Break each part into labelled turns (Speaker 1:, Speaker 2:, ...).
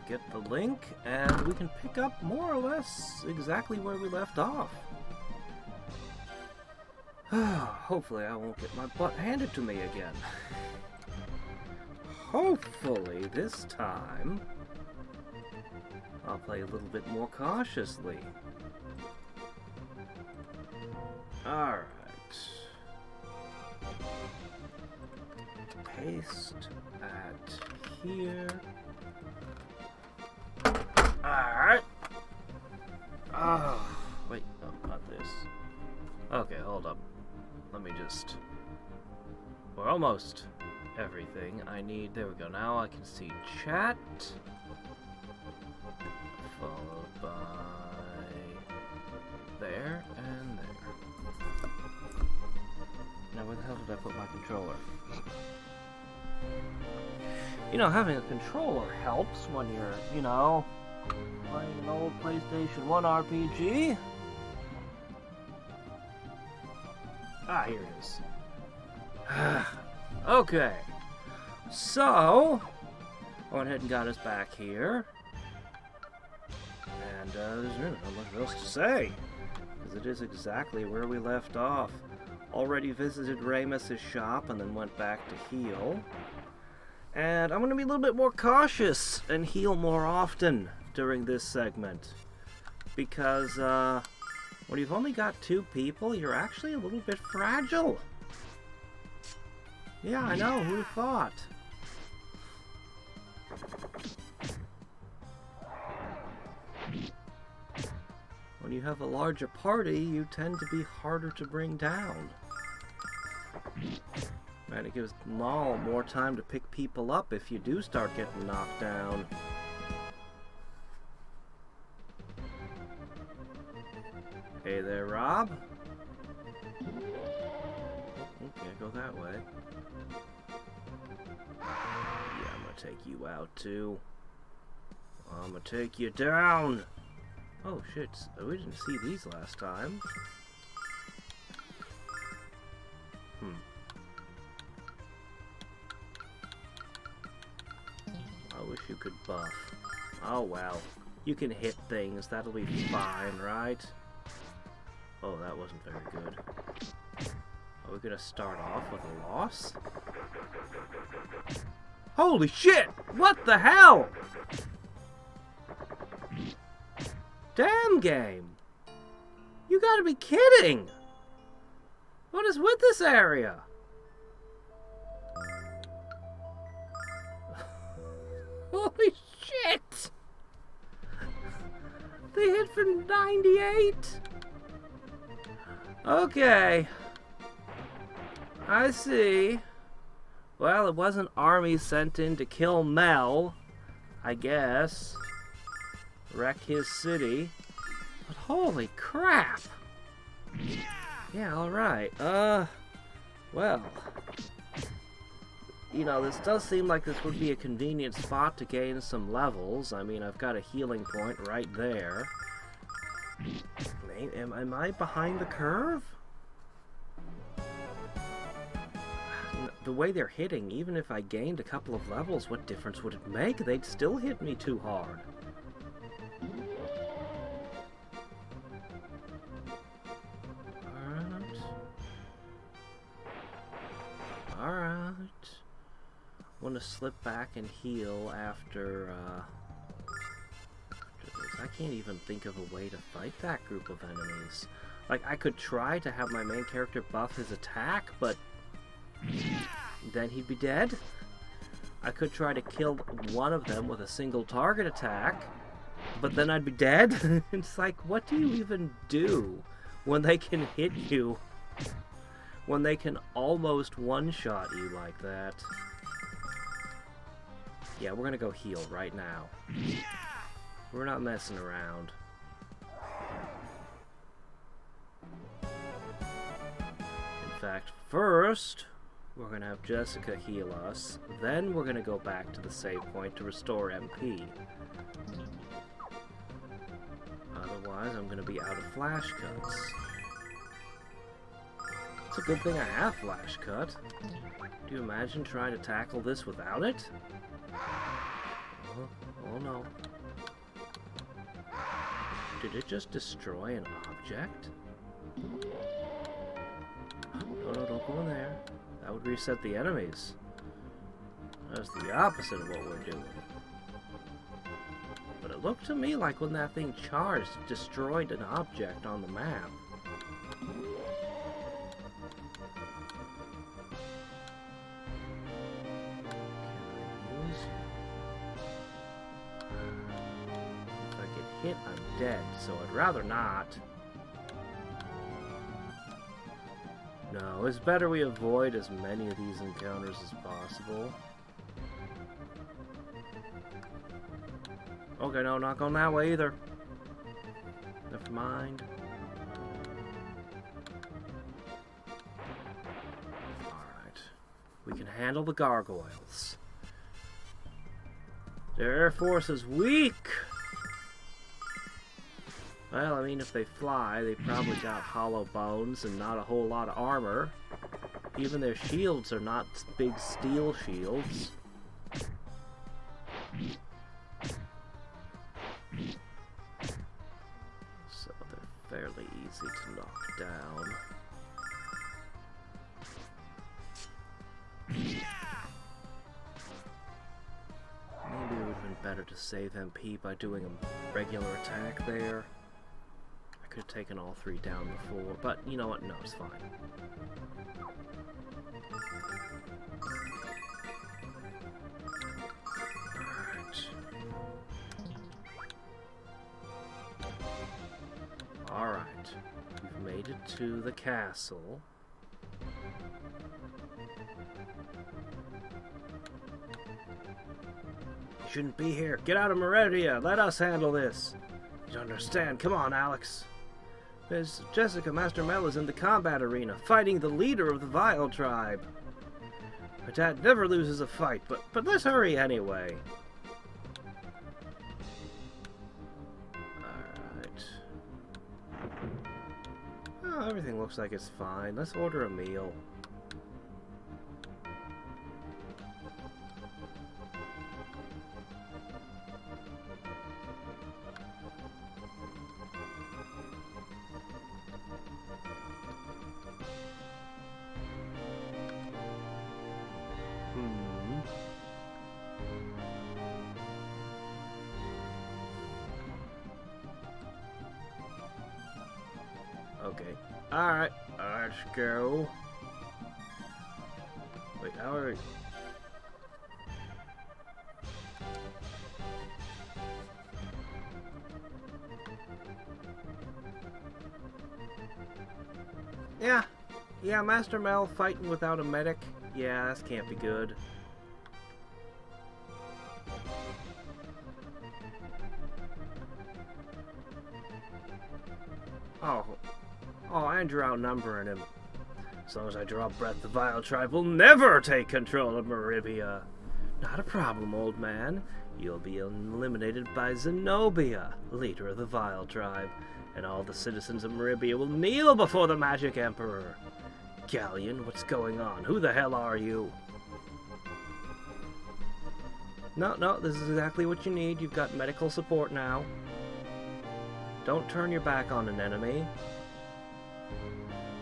Speaker 1: get the link, and we can pick up more or less exactly where we left off. Hopefully I won't get my butt handed to me again. Hopefully this time I'll play a little bit more cautiously. Alright. Paste at here. Alright. Oh, wait, no, not this. Okay, hold up. Let me just... We're almost everything I need. There we go. Now I can see chat. Followed by... there and there. Now where the hell did I put my controller? You know, having a controller helps when you're, you know, playing an old PlayStation 1 RPG. Ah, here it is. Okay. So, I went ahead and got us back here. And there's really not much else to say, because it is exactly where we left off. Already visited Ramus's shop and then went back to heal. And I'm going to be a little bit more cautious and heal more often during this segment. Because when you've only got 2 people, you're actually a little bit fragile. Yeah, I know, who thought? When you have a larger party, you tend to be harder to bring down. And it gives Maul more time to pick people up if you do start getting knocked down. Hey there, Rob. Okay, go that way. Yeah, I'm gonna take you out too. I'm gonna take you down. Oh shit, we didn't see these last time. I wish you could buff. Oh well. You can hit things, that'll be fine, right? Oh, that wasn't very good. Are we gonna start off with a loss? Holy shit! What the hell? Damn game! You gotta be kidding! What is with this area? Holy shit! They hit for 98? Okay. I see. Well, it wasn't army sent in to kill Mel, I guess. Wreck his city. But holy crap! Yeah, alright. Well. You know, this does seem like this would be a convenient spot to gain some levels. I mean, I've got a healing point right there. Am I behind the curve? The way they're hitting, even if I gained a couple of levels, what difference would it make? They'd still hit me too hard. Alright. I want to slip back and heal after this. I can't even think of a way to fight that group of enemies. Like, I could try to have my main character buff his attack, but then he'd be dead. I could try to kill one of them with a single target attack, but then I'd be dead. It's like, what do you even do when they can hit you? When they can almost one-shot you like that? Yeah, we're gonna go heal right now. We're not messing around. In fact, first, we're gonna have Jessica heal us. Then we're gonna go back to the save point to restore MP. Otherwise, I'm gonna be out of flash cuts. It's a good thing I have flash cut. Do you imagine trying to tackle this without it? Oh no. Did it just destroy an object? No, no, don't go in there. That would reset the enemies. That's the opposite of what we're doing. But it looked to me like when that thing charged, it destroyed an object on the map. If I get hit, I'm dead, so I'd rather not. No, it's better we avoid as many of these encounters as possible. Okay, no, not going that way either. Never mind. Alright. We can handle the gargoyles. Their air force is weak! Well, I mean, if they fly, they probably got hollow bones and not a whole lot of armor. Even their shields are not big steel shields. So they're fairly easy to knock down. Maybe it would have been better to save MP by doing a regular attack there. I could have taken all three down before, but you know what? No, it's fine. Alright. We've made it to the castle. You shouldn't be here. Get out of Meridia. Let us handle this. You don't understand. Come on, Alex. Miss Jessica, Master Mel is in the combat arena, fighting the leader of the Vile tribe. My dad never loses a fight, but let's hurry anyway. Alright. Oh, everything looks like it's fine. Let's order a meal. Okay. Alright. Let's go. Wait, how are we? Yeah, Master Mel fighting without a medic. Yeah, this can't be good. Oh, Andrew outnumbering him. As long as I draw breath, the Vile tribe will never take control of Meribia. Not a problem, old man. You'll be eliminated by Zenobia, leader of the Vile tribe, and all the citizens of Meribia will kneel before the Magic Emperor. Ghaleon, what's going on? Who the hell are you? No, this is exactly what you need. You've got medical support now. Don't turn your back on an enemy.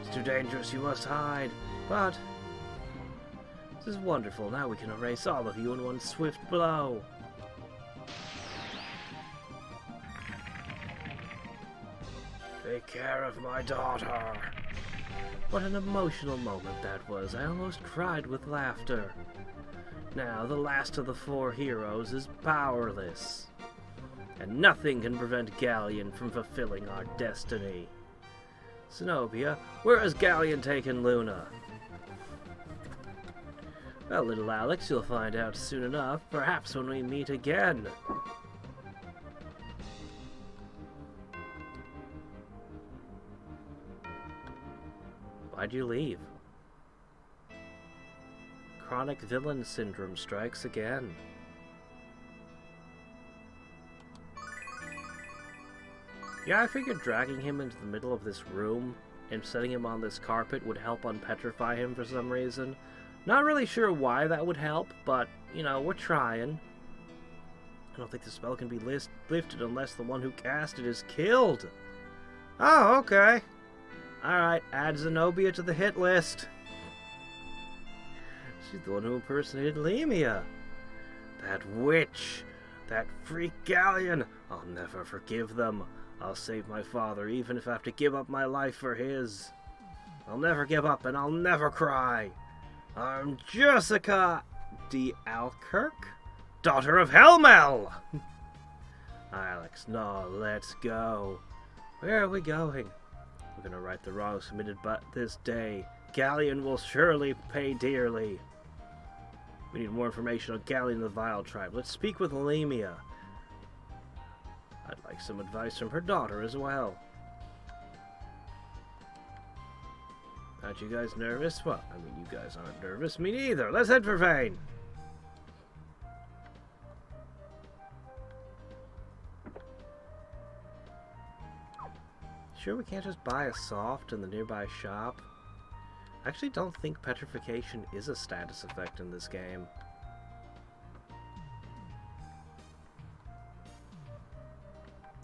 Speaker 1: It's too dangerous, you must hide. But this is wonderful. Now we can erase all of you in one swift blow. Take care of my daughter. What an emotional moment that was. I almost cried with laughter. Now, the last of the four heroes is powerless. And nothing can prevent Ghaleon from fulfilling our destiny. Zenobia, where has Ghaleon taken Luna? Well, little Alex, you'll find out soon enough, perhaps when we meet again. Why'd you leave? Chronic villain syndrome strikes again. Yeah, I figured dragging him into the middle of this room and setting him on this carpet would help unpetrify him for some reason. Not really sure why that would help, but, you know, we're trying. I don't think the spell can be lifted unless the one who cast it is killed. Oh, okay. Alright, add Zenobia to the hit list. She's the one who impersonated Lemia. That witch. That freak Ghaleon. I'll never forgive them. I'll save my father, even if I have to give up my life for his. I'll never give up, and I'll never cry. I'm Jessica D. Alkirk, daughter of Helmel. Alex, no, let's go. Where are we going? We're gonna right the wrongs committed but this day. Ghaleon will surely pay dearly. We need more information on Ghaleon and the Vile tribe. Let's speak with Lemia. I'd like some advice from her daughter as well. Aren't you guys nervous? Well, I mean, you guys aren't nervous. Me neither. Let's head for Vane. Sure we can't just buy a soft in the nearby shop? I actually don't think petrification is a status effect in this game.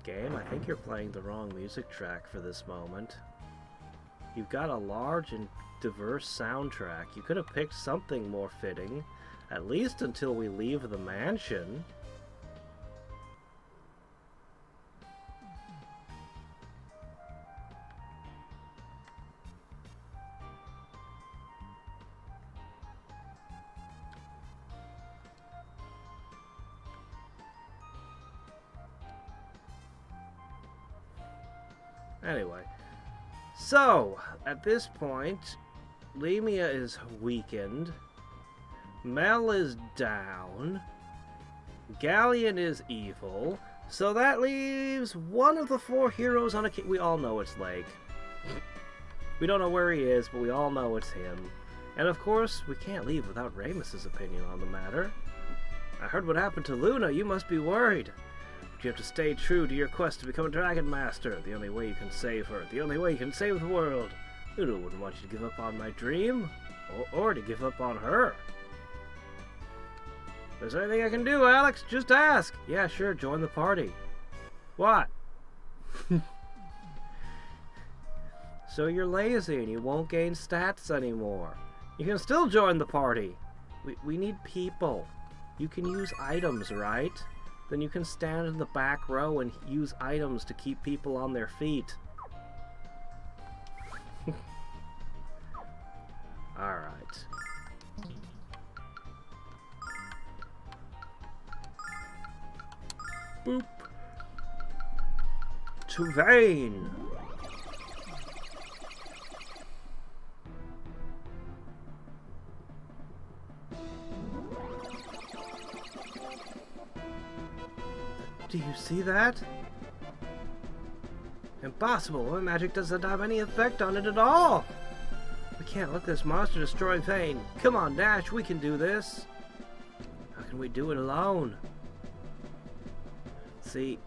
Speaker 1: Game, I think you're playing the wrong music track for this moment. You've got a large and diverse soundtrack. You could have picked something more fitting, at least until we leave the mansion. Anyway, so, at this point, Lemia is weakened, Mel is down, Ghaleon is evil, so that leaves one of the four heroes on a we all know it's Lake. We don't know where he is, but we all know it's him. And of course, we can't leave without Ramus's opinion on the matter. I heard what happened to Luna, you must be worried. You have to stay true to your quest to become a Dragon Master. The only way you can save her. The only way you can save the world. Luna wouldn't want you to give up on my dream. Or to give up on her. Is there anything I can do, Alex? Just ask. Yeah, sure. Join the party. What? So you're lazy and you won't gain stats anymore. You can still join the party. We need people. You can use items, right? Then you can stand in the back row and use items to keep people on their feet. Alright. Boop. To Vane. Do you see that? Impossible. My magic doesn't have any effect on it at all. We can't let this monster destroy Vane. Come on, Dash, we can do this. How can we do it alone? See,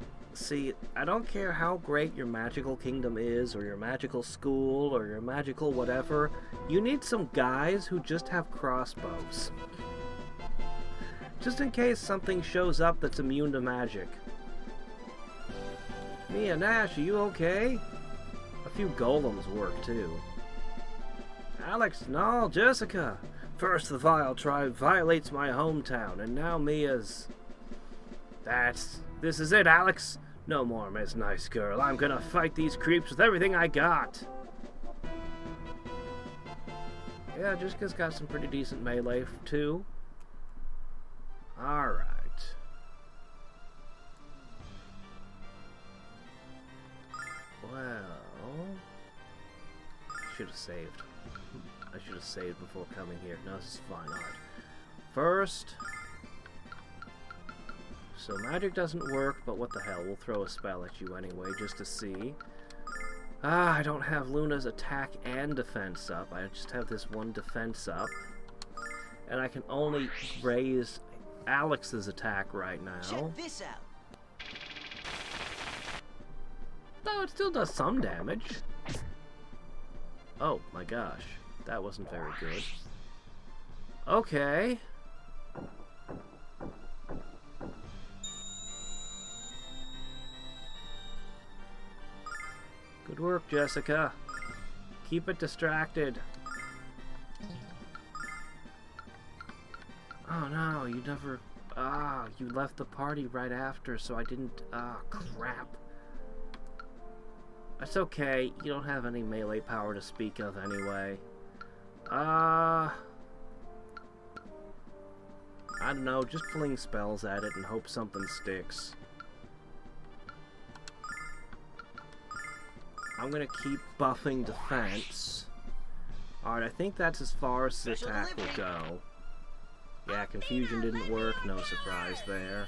Speaker 1: I don't care how great your magical kingdom is, or your magical school, or your magical whatever. You need some guys who just have crossbows. Just in case something shows up that's immune to magic. Mia, Nash, are you okay? A few golems work too. Alex, no, Jessica. First the Vile tribe violates my hometown, and now Mia's... This is it, Alex. No more Miss Nice Girl. I'm gonna fight these creeps with everything I got. Yeah, Jessica's got some pretty decent melee too. Alright. Well, should have saved. I should have saved before coming here. No, this is fine. Alright. First, so magic doesn't work, but what the hell? We'll throw a spell at you anyway, just to see. I don't have Luna's attack and defense up. I just have this one defense up. And I can only raise Alex's attack right now.
Speaker 2: Check this out.
Speaker 1: No, it still does some damage. Oh my gosh, that wasn't very good. Okay. Good work, Jessica. Keep it distracted. Oh no, you never... Ah, you left the party right after, so I didn't... Ah, crap. That's okay. You don't have any melee power to speak of anyway. I don't know, just fling spells at it and hope something sticks. I'm gonna keep buffing defense. Alright, I think that's as far as the attack will go. Yeah, confusion didn't work, no surprise there.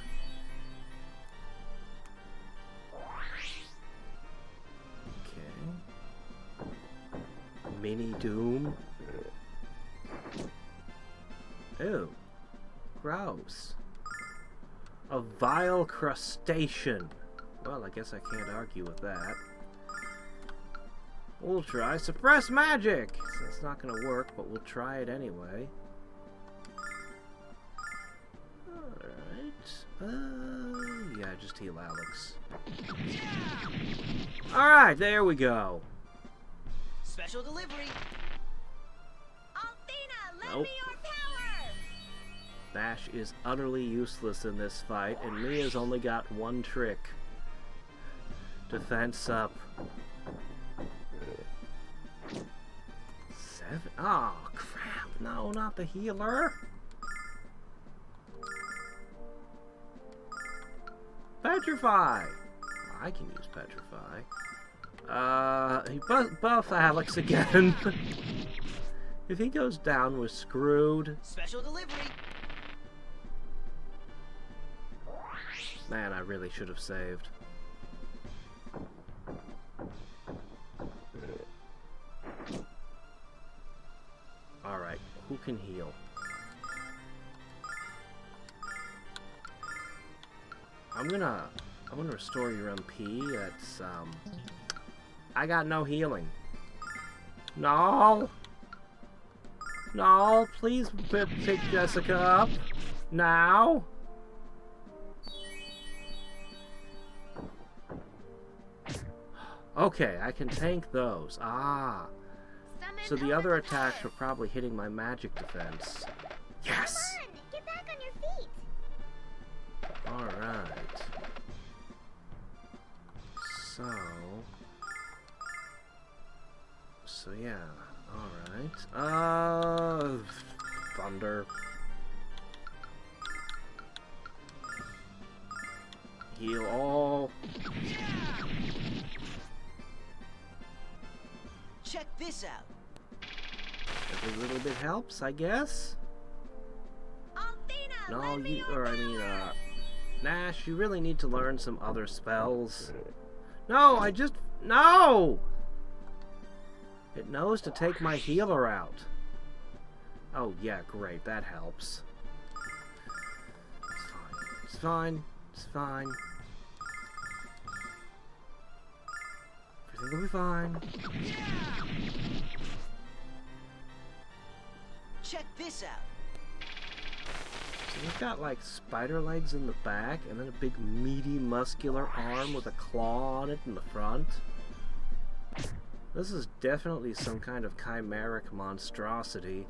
Speaker 1: Okay. Mini Doom. Ew. Gross. A vile crustacean. Well, I guess I can't argue with that. We'll try suppress magic! So it's not gonna work, but we'll try it anyway. Alright. Yeah, just heal Alex. Alright, there we go.
Speaker 2: Special delivery.
Speaker 3: Althena, lend
Speaker 1: Nope.
Speaker 3: me your power!
Speaker 1: Bash is utterly useless in this fight, and Mia's only got one trick. Defense up. 7. Oh, crap. No, not the healer. Petrify. I can use Petrify. He buff Alex again. If he goes down, we're screwed.
Speaker 2: Special delivery.
Speaker 1: Man, I really should have saved. Alright, who can heal? I'm gonna restore your MP. That's, I got no healing. No! No, please pick Jessica up. Now! Okay, I can tank those. Ah. So the other attacks were probably hitting my magic defense. Yes!
Speaker 3: Come on, get back on your feet!
Speaker 1: Alright. So yeah. Alright. Thunder. Heal all.
Speaker 2: Check this out.
Speaker 1: Every little bit helps, I guess.
Speaker 3: Althena,
Speaker 1: No,
Speaker 3: lend me
Speaker 1: you,
Speaker 3: your
Speaker 1: or I mean,
Speaker 3: power!
Speaker 1: Nash, you really need to learn some other spells. No, no! It knows to take my healer out. Oh, yeah, great, that helps. It's fine. It's fine. Everything will be fine.
Speaker 2: Check this out.
Speaker 1: So we've got like spider legs in the back and then a big meaty muscular arm with a claw on it in the front. This is definitely some kind of chimeric monstrosity.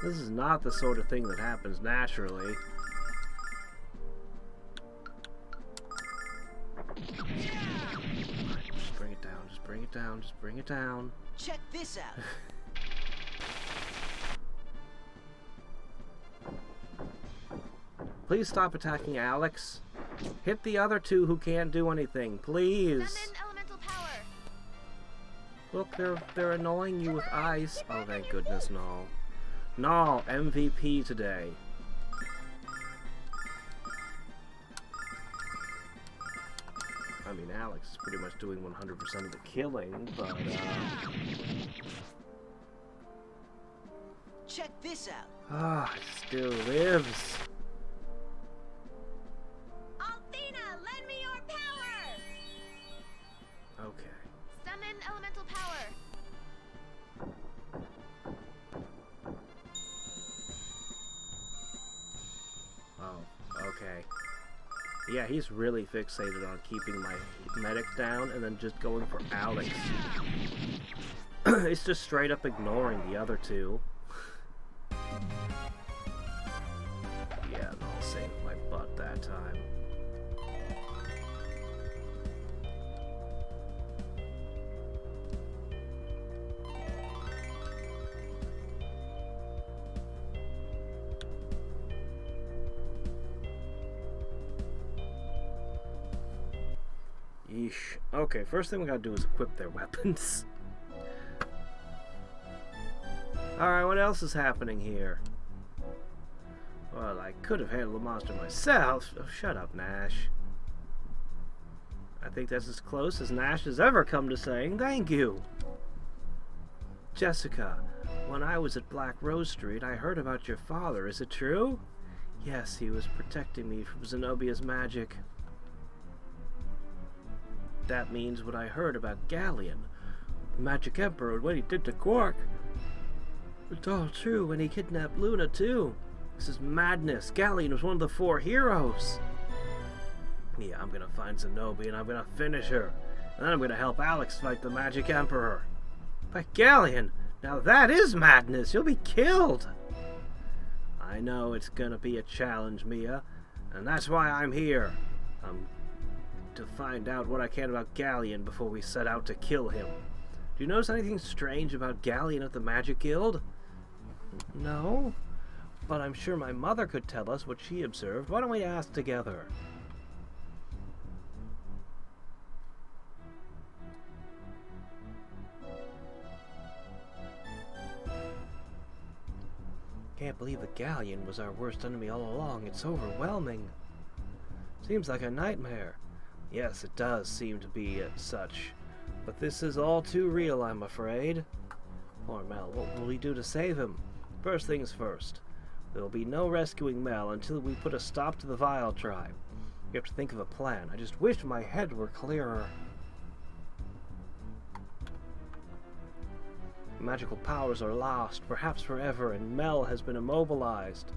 Speaker 1: This is not the sort of thing that happens naturally. Just bring it down, just bring it down, just bring it down.
Speaker 2: Check this out.
Speaker 1: Please stop attacking Alex. Hit the other two who can't do anything, please.
Speaker 3: Summon elemental power!
Speaker 1: Look, they're annoying you with ice. Oh, thank goodness, no. No, MVP today. I mean, Alex is pretty much doing 100% of the killing, but,
Speaker 2: Check this out.
Speaker 1: Ah, it still lives.
Speaker 3: Althena, lend me your power!
Speaker 1: Okay.
Speaker 3: Summon elemental power!
Speaker 1: Oh, okay. Yeah, he's really fixated on keeping my medic down and then just going for Alex. It's just straight up ignoring the other two. Yeah, I'll save my butt that time. Yeesh. Okay, first thing we gotta do is equip their weapons. Alright, what else is happening here? Well, I could have handled the monster myself. Oh, shut up, Nash. I think that's as close as Nash has ever come to saying thank you. Jessica, when I was at Black Rose Street, I heard about your father. Is it true? Yes, he was protecting me from Zenobia's magic. That means what I heard about Ghaleon, the Magic Emperor, and what he did to Quark. It's all true, and he kidnapped Luna, too. This is madness. Ghaleon was one of the 4 heroes. Yeah, I'm gonna find Zenobia, and I'm gonna finish her. And then I'm gonna help Alex fight the Magic Emperor. But Ghaleon, now that is madness. You'll be killed. I know it's gonna be a challenge, Mia, and that's why I'm here. I'm to find out what I can about Ghaleon before we set out to kill him. Do you notice anything strange about Ghaleon at the Magic Guild? No, but I'm sure my mother could tell us what she observed. Why don't we ask together? Can't believe the Ghaleon was our worst enemy all along. It's overwhelming. Seems like a nightmare. Yes, it does seem to be such. But this is all too real, I'm afraid. Poor Mel, what will we do to save him? First things first. There will be no rescuing Mel until we put a stop to the Vile tribe. We have to think of a plan. I just wish my head were clearer. Magical powers are lost, perhaps forever, and Mel has been immobilized.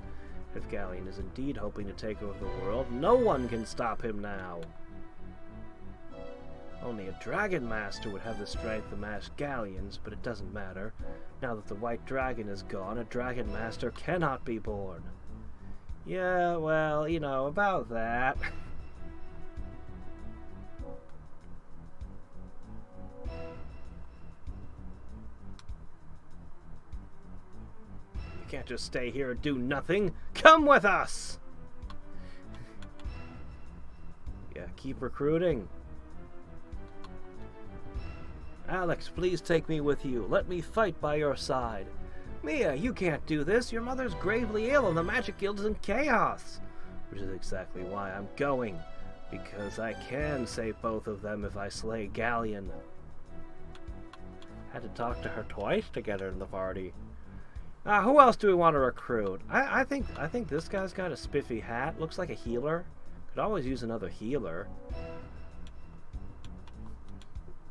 Speaker 1: If Ghaleon is indeed hoping to take over the world, no one can stop him now. Only a Dragon Master would have the strength to match Ghaleon's, but it doesn't matter. Now that the White Dragon is gone, a Dragon Master cannot be born. Yeah, well, you know, about that. You can't just stay here and do nothing. Come with us! Yeah, keep recruiting. Alex, please take me with you. Let me fight by your side. Mia, you can't do this. Your mother's gravely ill and the Magic Guild is in chaos. Which is exactly why I'm going. Because I can save both of them if I slay Ghaleon. Had to talk to her twice to get her in the party. Who else do we want to recruit? I think this guy's got a spiffy hat. Looks like a healer. Could always use another healer.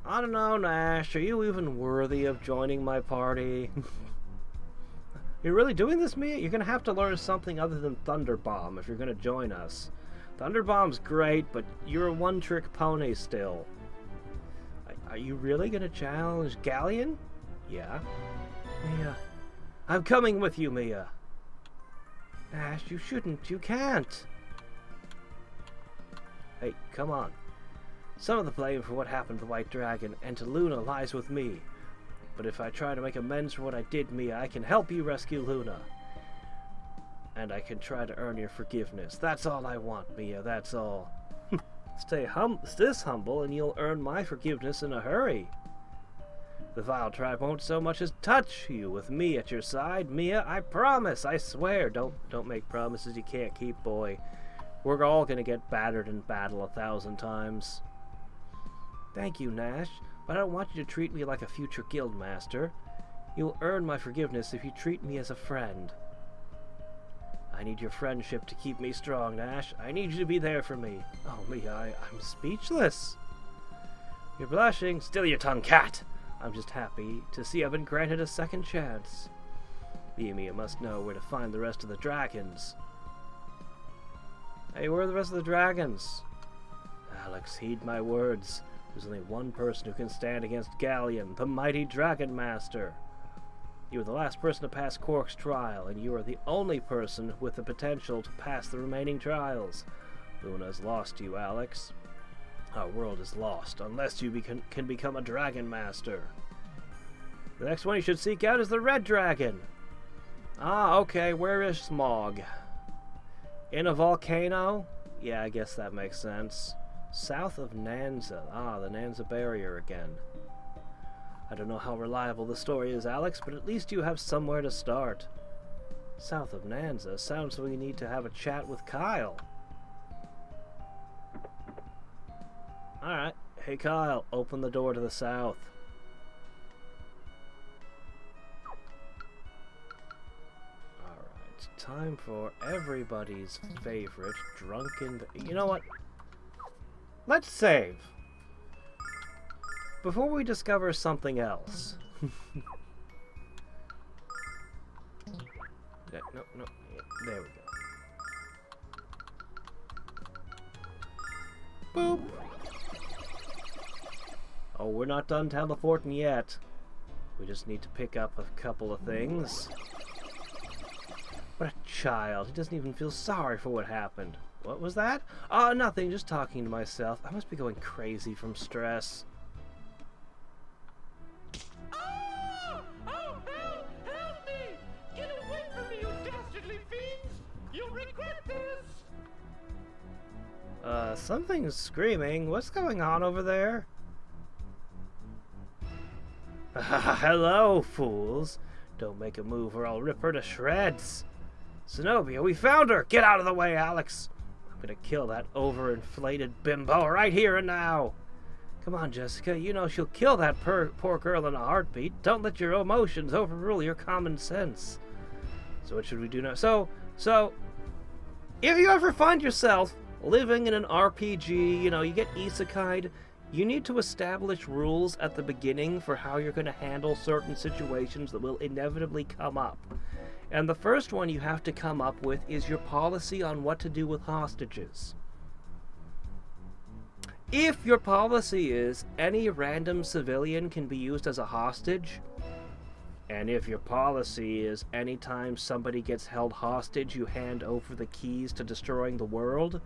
Speaker 1: I don't know, Nash. Are you even worthy of joining my party? You're really doing this, Mia? You're going to have to learn something other than Thunder Bomb if you're going to join us. Thunder Bomb's great, but you're a one-trick pony still. Are you really going to challenge Ghaleon? Yeah. Mia. I'm coming with you, Mia. Nash, you shouldn't. You can't. Hey, come on. Some of the blame for what happened to the White Dragon and to Luna lies with me. But if I try to make amends for what I did, Mia, I can help you rescue Luna. And I can try to earn your forgiveness. That's all I want, Mia, that's all. Stay this humble and you'll earn my forgiveness in a hurry. The Vile Tribe won't so much as touch you with me at your side. Mia, I promise, I swear. Don't make promises you can't keep, boy. We're all gonna get battered in battle 1,000 times. Thank you, Nash, but I don't want you to treat me like a future guild master. You'll earn my forgiveness if you treat me as a friend. I need your friendship to keep me strong, Nash. I need you to be there for me. Oh, Mia, I'm speechless. You're blushing. Still your tongue, cat. I'm just happy to see I've been granted a second chance. Mia must know where to find the rest of the dragons. Hey, where are the rest of the dragons? Alex, heed my words. There's only one person who can stand against Ghaleon, the mighty Dragon Master. You were the last person to pass Quark's trial, and you are the only person with the potential to pass the remaining trials. Luna's lost you, Alex. Our world is lost, unless you can become a Dragon Master. The next one you should seek out is the Red Dragon. Ah, okay, where is Smog? In a volcano? Yeah, I guess that makes sense. South of Nanza. Ah, the Nanza barrier again. I don't know how reliable the story is, Alex, but at least you have somewhere to start. South of Nanza? Sounds like we need to have a chat with Kyle. Alright. Hey, Kyle, open the door to the south. Alright, time for everybody's favorite drunken... You know what? Let's save. Before we discover something else. No. There we go. Boop. Oh, we're not done teleporting yet. We just need to pick up a couple of things. What a child. He doesn't even feel sorry for what happened. What was that? Oh, nothing. Just talking to myself. I must be going crazy from stress.
Speaker 4: Oh, help! Help me! Get away from me, you dastardly fiends! You'll regret this!
Speaker 1: Something's screaming. What's going on over there? Hello, fools. Don't make a move or I'll rip her to shreds. Zenobia, we found her! Get out of the way, Alex! I'm gonna kill that overinflated bimbo right here and now! Come on, Jessica, you know she'll kill that poor girl in a heartbeat. Don't let your emotions overrule your common sense. So what should we do now? So, if you ever find yourself living in an RPG, you know, you get isekai'd, you need to establish rules at the beginning for how you're going to handle certain situations that will inevitably come up. And the first one you have to come up with is your policy on what to do with hostages. If your policy is any random civilian can be used as a hostage, and if your policy is anytime somebody gets held hostage, you hand over the keys to destroying the world,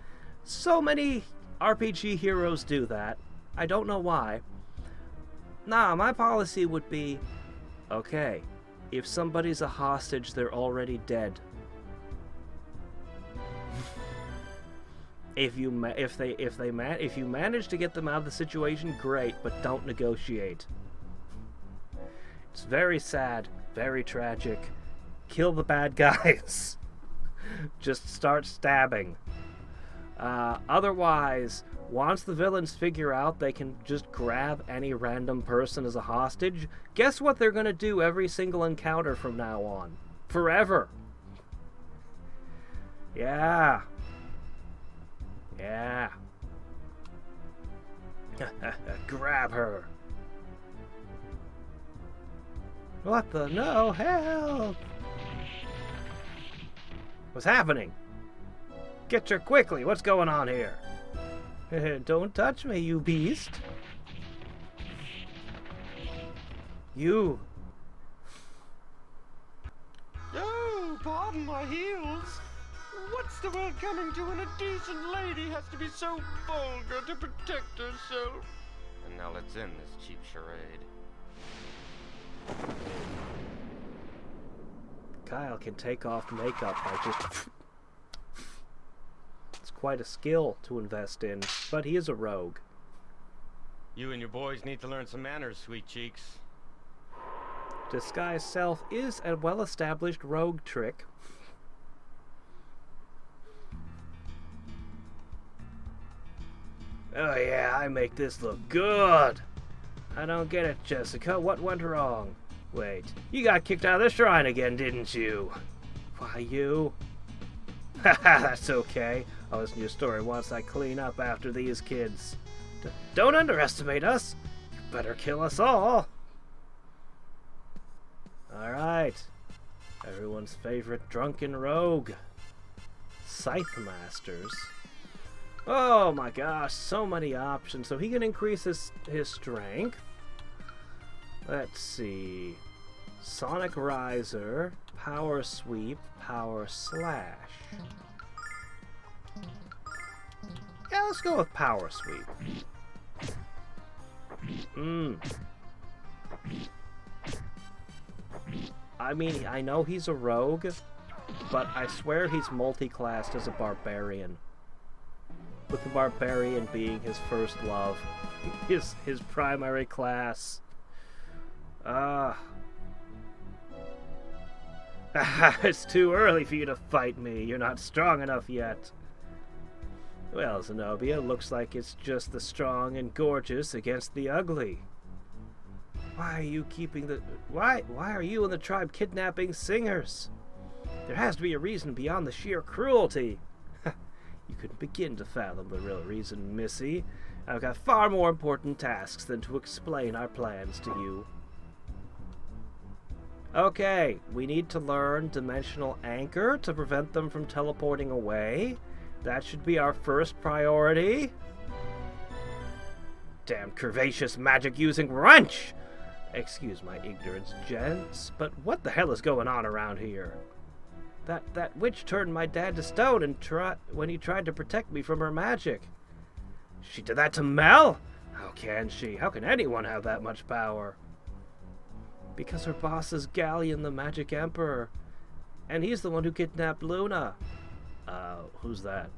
Speaker 1: so many RPG heroes do that. I don't know why. Nah, my policy would be, okay, if somebody's a hostage, they're already dead. If you manage to get them out of the situation, great, but don't negotiate. It's very sad, very tragic. Kill the bad guys. Just start stabbing. Otherwise, once the villains figure out they can just grab any random person as a hostage, guess what they're going to do every single encounter from now on? Forever. Yeah. Yeah. Grab her. What the? No, help! What's happening? Get her quickly. What's going on here? Don't touch me, you beast. You.
Speaker 4: Oh, pardon my heels. What's the world coming to when a decent lady has to be so vulgar to protect herself?
Speaker 5: And now let's end this cheap charade.
Speaker 1: Kyle can take off makeup by just... It's quite a skill to invest in, but he is a rogue.
Speaker 5: You and your boys need to learn some manners, sweet cheeks.
Speaker 1: Disguise self is a well-established rogue trick. Oh yeah, I make this look good. I don't get it, Jessica. What went wrong? Wait, you got kicked out of the shrine again, didn't you? Why, you? Haha, that's okay. I'll listen to your story once I clean up after these kids. Don't underestimate us. You better kill us all. Alright. Everyone's favorite drunken rogue. Scythe Masters. Oh my gosh, so many options. So he can increase his strength. Let's see. Sonic Riser, Power Sweep, Power Slash. Yeah, let's go with Power Sweep. I mean, I know he's a rogue, but I swear he's multi-classed as a barbarian. With the barbarian being his first love. His primary class. It's too early for you to fight me. You're not strong enough yet. Well, Zenobia, looks like it's just the strong and gorgeous against the ugly. Why are you Why are you and the tribe kidnapping singers? There has to be a reason beyond the sheer cruelty. You couldn't begin to fathom the real reason, Missy. I've got far more important tasks than to explain our plans to you. Okay, we need to learn Dimensional Anchor to prevent them from teleporting away. That should be our first priority. Damn curvaceous magic-using wrench! Excuse my ignorance, gents, but what the hell is going on around here? That witch turned my dad to stone when he tried to protect me from her magic. She did that to Mel? How can she? How can anyone have that much power? Because her boss is Ghaleon, the Magic Emperor. And he's the one who kidnapped Luna. Who's that?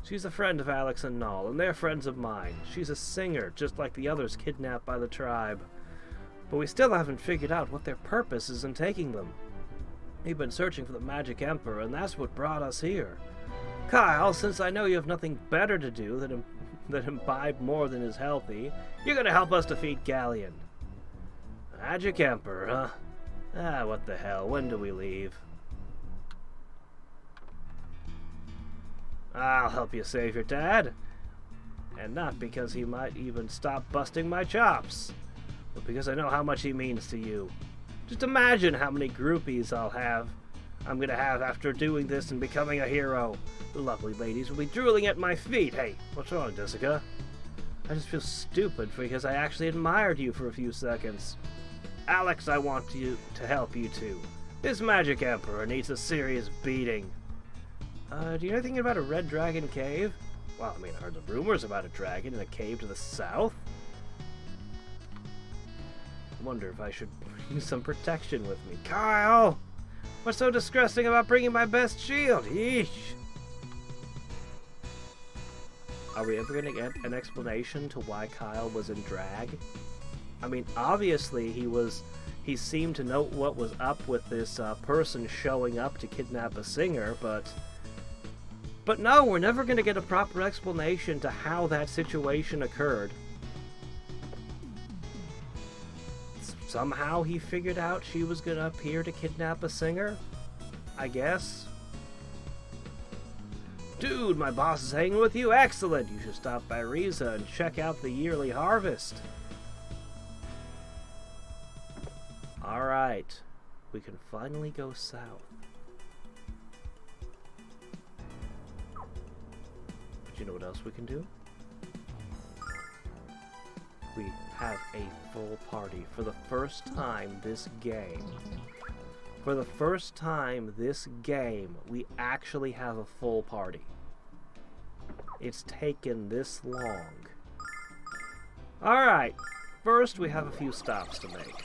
Speaker 1: She's a friend of Alex and Null, and they're friends of mine. She's a singer, just like the others kidnapped by the tribe. But we still haven't figured out what their purpose is in taking them. We've been searching for the Magic Emperor, and that's what brought us here. Kyle, since I know you have nothing better to do than imbibe more than is healthy, you're gonna help us defeat Ghaleon. Magic Emperor, huh? What the hell, when do we leave? I'll help you save your dad. And not because he might even stop busting my chops, but because I know how much he means to you. Just imagine how many groupies I'm gonna have after doing this and becoming a hero. The lovely ladies will be drooling at my feet. Hey, what's wrong, Jessica? I just feel stupid because I actually admired you for a few seconds. Alex, I want you to help you too. This Magic Emperor needs a serious beating. Do you know anything about a red dragon cave? Well, I mean, I heard the rumors about a dragon in a cave to the south. I wonder if I should bring some protection with me. Kyle! What's so distressing about bringing my best shield? Yeesh! Are we ever gonna get an explanation to why Kyle was in drag? I mean, obviously he seemed to know what was up with this person showing up to kidnap a singer, but no, we're never gonna get a proper explanation to how that situation occurred. Somehow he figured out she was gonna appear to kidnap a singer? I guess. Dude, my boss is hanging with you? Excellent! You should stop by Riza and check out the yearly harvest. Alright, we can finally go south. But you know what else we can do? We have a full party for the first time this game. For the first time this game, we actually have a full party. It's taken this long. Alright, first we have a few stops to make.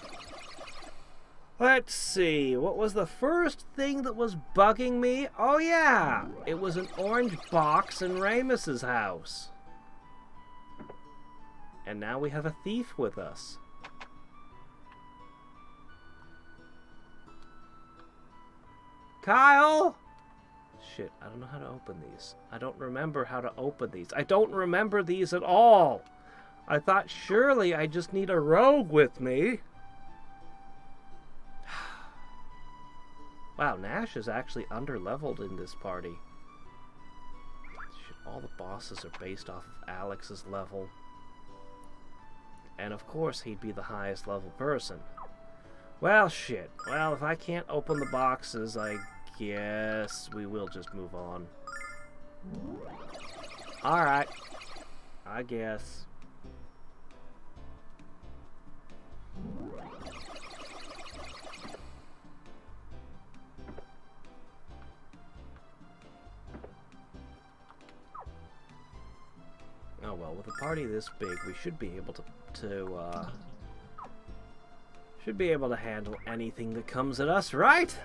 Speaker 1: Let's see, what was the first thing that was bugging me? Oh yeah, it was an orange box in Ramus's house. And now we have a thief with us. Kyle! Shit, I don't know how to open these. I don't remember how to open these. I don't remember these at all. I thought surely I just need a rogue with me. Wow, Nash is actually underleveled in this party. Shit, all the bosses are based off of Alex's level. And of course he'd be the highest level person. Well, shit. Well, if I can't open the boxes, I guess we will just move on. Alright. I guess. Oh well, with a party this big, we should be able to handle anything that comes at us, right?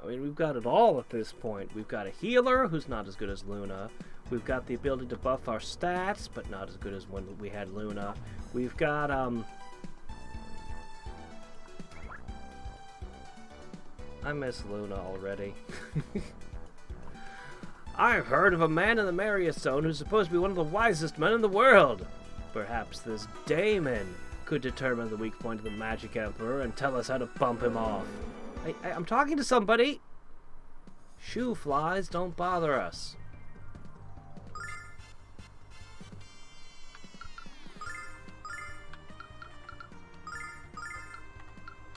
Speaker 1: I mean, we've got it all at this point. We've got a healer who's not as good as Luna. We've got the ability to buff our stats, but not as good as when we had Luna. We've got, I miss Luna already. I've heard of a man in the Marius Zone who's supposed to be one of the wisest men in the world. Perhaps this Damon could determine the weak point of the Magic Emperor and tell us how to bump him off. I'm talking to somebody. Shoe flies don't bother us.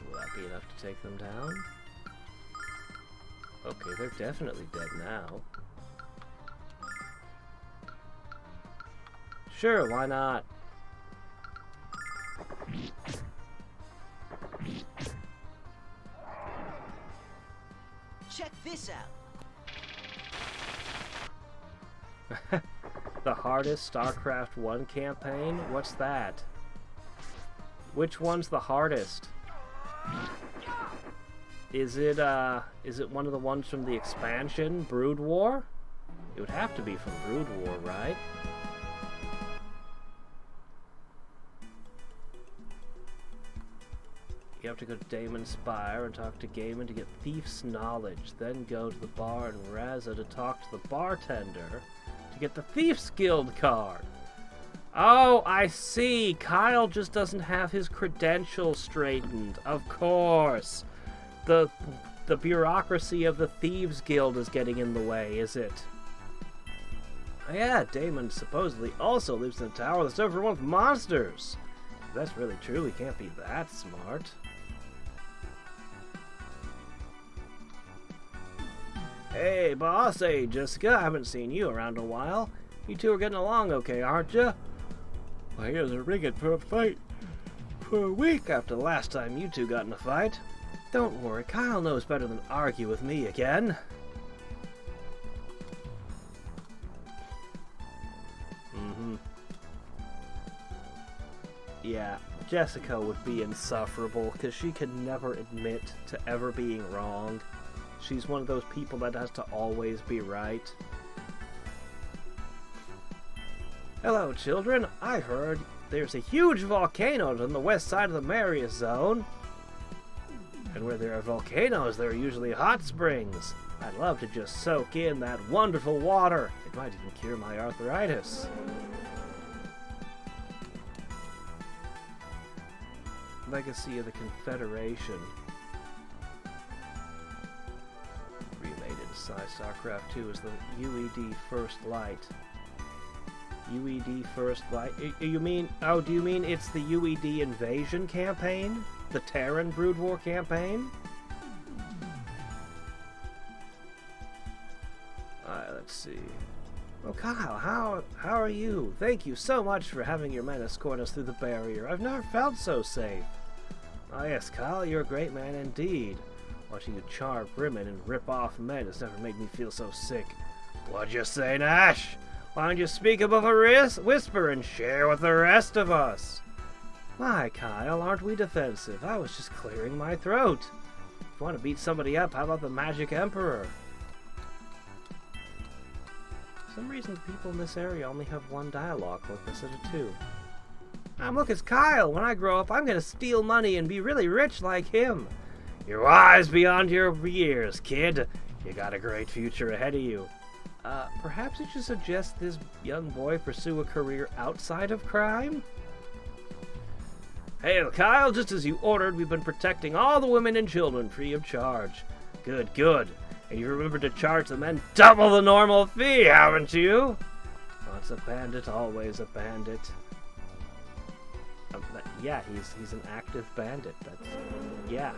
Speaker 1: Will that be enough to take them down? Okay, they're definitely dead now. Sure, why not?
Speaker 2: Check this out.
Speaker 1: The hardest Starcraft 1 campaign? What's that? Which one's the hardest? Is it one of the ones from the expansion, Brood War? It would have to be from Brood War, right? You have to go to Damon's Spire and talk to Gaiman to get Thief's Knowledge, then go to the bar in Raza to talk to the bartender to get the Thief's Guild card. Oh, I see. Kyle just doesn't have his credentials straightened. Of course. The bureaucracy of the Thieves Guild is getting in the way, is it? Oh, yeah, Damon supposedly also lives in a tower that's overrun with monsters. If that's really true, he can't be that smart. Hey, boss. Hey, Jessica. I haven't seen you around a while. You two are getting along okay, aren't you? My ears are ringing for a fight. For a week after the last time you two got in a fight. Don't worry, Kyle knows better than argue with me again. Yeah, Jessica would be insufferable because she could never admit to ever being wrong. She's one of those people that has to always be right. Hello, children. I heard there's a huge volcano on the west side of the Marius Zone. And where there are volcanoes, there are usually hot springs. I'd love to just soak in that wonderful water. It might even cure my arthritis. Legacy of the Confederation. Remade inside StarCraft 2 is the UED First Light. UED First Light? You mean, oh, do you mean it's the UED Invasion campaign? The Terran Brood War campaign? Alright, let's see. Oh, Kyle, how are you? Thank you so much for having your men escort us through the barrier. I've never felt so safe. Ah, yes, Kyle, you're a great man indeed. Watching you charm women and rip off men has never made me feel so sick. What'd you say, Nash? Why don't you speak above a whisper and share with the rest of us? My, Kyle, aren't we defensive? I was just clearing my throat. If you want to beat somebody up, how about the Magic Emperor? For some reason, the people in this area only have one dialogue clip instead of two. Look, it's Kyle. When I grow up, I'm going to steal money and be really rich like him. You're wise beyond your years, kid. You got a great future ahead of you. Perhaps you should suggest this young boy pursue a career outside of crime? Hey, Kyle, just as you ordered, we've been protecting all the women and children free of charge. Good, good. And you remembered to charge the men double the normal fee, haven't you? Once a bandit, always a bandit. Yeah, he's an active bandit. Yeah,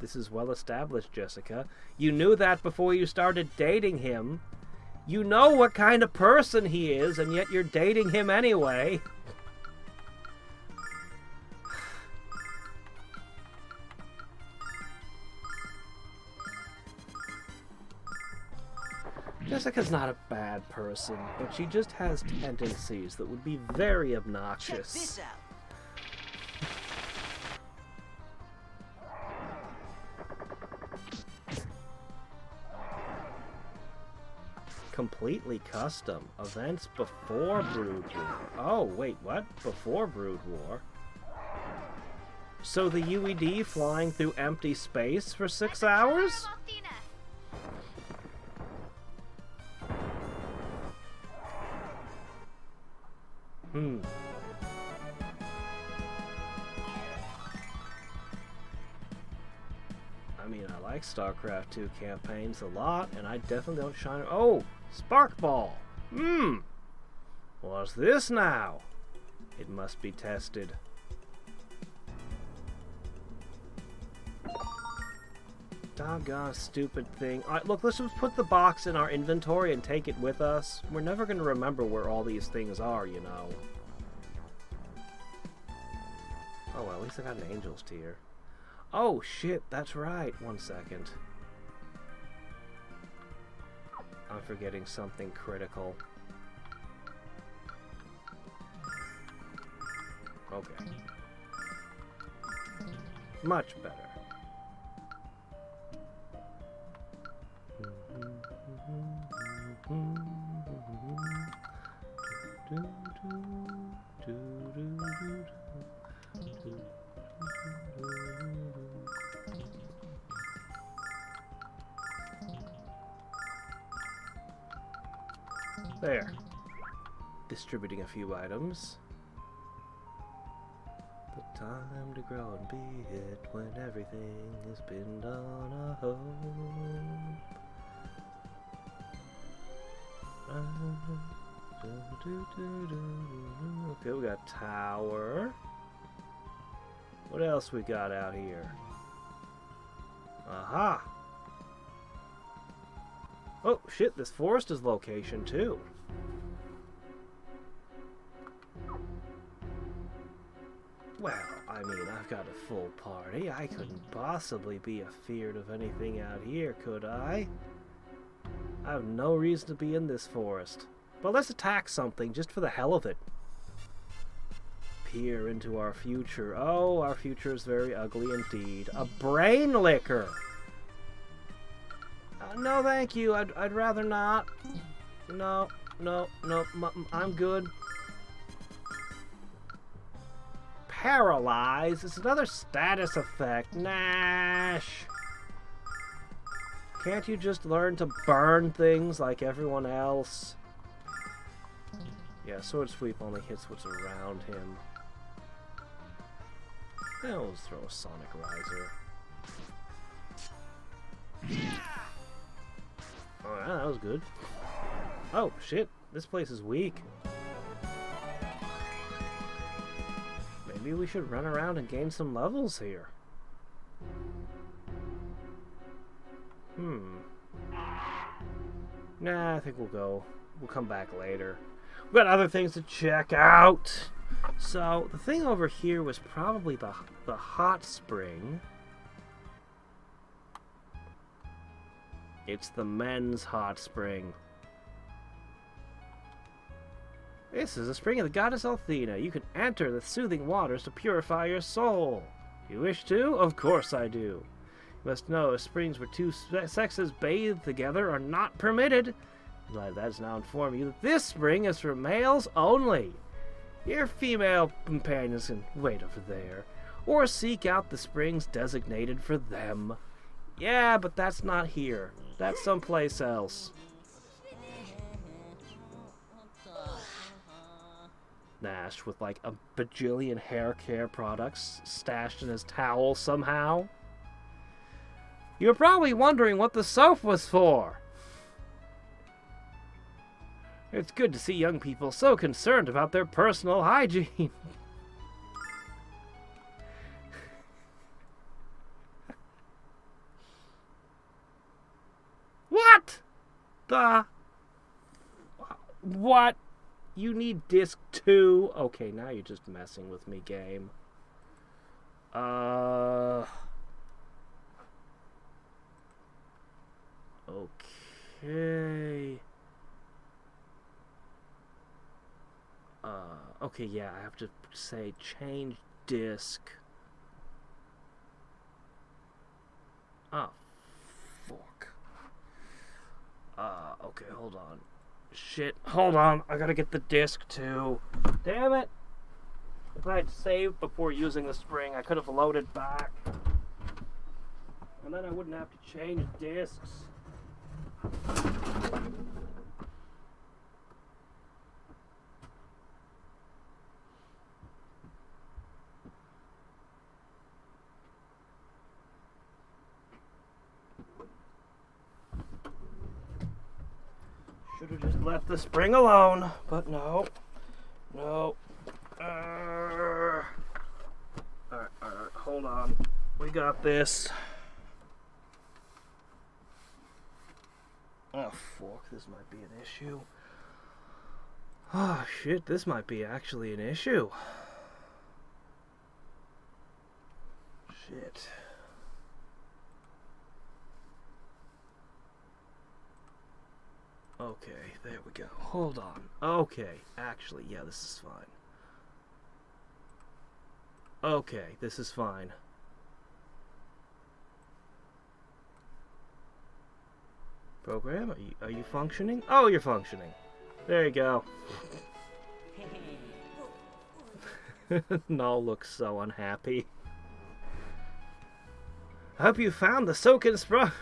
Speaker 1: this is well established, Jessica. You knew that before you started dating him. You know what kind of person he is, and yet you're dating him anyway. Jessica's not a bad person, but she just has tendencies that would be very obnoxious.
Speaker 2: Check this out.
Speaker 1: Completely custom. Events before Brood War. Oh, wait, what? Before Brood War? So the UED flying through empty space for 6 hours? I mean, I like Starcraft 2 campaigns a lot, and I definitely don't shine... Oh! Sparkball! What's this now? It must be tested. Doggone stupid thing. Alright, look, let's just put the box in our inventory and take it with us. We're never going to remember where all these things are, you know. Oh, well, at least I got an Angel's Tier. Oh, shit, that's right. 1 second. I'm forgetting something critical. Okay. Much better. There. Distributing a few items. The time to grow and be hit when everything has been done. I hope. Okay, we got tower. What else we got out here? Aha! Oh, shit, this forest is location, too. Well, I mean, I've got a full party. I couldn't possibly be afeared of anything out here, could I? I have no reason to be in this forest. But let's attack something, just for the hell of it. Peer into our future. Oh, our future is very ugly indeed. A brain licker! No, thank you. I'd rather not. No, I'm good. Paralyze is another status effect. Nash. Can't you just learn to burn things like everyone else? Yeah, Sword Sweep only hits what's around him. Then we'll just throw a Sonic Riser. Oh, yeah, that was good. Oh, shit. This place is weak. Maybe we should run around and gain some levels here. Nah, I think we'll come back later. We've got other things to check out. So, the thing over here was probably the hot spring. It's the men's hot spring. This is a spring of the goddess Althena. You can enter the soothing waters to purify your soul. You wish to? Of course I do. You must know springs where two sexes bathe together are not permitted. That does now inform you that this spring is for males only. Your female companions can wait over there, or seek out the springs designated for them. Yeah, but that's not here. That's someplace else. Nash with like a bajillion hair care products stashed in his towel somehow. You're probably wondering what the soap was for. It's good to see young people so concerned about their personal hygiene. What? The... What? You need disc 2? Okay, now you're just messing with me, game. Okay. Okay, yeah, I have to say change disc. Oh, fuck. Okay, hold on. Shit, hold on. I gotta get the disc too. Damn it! If I had saved before using the spring, I could have loaded back. And then I wouldn't have to change discs. Should have just left the spring alone, but no. No. Alright, hold on. We got this. Oh, fuck, this might be an issue. Oh, shit, this might be actually an issue. Shit. Okay, there we go. Hold on. Okay, actually, yeah, this is fine. Okay, this is fine. Program, are you functioning? Oh, you're functioning. There you go. Null looks so unhappy. I hope you found the soaking scrubber.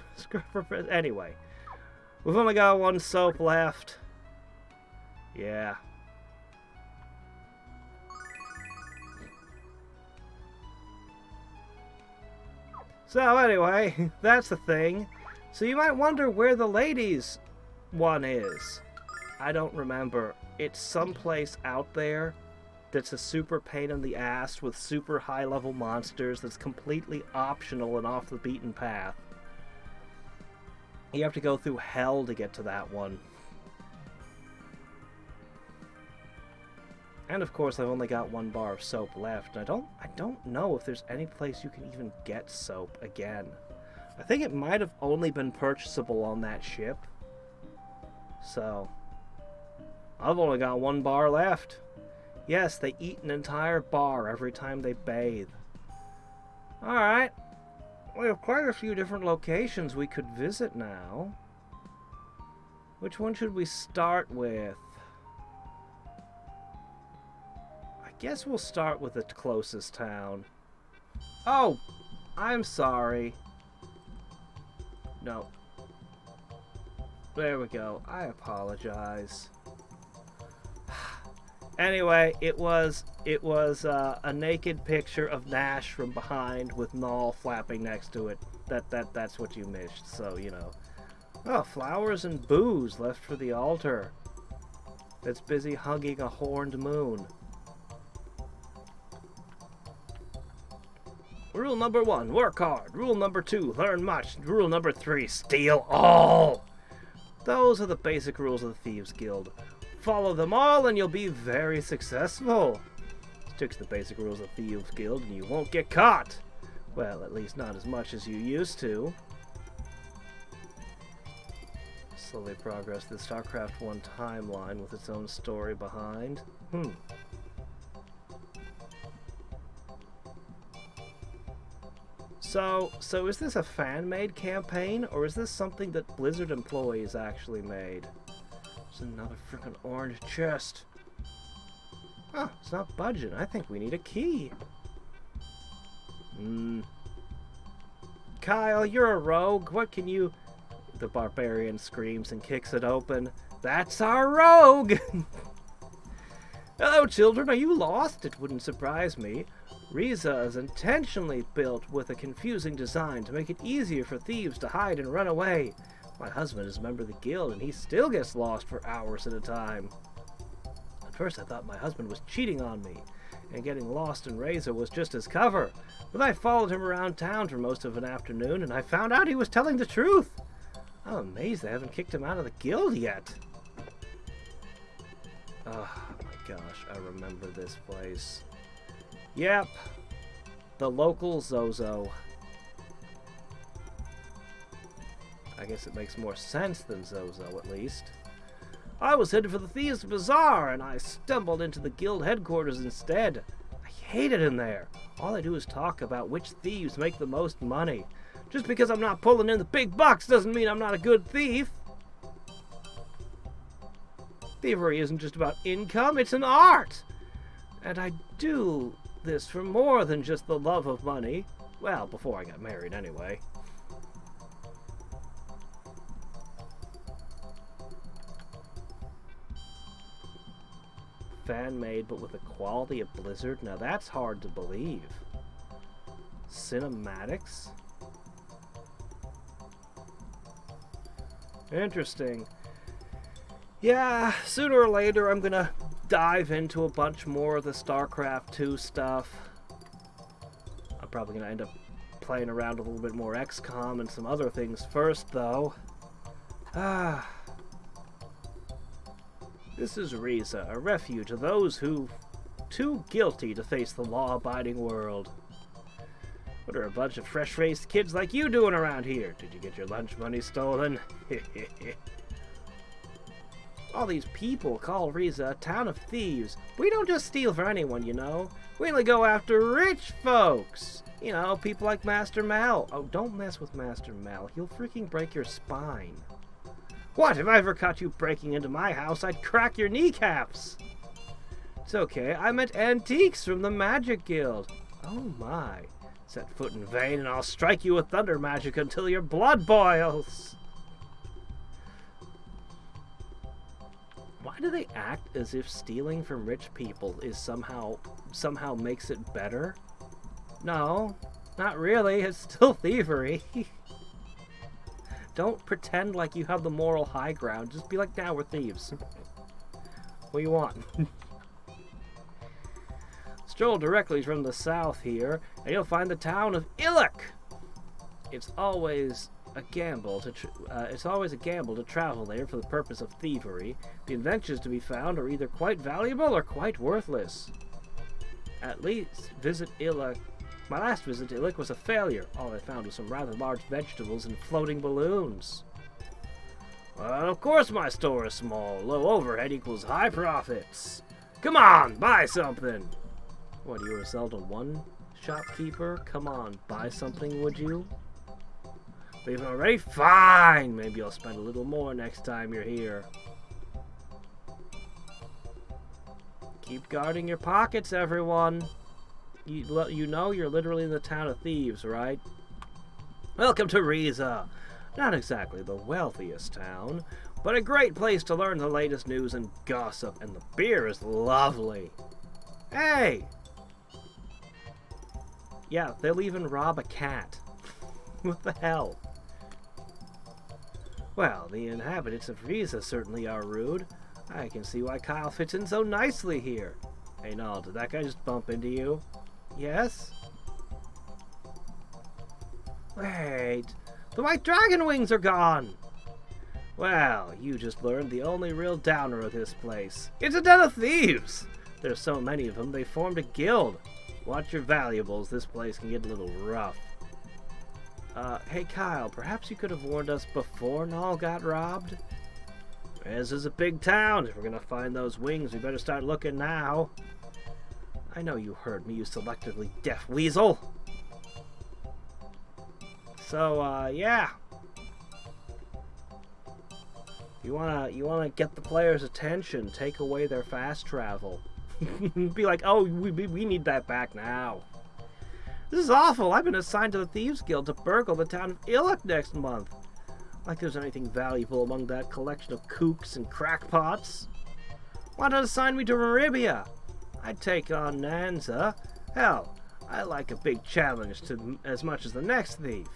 Speaker 1: Anyway, we've only got one soap left. Yeah. So anyway, that's the thing. So you might wonder where the ladies one is. I don't remember. It's someplace out there that's a super pain in the ass with super high level monsters that's completely optional and off the beaten path. You have to go through hell to get to that one. And of course I've only got one bar of soap left. I don't know if there's any place you can even get soap again. I think it might have only been purchasable on that ship. So, I've only got one bar left. Yes, they eat an entire bar every time they bathe. Alright. We have quite a few different locations we could visit now. Which one should we start with? I guess we'll start with the closest town. Oh! I'm sorry. No. There we go. I apologize. Anyway, it was a naked picture of Nash from behind with Null flapping next to it. That's what you missed, so you know. Oh, flowers and booze left for the altar. That's busy hugging a horned moon. Rule number 1, work hard. Rule number 2, learn much. Rule number 3, steal all. Those are the basic rules of the Thieves Guild. Follow them all and you'll be very successful. Stick to the basic rules of the Thieves Guild and you won't get caught. Well, at least not as much as you used to. Slowly progress the Starcraft 1 timeline with its own story behind. So is this a fan-made campaign, or is this something that Blizzard employees actually made? There's another frickin' orange chest. Oh, it's not budging. I think we need a key. Kyle, you're a rogue. What can you... The barbarian screams and kicks it open. That's our rogue! Hello, children. Are you lost? It wouldn't surprise me. Riza is intentionally built with a confusing design to make it easier for thieves to hide and run away. My husband is a member of the guild, and he still gets lost for hours at a time. At first, I thought my husband was cheating on me, and getting lost in Riza was just his cover. But I followed him around town for most of an afternoon, and I found out he was telling the truth. I'm amazed they haven't kicked him out of the guild yet. Oh my gosh, I remember this place. Yep, the local Zozo. I guess it makes more sense than Zozo, at least. I was headed for the Thieves' Bazaar, and I stumbled into the guild headquarters instead. I hate it in there. All I do is talk about which thieves make the most money. Just because I'm not pulling in the big bucks doesn't mean I'm not a good thief. Thievery isn't just about income, it's an art. And I do this for more than just the love of money. Well, before I got married anyway. Fan-made, but with the quality of Blizzard? Now that's hard to believe. Cinematics? Interesting. Yeah, sooner or later I'm gonna dive into a bunch more of the Starcraft 2 stuff. I'm probably gonna end up playing around a little bit more XCOM and some other things first, though. This is Riza, a refuge of those who too guilty to face the law-abiding world. What are a bunch of fresh-faced kids like you doing around here? Did you get your lunch money stolen? All these people call Riza a town of thieves. We don't just steal for anyone, you know. We only go after rich folks. You know, people like Master Mal. Oh, don't mess with Master Mal. He'll freaking break your spine. What? If I ever caught you breaking into my house, I'd crack your kneecaps. It's okay. I meant antiques from the Magic Guild. Oh my. Set foot in vain and I'll strike you with thunder magic until your blood boils. Why do they act as if stealing from rich people is somehow makes it better? No, not really. It's still thievery. Don't pretend like you have the moral high ground. Just be like, nah, we're thieves. What do you want? Stroll directly from the south here, and you'll find the town of Illic. It's always a gamble to travel there for the purpose of thievery. The inventions to be found are either quite valuable or quite worthless. At least visit Illic. My last visit to Illic was a failure. All I found was some rather large vegetables and floating balloons. Well, of course my store is small. Low overhead equals high profits. Come on, buy something. What, you were a Zelda 1 shopkeeper? Come on, buy something, would you? Leaving already? Fine! Maybe I'll spend a little more next time you're here. Keep guarding your pockets, everyone. You know you're literally in the town of thieves, right? Welcome to Riza. Not exactly the wealthiest town, but a great place to learn the latest news and gossip, and the beer is lovely. Hey! Yeah, they'll even rob a cat. What the hell? Well, the inhabitants of Riza certainly are rude. I can see why Kyle fits in so nicely here. Hey, Null, did that guy just bump into you? Yes? Wait, the white dragon wings are gone! Well, you just learned the only real downer of this place. It's a den of thieves! There's so many of them, they formed a guild. Watch your valuables, this place can get a little rough. Hey Kyle, perhaps you could have warned us before Null got robbed? This is a big town. If we're gonna find those wings, we better start looking now. I know you heard me, you selectively deaf weasel. So, yeah. You wanna get the players' attention, take away their fast travel. Be like, oh, we need that back now. This is awful. I've been assigned to the Thieves Guild to burgle the town of Illic next month. Like there's anything valuable among that collection of kooks and crackpots. Why not assign me to Maribia? I'd take on Nanza. Hell, I like a big challenge as much as the next thief.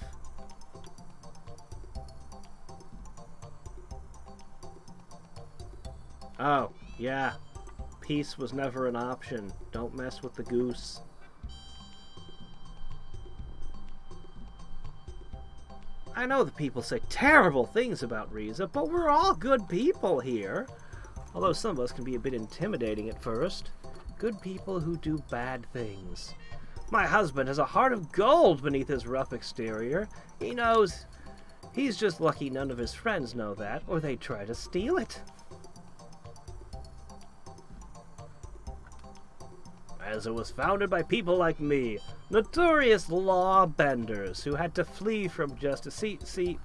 Speaker 1: Oh, yeah. Peace was never an option. Don't mess with the goose. I know the people say terrible things about Riza, but we're all good people here. Although some of us can be a bit intimidating at first. Good people who do bad things. My husband has a heart of gold beneath his rough exterior. He knows. He's just lucky none of his friends know that, or they'd try to steal it. As it was founded by people like me, notorious law benders who had to flee from justice. See,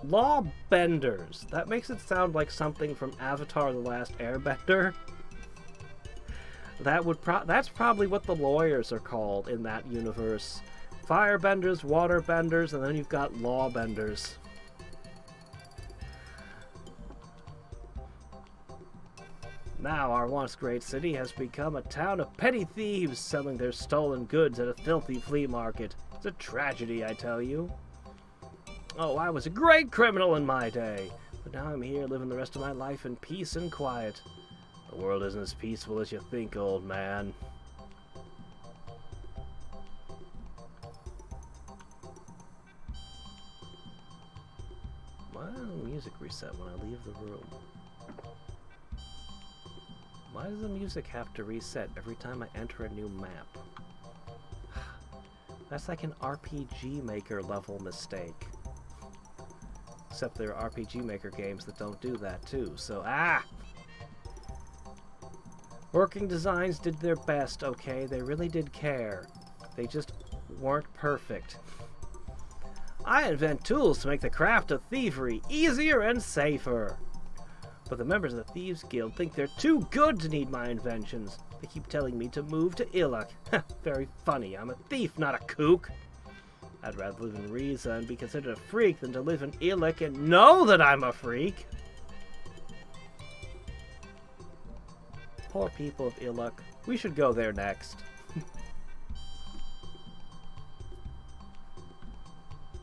Speaker 1: law benders. That makes it sound like something from Avatar: The Last Airbender. That's probably what the lawyers are called in that universe. Firebenders, waterbenders, and then you've got lawbenders. Now our once great city has become a town of petty thieves selling their stolen goods at a filthy flea market. It's a tragedy, I tell you. Oh, I was a great criminal in my day, but now I'm here living the rest of my life in peace and quiet. The world isn't as peaceful as you think, old man. Why does the music reset when I leave the room? Why does the music have to reset every time I enter a new map? That's like an RPG Maker level mistake. Except there are RPG Maker games that don't do that too, so Working Designs did their best, okay? They really did care. They just weren't perfect. I invent tools to make the craft of thievery easier and safer. But the members of the Thieves Guild think they're too good to need my inventions. They keep telling me to move to Iluk. Very funny. I'm a thief, not a kook. I'd rather live in Riza and be considered a freak than to live in Iluk and know that I'm a freak. Poor people of Iluk. We should go there next.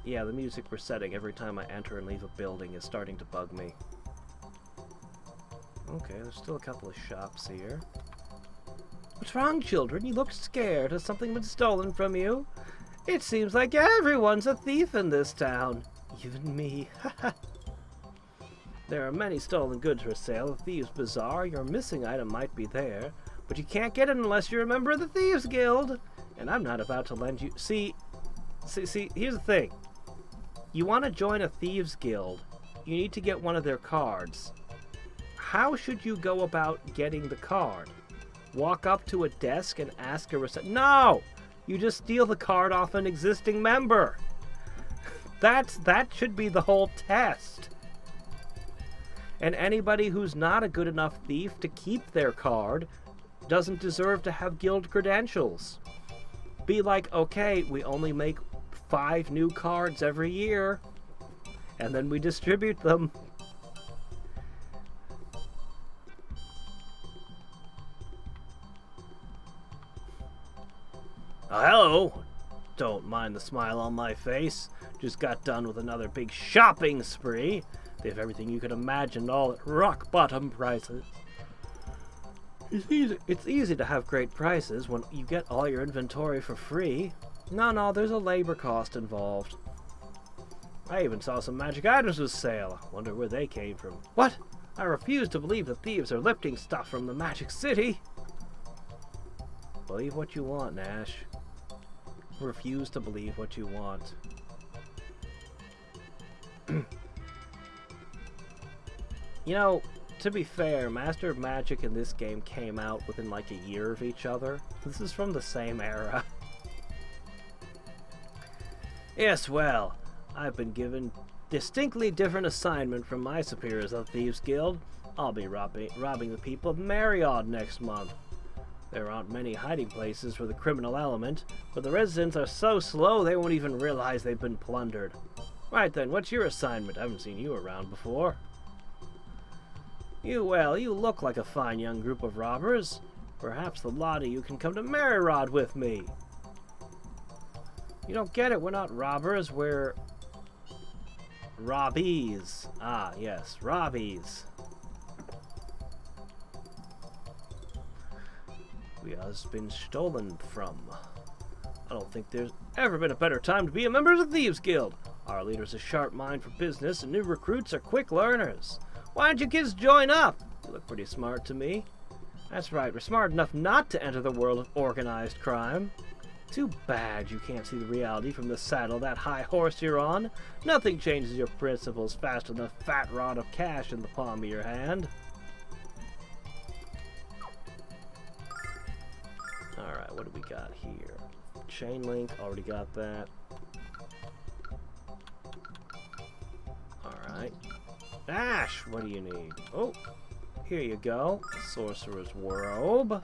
Speaker 1: Yeah, the music resetting every time I enter and leave a building is starting to bug me. Okay, there's still a couple of shops here. What's wrong, children? You look scared. Has something been stolen from you? It seems like everyone's a thief in this town. Even me. There are many stolen goods for sale at Thieves' Bazaar. Your missing item might be there, but you can't get it unless you're a member of the Thieves Guild. And I'm not about to lend you... See, here's the thing. You want to join a Thieves Guild, you need to get one of their cards. How should you go about getting the card? Walk up to a desk and ask a No! You just steal the card off an existing member. That should be the whole test. And anybody who's not a good enough thief to keep their card doesn't deserve to have guild credentials. Be like, okay, we only make 5 new cards every year, and then we distribute them. Hello! Don't mind the smile on my face. Just got done with another big shopping spree. They have everything you could imagine, all at rock-bottom prices. It's easy to have great prices when you get all your inventory for free. No, there's a labor cost involved. I even saw some magic items for sale. Wonder where they came from. What? I refuse to believe that thieves are lifting stuff from the Magic City. Believe what you want, Nash. Refuse to believe what you want. You know, to be fair, Master of Magic and this game came out within like a year of each other. This is from the same era. Yes, well, I've been given distinctly different assignment from my superiors of the Thieves Guild. I'll be robbing the people of Marriott next month. There aren't many hiding places for the criminal element, but the residents are so slow they won't even realize they've been plundered. Right then, what's your assignment? I haven't seen you around before. You look like a fine young group of robbers. Perhaps the lot of you can come to Marriott with me. You don't get it, we're not robbers, we're... robbies. Ah, yes, robbies. We has been stolen from. I don't think there's ever been a better time to be a member of the Thieves Guild. Our leader's a sharp mind for business, and new recruits are quick learners. Why don't you kids join up? You look pretty smart to me. That's right, we're smart enough not to enter the world of organized crime. Too bad you can't see the reality from the saddle of that high horse you're on. Nothing changes your principles faster than a fat rod of cash in the palm of your hand. Alright, what do we got here? Chain link, already got that. Alright. Ash, what do you need? Oh, here you go. Sorcerer's Robe.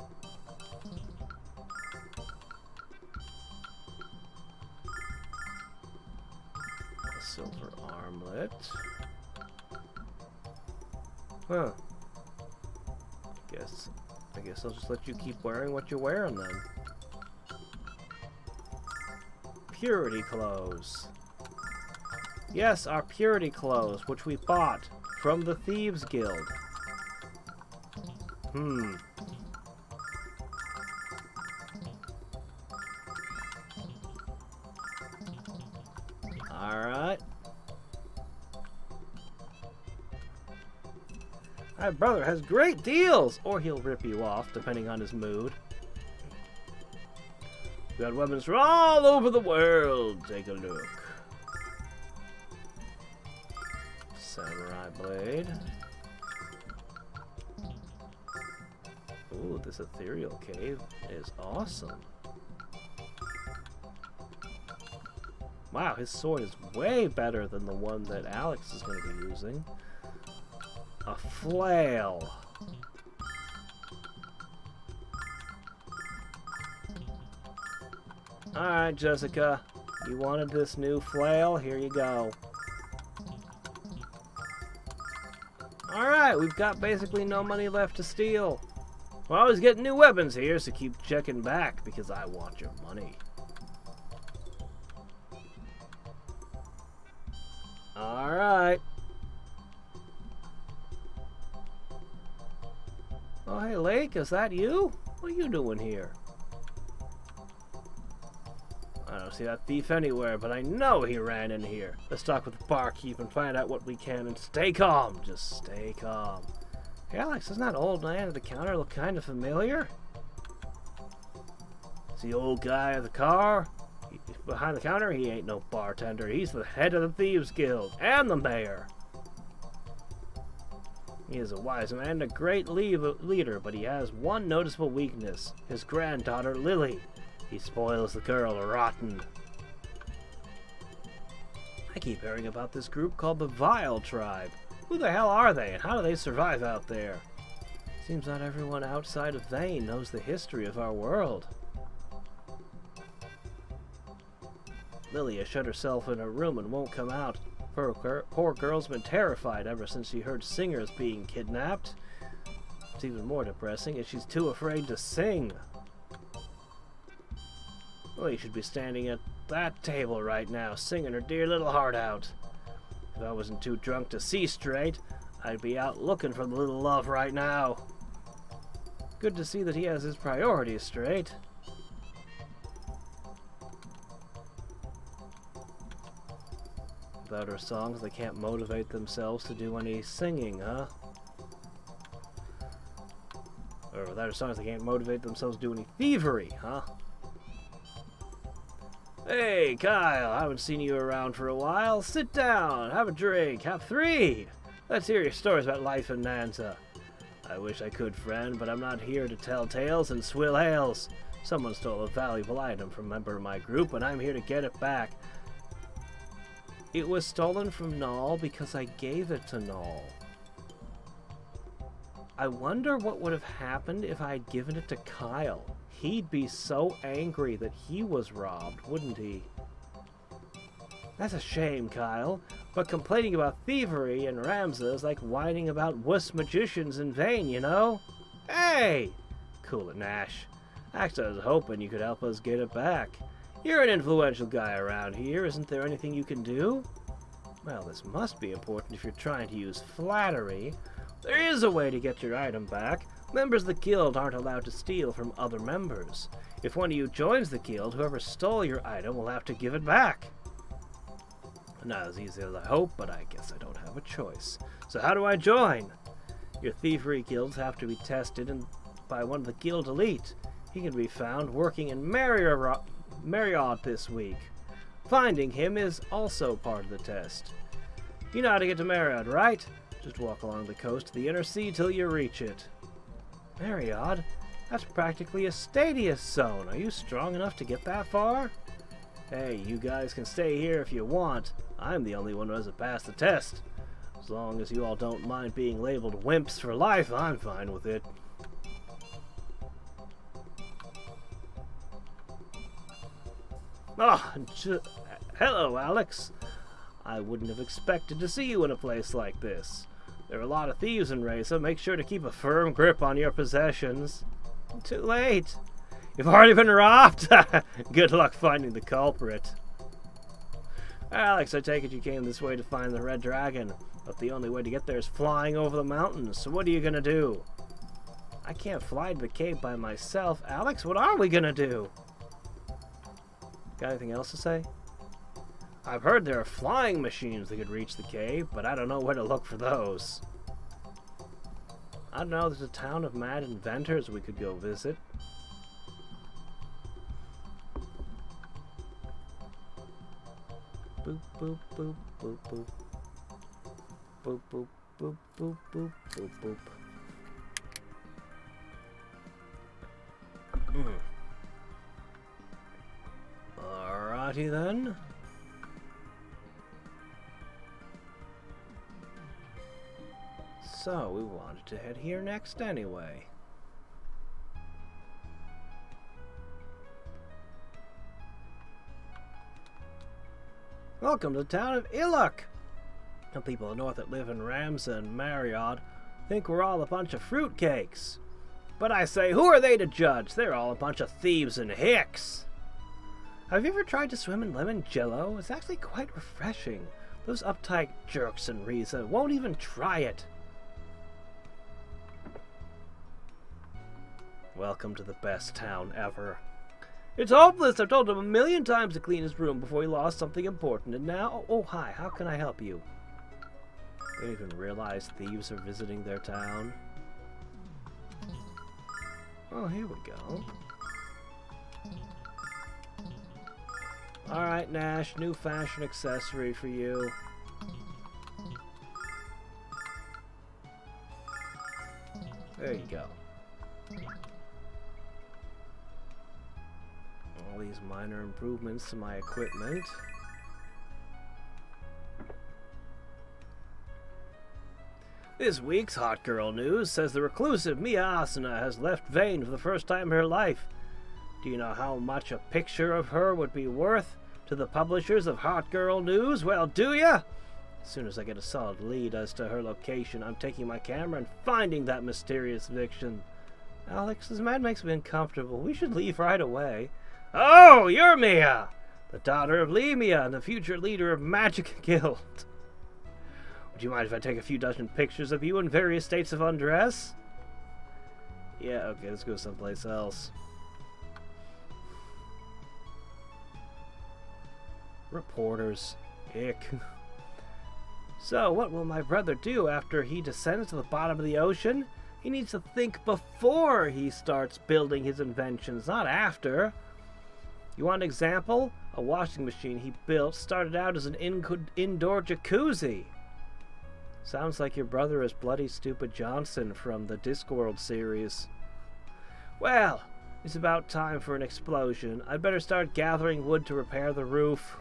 Speaker 1: A silver armlet. Huh. I guess I'll just let you keep wearing what you're wearing then. Purity clothes. Yes, our purity clothes, which we bought from the Thieves Guild. Alright. My brother has great deals! Or he'll rip you off, depending on his mood. We got weapons from all over the world. Take a look. Samurai blade. Ooh, this ethereal cave is awesome. Wow, his sword is way better than the one that Alex is going to be using. A flail. Alright, Jessica. You wanted this new flail? Here you go. Alright, we've got basically no money left to steal. We're always getting new weapons here, so keep checking back, because I want your money. Alright. Oh, hey, Lake, is that you? What are you doing here? I don't see that thief anywhere, but I know he ran in here. Let's talk with the barkeep and find out what we can, and stay calm. Just stay calm. Hey, Alex, doesn't that old man at the counter look kind of familiar? It's the old guy at the car. Behind the counter, he ain't no bartender. He's the head of the Thieves Guild and the mayor. He is a wise man and a great leader, but he has one noticeable weakness. His granddaughter, Lily. He spoils the girl rotten. I keep hearing about this group called the Vile Tribe. Who the hell are they, and how do they survive out there? Seems not everyone outside of Vane knows the history of our world. Lily has shut herself in her room and won't come out. Poor girl's been terrified ever since she heard singers being kidnapped. What's even more depressing is she's too afraid to sing. Lily should be standing at that table right now, singing her dear little heart out. If I wasn't too drunk to see straight, I'd be out looking for the little love right now. Good to see that he has his priorities straight. Without her songs, they can't motivate themselves to do any singing, huh? Or without her songs, they can't motivate themselves to do any thievery, huh? Hey, Kyle, I haven't seen you around for a while. Sit down, have a drink, have three. Let's hear your stories about life in Nanta. I wish I could, friend, but I'm not here to tell tales and swill ales. Someone stole a valuable item from a member of my group, and I'm here to get it back. It was stolen from Null because I gave it to Null. I wonder what would have happened if I had given it to Kyle. He'd be so angry that he was robbed, wouldn't he? That's a shame, Kyle. But complaining about thievery in Ramza is like whining about wuss magicians in Vane, you know? Hey! Cool it, Nash. Actually, I was hoping you could help us get it back. You're an influential guy around here. Isn't there anything you can do? Well, this must be important if you're trying to use flattery. There is a way to get your item back. Members of the guild aren't allowed to steal from other members. If one of you joins the guild, whoever stole your item will have to give it back. Not as easy as I hope, but I guess I don't have a choice. So how do I join? Your thievery guilds have to be tested by one of the guild elite. He can be found working in Marriott this week. Finding him is also part of the test. You know how to get to Marriott, right? Just walk along the coast to the inner sea till you reach it. Marriott? That's practically a Stadius zone. Are you strong enough to get that far? Hey, you guys can stay here if you want. I'm the only one who hasn't passed the test. As long as you all don't mind being labeled wimps for life, I'm fine with it. Oh, hello, Alex. I wouldn't have expected to see you in a place like this. There are a lot of thieves in Reza. Make sure to keep a firm grip on your possessions. Too late. You've already been robbed. Good luck finding the culprit. Alex, I take it you came this way to find the Red Dragon, but the only way to get there is flying over the mountains. So what are you gonna do? I can't fly to the cave by myself. Alex, what are we gonna do? Got anything else to say? I've heard there are flying machines that could reach the cave, but I don't know where to look for those. I don't know, there's a town of mad inventors we could go visit. Boop, boop, boop, boop, boop. Boop, boop, boop, boop, boop, boop, boop. Alrighty then. So, we wanted to head here next anyway. Welcome to the town of Iluk. The people of north that live in Ramza and Marriott think we're all a bunch of fruitcakes. But I say, who are they to judge? They're all a bunch of thieves and hicks. Have you ever tried to swim in lemon jello? It's actually quite refreshing. Those uptight jerks in Reza won't even try it. Welcome to the best town ever. It's hopeless! I've told him 1,000,000 times to clean his room before he lost something important, and now... Oh, hi, how can I help you? They don't even realize thieves are visiting their town. Oh, here we go. Alright, Nash, new fashion accessory for you. There you go. All these minor improvements to my equipment. This week's Hot Girl News says the reclusive Mia Asuna has left Vane for the first time in her life. Do you know how much a picture of her would be worth to the publishers of Hot Girl News? Well, do ya? As soon as I get a solid lead as to her location, I'm taking my camera and finding that mysterious vixen. Alex, this man makes me uncomfortable. We should leave right away. Oh, you're Mia! The daughter of Lemia and the future leader of Magic Guild. Would you mind if I take a few dozen pictures of you in various states of undress? Yeah, okay, let's go someplace else. Reporters. Ick. So, what will my brother do after he descends to the bottom of the ocean? He needs to think before he starts building his inventions, not after. You want an example? A washing machine he built started out as an indoor jacuzzi. Sounds like your brother is Bloody Stupid Johnson from the Discworld series. Well, it's about time for an explosion. I'd better start gathering wood to repair the roof.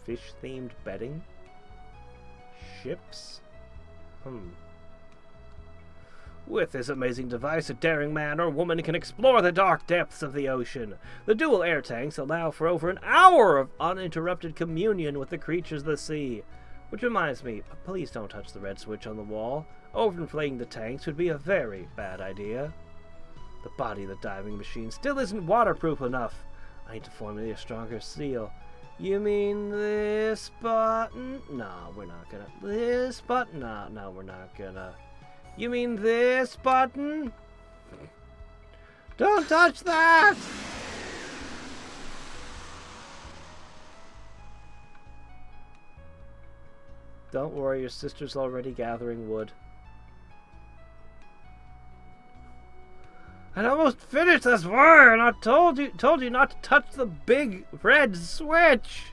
Speaker 1: Fish-themed bedding? Ships? With this amazing device, a daring man or woman can explore the dark depths of the ocean. The dual air tanks allow for over an hour of uninterrupted communion with the creatures of the sea. Which reminds me, please don't touch the red switch on the wall. Overinflating the tanks would be a very bad idea. The body of the diving machine still isn't waterproof enough. I need to formulate a stronger seal. You mean this button? No, we're not gonna. This button? No, we're not gonna. You mean this button? Don't touch that! . Don't worry, your sister's already gathering wood. I almost finished this fire, and I told you not to touch the big red switch.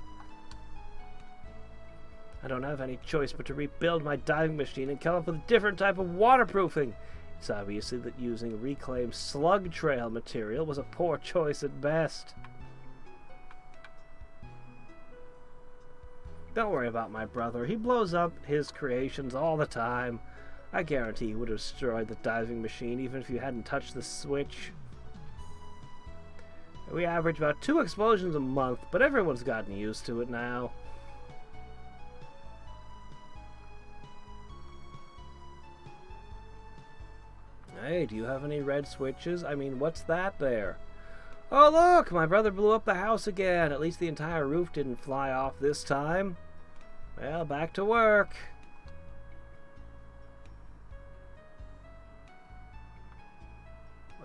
Speaker 1: I don't have any choice but to rebuild my diving machine and come up with a different type of waterproofing. It's obviously that using reclaimed slug trail material was a poor choice at best. Don't worry about my brother. He blows up his creations all the time. I guarantee he would have destroyed the diving machine even if you hadn't touched the switch. We average about 2 explosions a month, but everyone's gotten used to it now. Hey, do you have any red switches? I mean, what's that there? Oh, look! My brother blew up the house again. At least the entire roof didn't fly off this time. Well, back to work.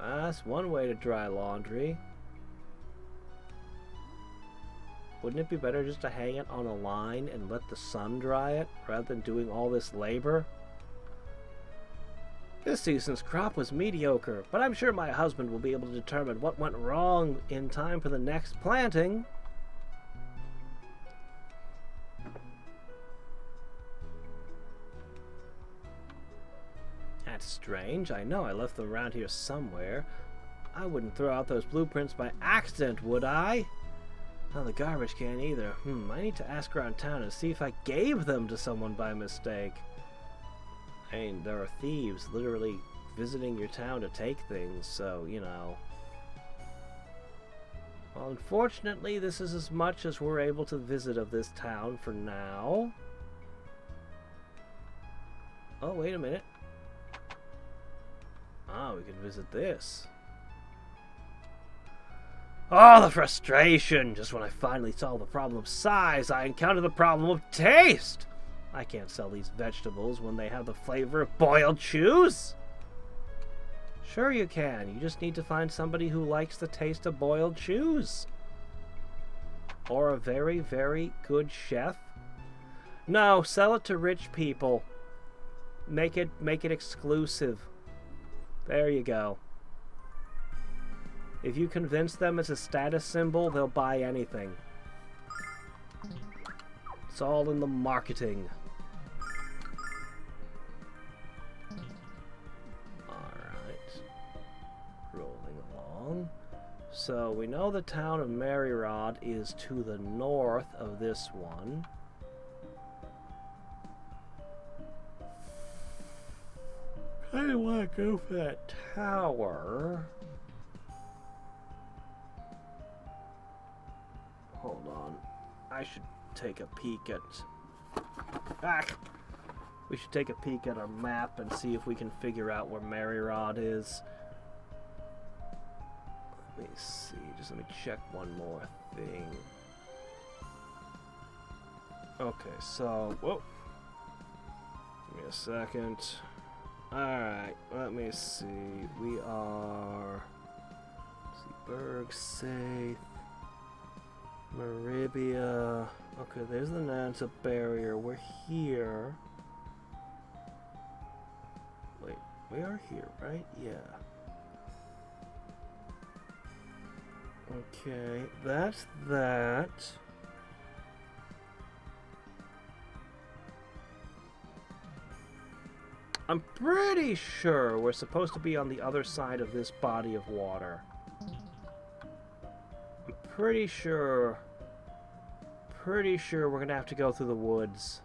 Speaker 1: That's one way to dry laundry. Wouldn't it be better just to hang it on a line and let the sun dry it, rather than doing all this labor? This season's crop was mediocre, but I'm sure my husband will be able to determine what went wrong in time for the next planting. That's strange. I know I left them around here somewhere. I wouldn't throw out those blueprints by accident, would I? Oh, the garbage can either. I need to ask around town and see if I gave them to someone by mistake. I mean, there are thieves literally visiting your town to take things, so, you know. Well, unfortunately, this is as much as we're able to visit of this town for now. Oh, wait a minute. Ah, we can visit this. Oh, the frustration! Just when I finally solved the problem of size, I encountered the problem of taste! I can't sell these vegetables when they have the flavor of boiled shoes. Sure you can. You just need to find somebody who likes the taste of boiled shoes. Or a very, very good chef. No, sell it to rich people. Make it exclusive. There you go. If you convince them it's a status symbol, they'll buy anything. It's all in the marketing. Alright. Rolling along. So we know the town of Merryrod is to the north of this one. I want to go for that tower. Hold on. I should take a peek at... We should take a peek at our map and see if we can figure out where Merryrod is. Let me see. Just let me check one more thing. Okay, so... Whoa. Give me a second. Alright, let me see. We are... Let's see, Bergsafe, Maribia. Okay, there's the Nansa barrier. We're here. Wait, we are here, right? Yeah. Okay, that's that. I'm pretty sure we're supposed to be on the other side of this body of water. I'm pretty sure we're gonna have to go through the woods.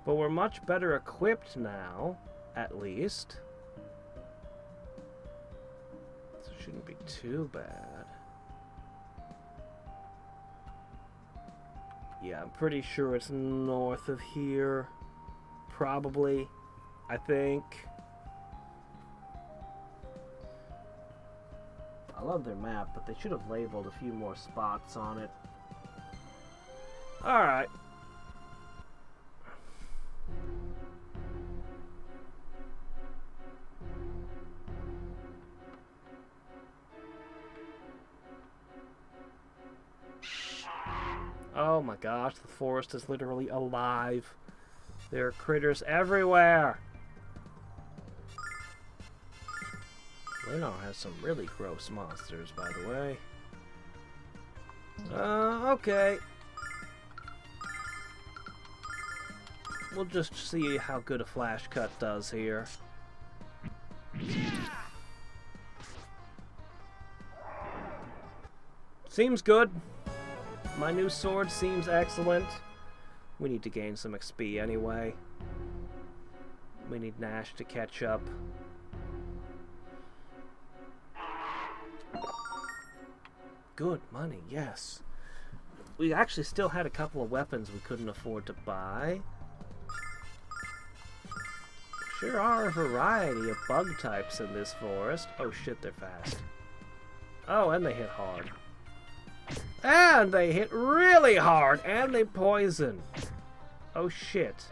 Speaker 1: But we're much better equipped now, at least. So it shouldn't be too bad. Yeah, I'm pretty sure it's north of here. Probably. I think. I love their map, but they should have labeled a few more spots on it. Alright. Oh my gosh, the forest is literally alive. There are critters everywhere. Lunar has some really gross monsters, by the way. Okay. We'll just see how good a flash cut does here. Seems good. My new sword seems excellent. We need to gain some XP anyway. We need Nash to catch up. Good money, yes. We actually still had a couple of weapons we couldn't afford to buy. Sure are a variety of bug types in this forest. Oh shit, they're fast. Oh, and they hit hard. And they hit really hard, and they poison. Oh shit.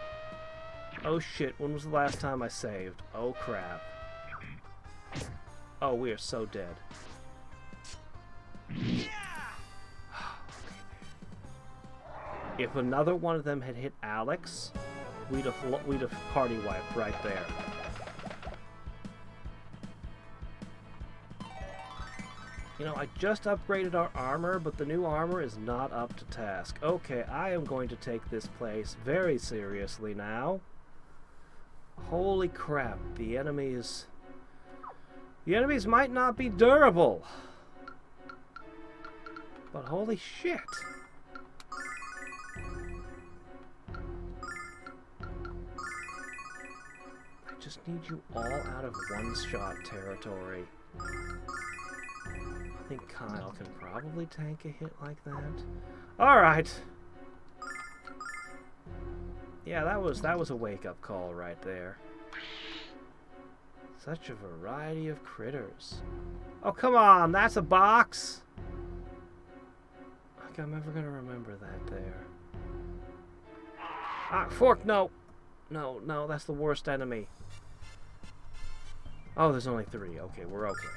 Speaker 1: Oh shit, when was the last time I saved? Oh crap. Oh, we are so dead. If another one of them had hit Alex, we'd have party wiped right there. You know, I just upgraded our armor, but the new armor is not up to task. Okay, I am going to take this place very seriously now. Holy crap, the enemies might not be durable. But holy shit. I just need you all out of one-shot territory. I think Kyle can probably tank a hit like that. Alright. Yeah, that was a wake-up call right there. Such a variety of critters. Oh, come on, that's a box! Like I'm ever gonna remember that there. Ah, fork, no! No, no, that's the worst enemy. Oh, there's only 3. Okay, we're okay.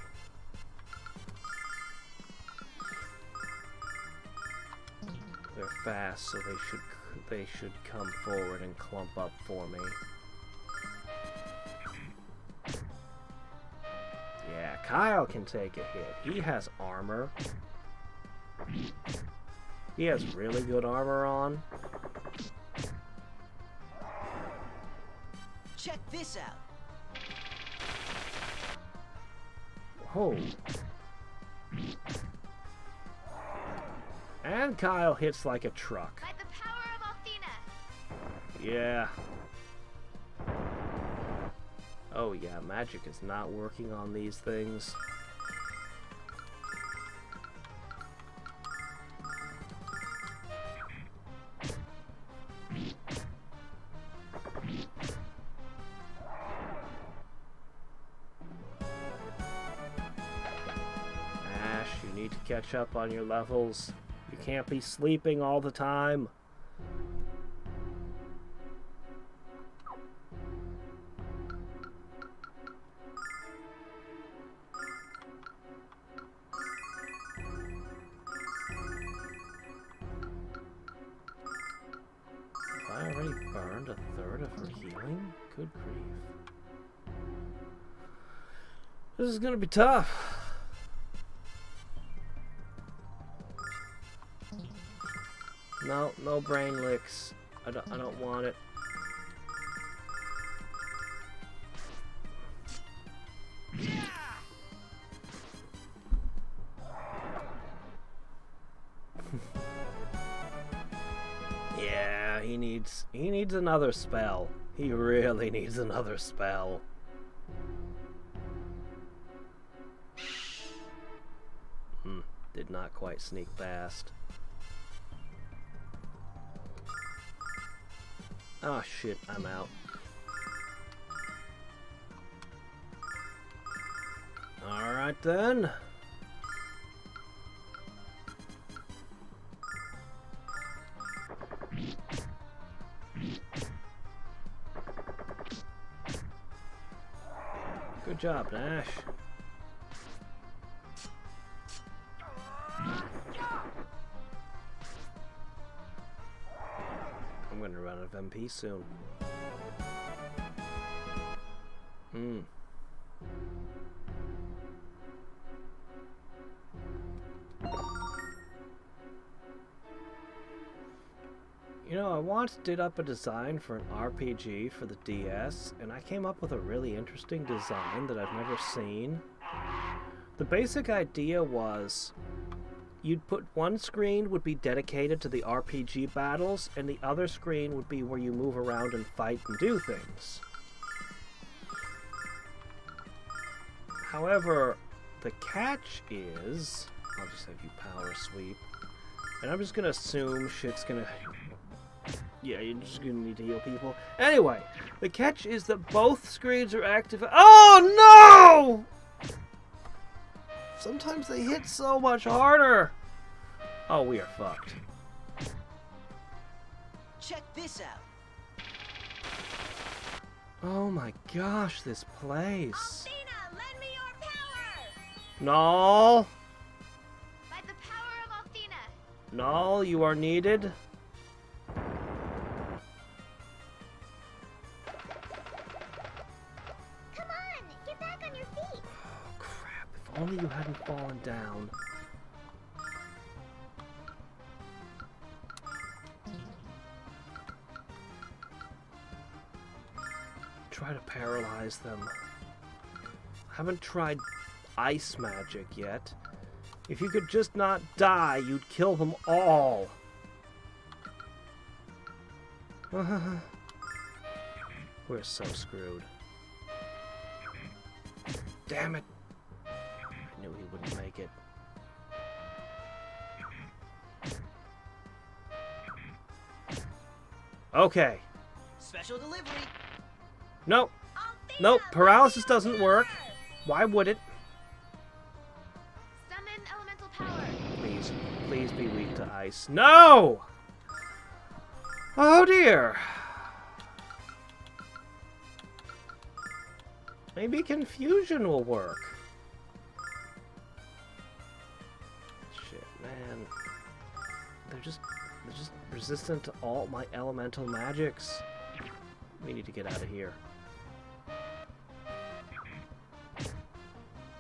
Speaker 1: They're fast, so they should come forward and clump up for me. Yeah, Kyle can take a hit. He has armor. He has really good armor on.
Speaker 2: Check this out.
Speaker 1: Oh. And Kyle hits like a truck.
Speaker 3: By the power of Althena.
Speaker 1: Yeah. Oh yeah, magic is not working on these things. Ash, you need to catch up on your levels. You can't be sleeping all the time. Have I already burned 1/3 of her healing? Good grief. This is gonna be tough. No, no brain licks. I don't want it. Yeah, he needs another spell. He really needs another spell. Did not quite sneak past. Oh shit, I'm out. Alright then. Good job, Nash. I'm gonna run out of MP soon. Hmm. You know, I once did up a design for an RPG for the DS, and I came up with a really interesting design that I've never seen. The basic idea was you'd put one screen would be dedicated to the RPG battles, and the other screen would be where you move around and fight and do things. However, the catch is... I'll just have you power sweep. And I'm just gonna assume shit's gonna... Yeah, you're just gonna need to heal people. Anyway, the catch is that both screens are active... Oh, no! Sometimes they hit so much harder. Oh, we are fucked.
Speaker 2: Check this out.
Speaker 1: Oh my gosh, this place.
Speaker 3: Althena, lend me your power!
Speaker 1: Null!
Speaker 3: By the power of Althena.
Speaker 1: Null, you are needed.
Speaker 3: Come on, get back on your feet.
Speaker 1: Oh crap, if only you hadn't fallen down. Try to paralyze them. Haven't tried ice magic yet. If you could just not die, you'd kill them all. We're so screwed. Damn it. I knew he wouldn't make it. Okay.
Speaker 2: Special delivery.
Speaker 1: Nope.
Speaker 3: Althena,
Speaker 1: Nope.
Speaker 3: lend
Speaker 1: Paralysis
Speaker 3: me your
Speaker 1: doesn't work.
Speaker 3: power!
Speaker 1: Why would it?
Speaker 3: Summon elemental power.
Speaker 1: Please. Please be weak to ice. No! Oh dear. Maybe confusion will work. Shit, man. They're just resistant to all my elemental magics. We need to get out of here.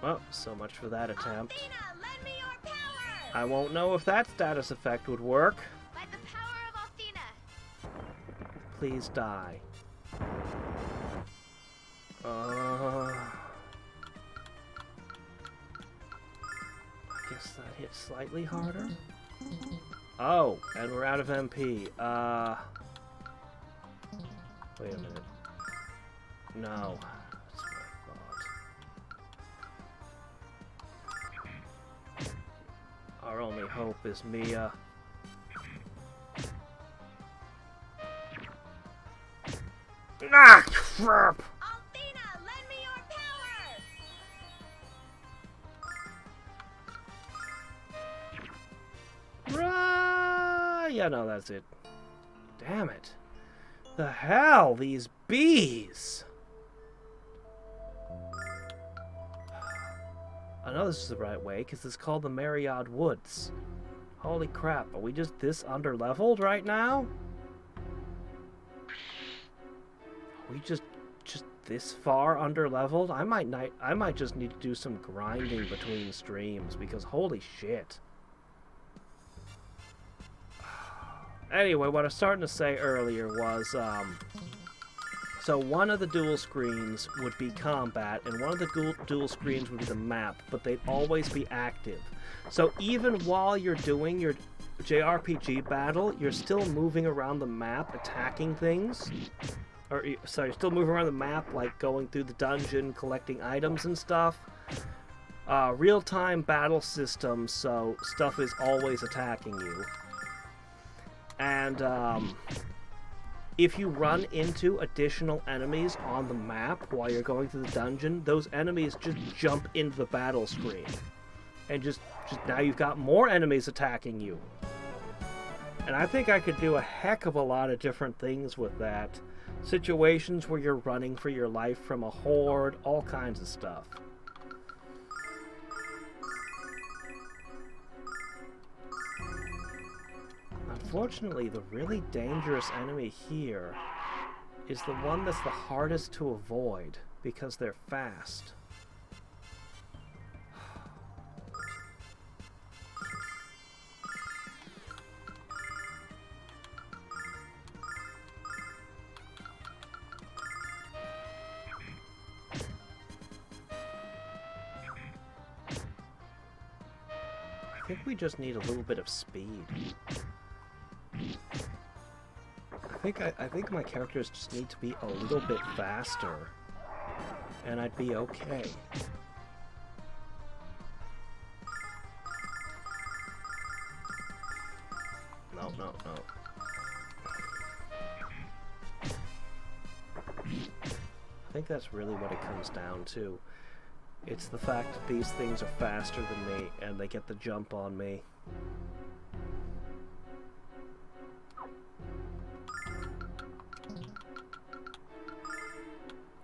Speaker 1: Well, so much for that attempt.
Speaker 3: Althena, lend me your power!
Speaker 1: I won't know if that status effect would work.
Speaker 3: By the power of Althena.
Speaker 1: Please die. I guess that hit slightly harder. Oh, and we're out of MP. Wait a minute. No. That's what I thought. Our only hope is Mia. Ah, crap!
Speaker 3: Althena, lend me your power!
Speaker 1: Yeah, no, that's it. Damn it. The hell, these bees! I know this is the right way, because it's called the Marriott Woods. Holy crap, are we just this under-leveled right now? Are we just this far under-leveled? I might just need to do some grinding between streams, because holy shit. Anyway, what I was starting to say earlier was, so one of the dual screens would be combat, and one of the dual screens would be the map, but they'd always be active. So even while you're doing your JRPG battle, you're still moving around the map, attacking things. Or, sorry, you're still moving around the map, like going through the dungeon, collecting items and stuff. Real-time battle system, so stuff is always attacking you. And, if you run into additional enemies on the map while you're going through the dungeon, those enemies just jump into the battle screen. And just now you've got more enemies attacking you. And I think I could do a heck of a lot of different things with that. Situations where you're running for your life from a horde, all kinds of stuff. Unfortunately, the really dangerous enemy here is the one that's the hardest to avoid, because they're fast. I think we just need a little bit of speed. I think my characters just need to be a little bit faster, and I'd be okay. No, no, no. I think that's really what it comes down to. It's the fact that these things are faster than me, and they get the jump on me.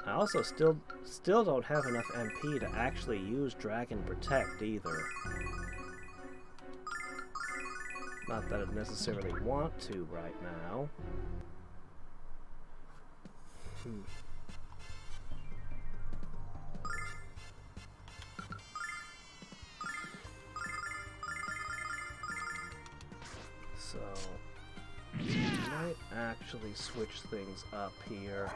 Speaker 1: I also still don't have enough MP to actually use Dragon Protect either. Not that I necessarily want to right now. So, I might actually switch things up here.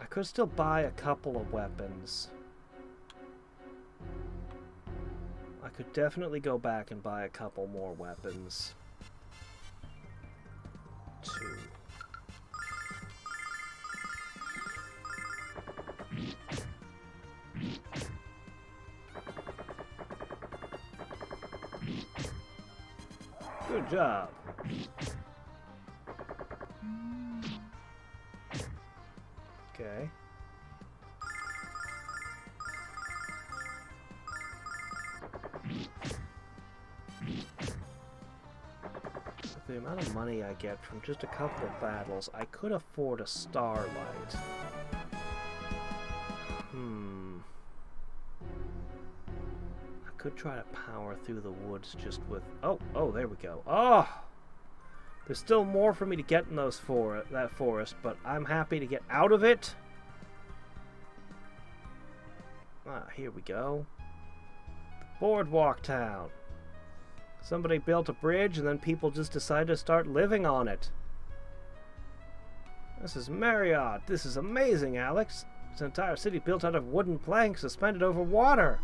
Speaker 1: I could still buy a couple of weapons. I could definitely go back and buy a couple more weapons. 2. Good job. Okay. With the amount of money I get from just a couple of battles, I could afford a starlight. I could try to power through the woods just with... Oh, there we go. Oh! There's still more for me to get in that forest, but I'm happy to get out of it. Here we go. Boardwalk Town. Somebody built a bridge and then people just decided to start living on it. This is Marriott. This is amazing, Alex. This entire city built out of wooden planks suspended over water.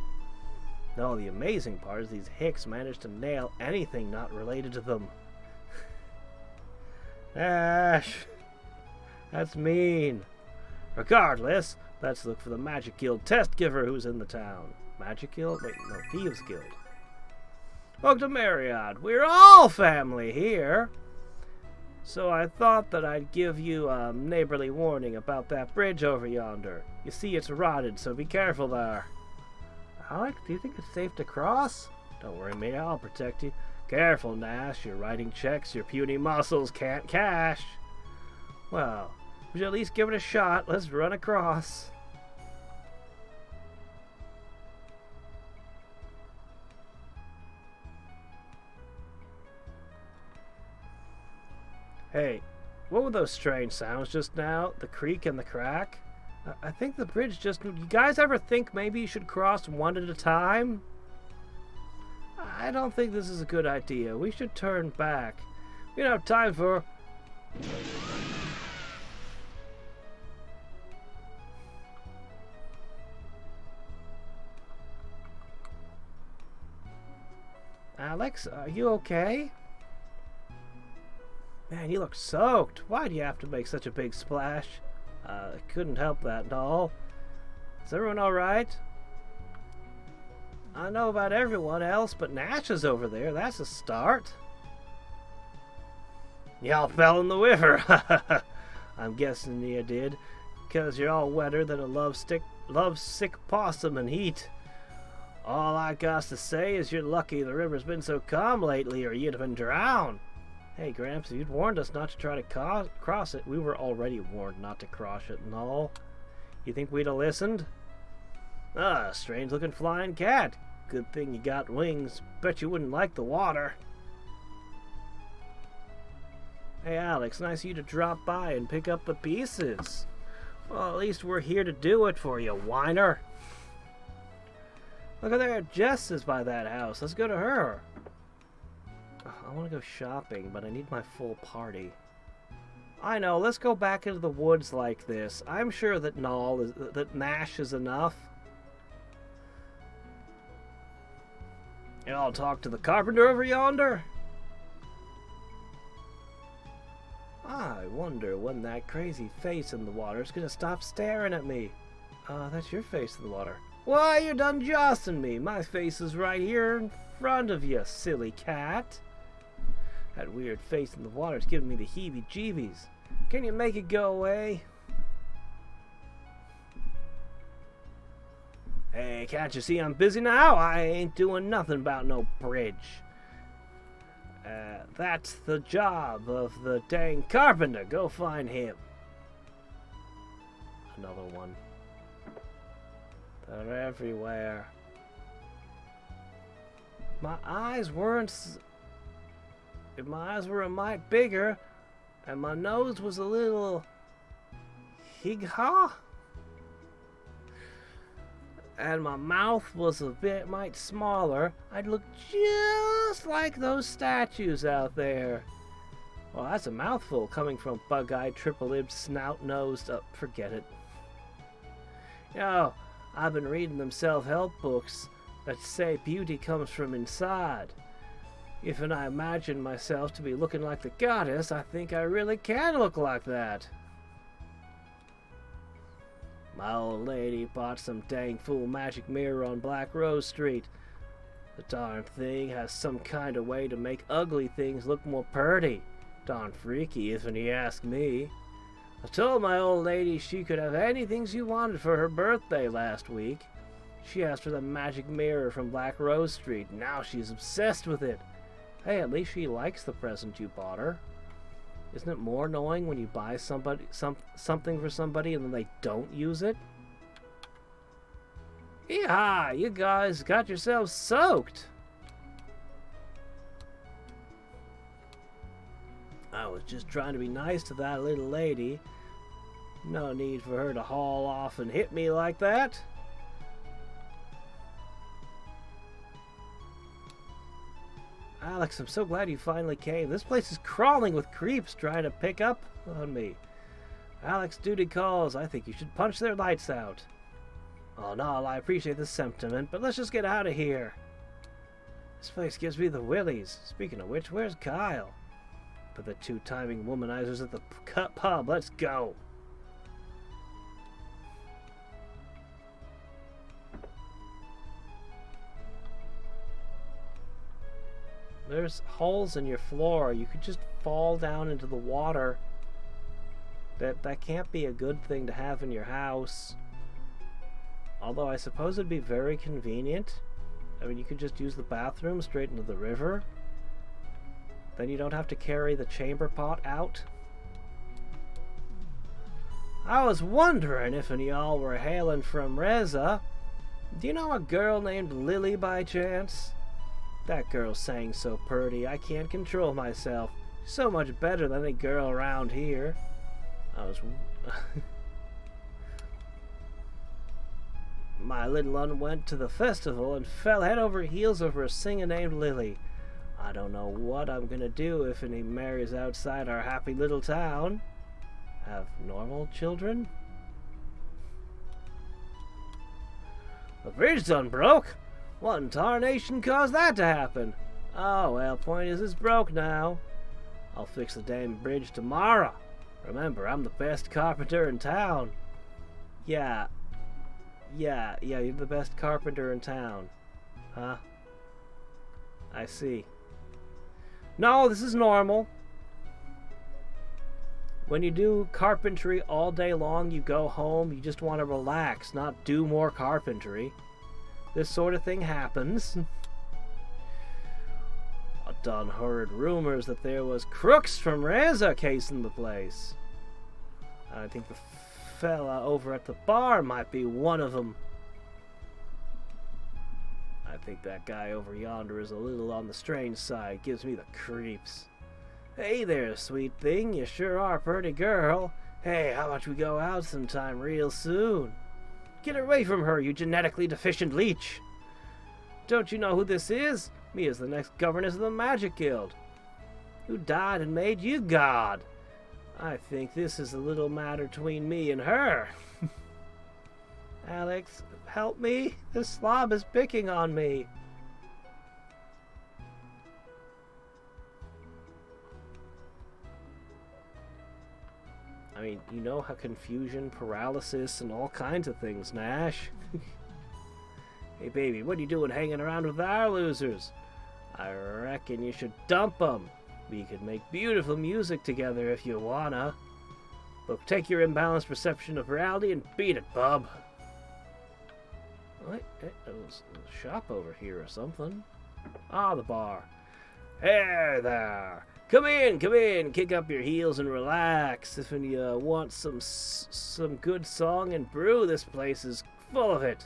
Speaker 1: No, the amazing part is these hicks managed to nail anything not related to them. Ash! That's mean. Regardless, let's look for the Magic Guild test giver who's in the town. Magic Guild? Wait, no, Thieves Guild. Welcome to Marriott. We're all family here. So I thought that I'd give you a neighborly warning about that bridge over yonder. You see, it's rotted, so be careful there. Alex, do you think it's safe to cross? Don't worry, mate, I'll protect you. Careful, Nash. You're writing checks your puny muscles can't cash. Well, we should at least give it a shot. Let's run across. Hey, what were those strange sounds just now? The creak and the crack? I think the bridge just... You guys ever think maybe you should cross one at a time? I don't think this is a good idea. We should turn back. We don't have time for... Alex, are you okay? Man, you look soaked. Why do you have to make such a big splash? Couldn't help that, doll. Is everyone alright? I don't know about everyone else, but Nash is over there. That's a start. Y'all fell in the river. I'm guessing you did, because you're all wetter than a lovesick possum in heat. All I got to say is you're lucky the river's been so calm lately, or you'd have been drowned. Hey, Gramps, you'd warned us not to try to cross it. We were already warned not to cross it and all. You think we'd have listened? Ah, strange-looking flying cat. Good thing you got wings. Bet you wouldn't like the water. Hey Alex, nice of you to drop by and pick up the pieces. Well, at least we're here to do it for you, whiner. Look at there, Jess is by that house. Let's go to her. I want to go shopping, but I need my full party. I know, let's go back into the woods like this. I'm sure that Nash is enough. And I'll talk to the carpenter over yonder. I wonder when that crazy face in the water is going to stop staring at me. That's your face in the water. Why, you're done jostling me. My face is right here in front of you, silly cat. That weird face in the water is giving me the heebie-jeebies. Can you make it go away? Hey, can't you see I'm busy now? I ain't doing nothing about no bridge. That's the job of the dang carpenter. Go find him. Another one. They're everywhere. My eyes weren't... If my eyes were a mite bigger, and my nose was a little... hig-ha? And my mouth was a bit mite smaller, I'd look just like those statues out there. Well, that's a mouthful coming from bug-eyed, triple-lipped, snout-nosed... forget it. You know, I've been reading them self-help books that say beauty comes from inside. If I imagine myself to be looking like the goddess, I think I really can look like that. My old lady bought some dang fool magic mirror on Black Rose Street. The darn thing has some kind of way to make ugly things look more purty. Darn freaky, if you ask me. I told my old lady she could have anything she wanted for her birthday last week. She asked for the magic mirror from Black Rose Street. Now she's obsessed with it. Hey, at least she likes the present you bought her. Isn't it more annoying when you buy something for somebody and then they don't use it? Yeehaw! You guys got yourselves soaked! I was just trying to be nice to that little lady. No need for her to haul off and hit me like that. Alex, I'm so glad you finally came. This place is crawling with creeps trying to pick up on me. Alex, duty calls. I think you should punch their lights out. Oh, no, I appreciate the sentiment, but let's just get out of here. This place gives me the willies. Speaking of which, where's Kyle? But the two timing womanizers at the pub. Let's go. There's holes in your floor. You could just fall down into the water. That can't be a good thing to have in your house. Although I suppose it'd be very convenient. I mean, you could just use the bathroom straight into the river. Then you don't have to carry the chamber pot out. I was wondering if any of y'all were hailing from Reza. Do you know a girl named Lily by chance? That girl sang so purty, I can't control myself. So much better than any girl around here. My little un went to the festival and fell head over heels over a singer named Lily. I don't know what I'm gonna do if any marries outside our happy little town. Have normal children? The bridge done broke. What in tarnation caused that to happen? Oh, well, point is it's broke now. I'll fix the damn bridge tomorrow. Remember, I'm the best carpenter in town. Yeah, you're the best carpenter in town. Huh? I see. No, this is normal. When you do carpentry all day long, you go home, you just want to relax, not do more carpentry. This sort of thing happens. I done heard rumors that there was crooks from Reza casing the place. I think the fella over at the bar might be one of them. I think that guy over yonder is a little on the strange side. Gives me the creeps. Hey there, sweet thing. You sure are a pretty girl. Hey, how about we go out sometime real soon? Get away from her, you genetically deficient leech. Don't you know who this is? Me is the next governess of the Magic Guild. Who died and made you god? I think this is a little matter between me and her. Alex, help me. This slob is picking on me. I mean, you know how confusion, paralysis, and all kinds of things, Nash. Hey, baby, what are you doing hanging around with our losers? I reckon you should dump them. We could make beautiful music together if you wanna. But take your imbalanced perception of reality and beat it, bub. What? There was a shop over here or something. Ah, the bar. Hey there. Come in, kick up your heels and relax. If you want some good song and brew, this place is full of it.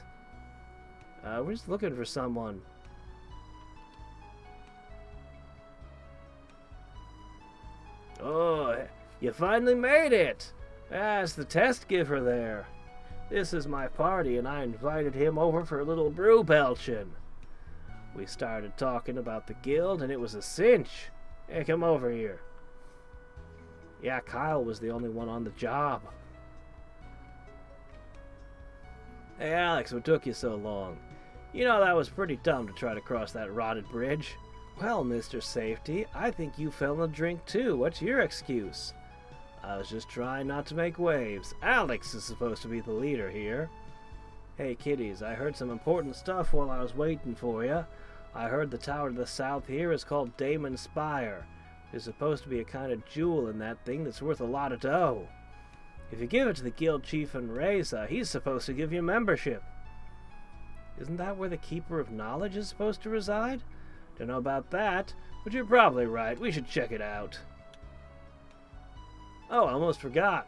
Speaker 1: We're just looking for someone. Oh, you finally made it. That's the test giver there. This is my party, and I invited him over for a little brew belching. We started talking about the guild, and it was a cinch. Hey, come over here. Yeah, Kyle was the only one on the job. Hey, Alex, what took you so long? You know that was pretty dumb to try to cross that rotted bridge. Well, Mr. Safety, I think you fell in a drink too. What's your excuse? I was just trying not to make waves. Alex is supposed to be the leader here. Hey, kiddies, I heard some important stuff while I was waiting for you. I heard the tower to the south here is called Damon's Spire. There's supposed to be a kind of jewel in that thing that's worth a lot of dough. If you give it to the guild chief in Reza, he's supposed to give you membership. Isn't that where the Keeper of Knowledge is supposed to reside? Don't know about that, but you're probably right. We should check it out. Oh, I almost forgot.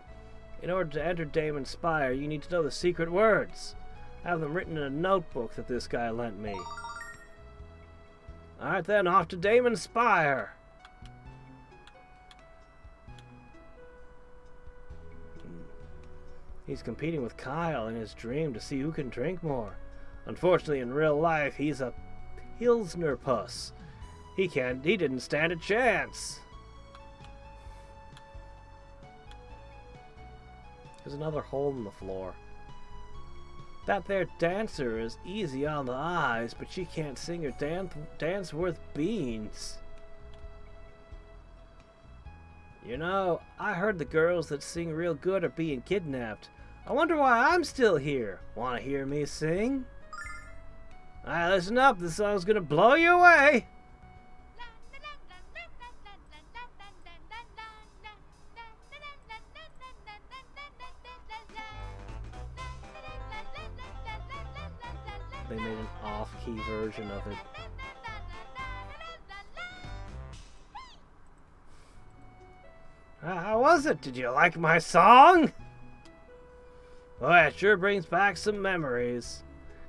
Speaker 1: In order to enter Damon's Spire, you need to know the secret words. I have them written in a notebook that this guy lent me. Alright then, off to Damon's Spire. He's competing with Kyle in his dream to see who can drink more. Unfortunately, in real life, he's a Pilsner puss. He didn't stand a chance. There's another hole in the floor. That there dancer is easy on the eyes, but she can't sing or dance worth beans. You know, I heard the girls that sing real good are being kidnapped. I wonder why I'm still here. Want to hear me sing? Alright, listen up. This song's gonna blow you away. They made an off-key version of it. How was it? Did you like my song? Boy, it sure brings back some memories.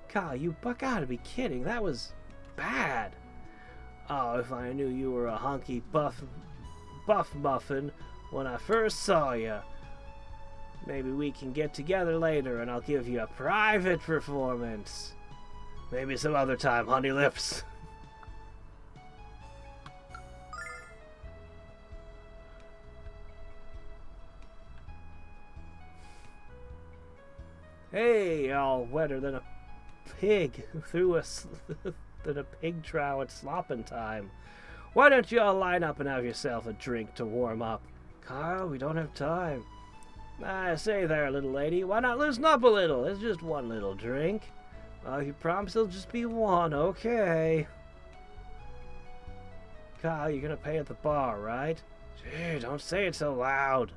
Speaker 1: Kyle, you gotta be kidding. That was bad. Oh, if I knew you were a hunky buff muffin when I first saw you. Maybe we can get together later and I'll give you a private performance. Maybe some other time, honey lips. Hey, all wetter than a pig than a pig trough at slopping time. Why don't you all line up and have yourself a drink to warm up? Kyle, we don't have time. I say there, little lady, why not loosen up a little? It's just one little drink. Well, you promise it'll just be one, okay? Kyle, you're gonna pay at the bar, right? Gee, don't say it so loud.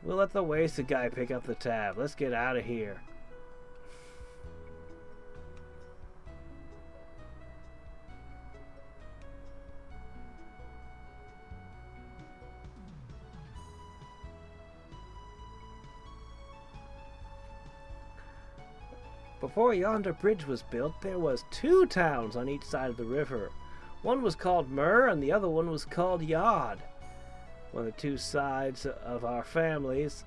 Speaker 1: We'll let the wasted guy pick up the tab. Let's get out of here. Before yonder bridge was built, there was 2 towns on each side of the river. One was called Mur, and the other one was called Yod. When the two sides of our families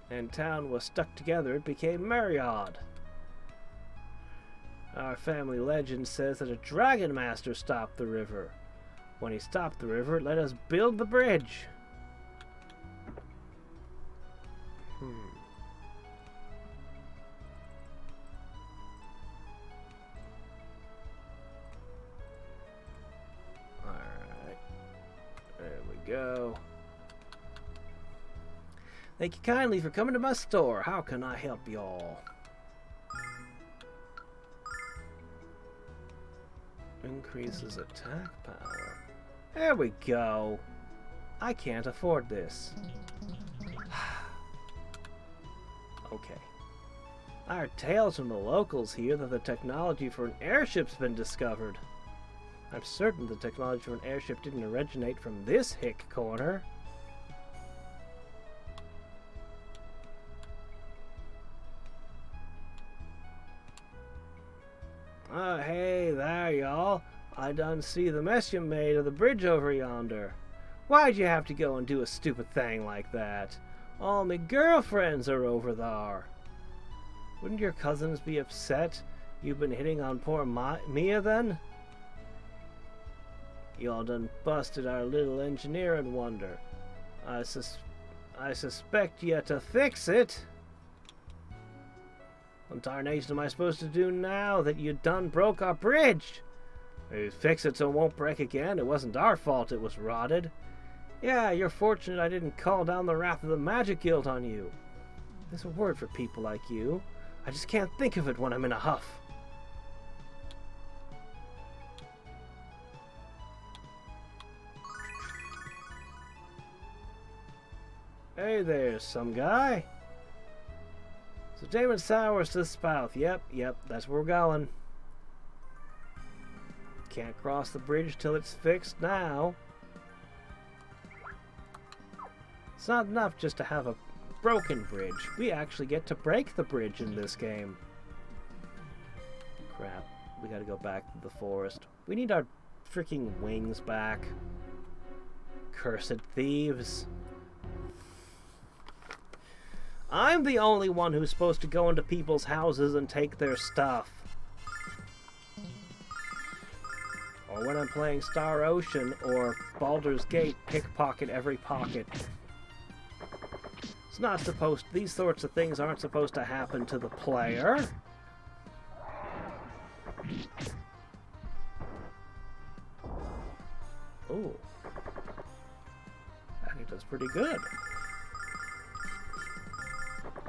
Speaker 1: and town was stuck together, it became Mariod. Our family legend says that a dragon master stopped the river. When he stopped the river, it let us build the bridge. Alright. There we go. Thank you kindly for coming to my store. How can I help y'all? Increases attack power. There we go. I can't afford this. Okay. I heard tales from the locals here that the technology for an airship's been discovered. I'm certain the technology for an airship didn't originate from this hick corner. Hey there, y'all. I done see the mess you made of the bridge over yonder. Why'd you have to go and do a stupid thing like that? All me girlfriends are over there. Wouldn't your cousins be upset you've been hitting on poor Mia then? Y'all done busted our little engineering wonder. I suspect you to fix it. What darnation am I supposed to do now that you done broke our bridge? Maybe fix it so it won't break again. It wasn't our fault it was rotted. Yeah, you're fortunate I didn't call down the wrath of the Magic Guild on you. There's a word for people like you. I just can't think of it when I'm in a huff. Hey there, some guy. So Damon Sowers to the Spouth. Yep, that's where we're going. Can't cross the bridge till it's fixed now. It's not enough just to have a broken bridge. We actually get to break the bridge in this game. Crap. We gotta go back to the forest. We need our freaking wings back. Cursed thieves. I'm the only one who's supposed to go into people's houses and take their stuff. Or when I'm playing Star Ocean or Baldur's Gate, pickpocket every pocket. It's not supposed... These sorts of things aren't supposed to happen to the player. Ooh. I think that's pretty good.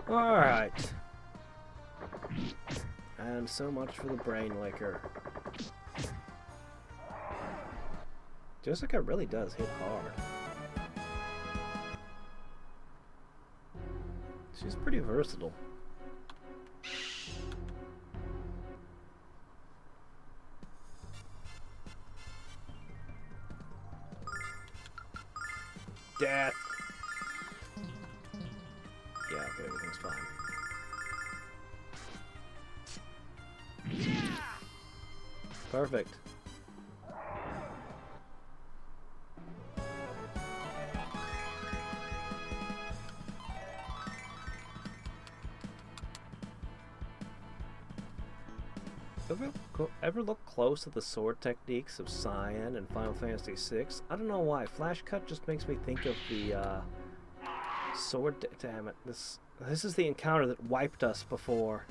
Speaker 1: Alright. And so much for the brain liquor. Jessica really does hit hard. She's pretty versatile. Death. Yeah, okay, everything's fine. Perfect. Ever look close at the sword techniques of Cyan and Final Fantasy VI? I don't know why. Flash Cut just makes me think of the sword. Damn it! This is the encounter that wiped us before.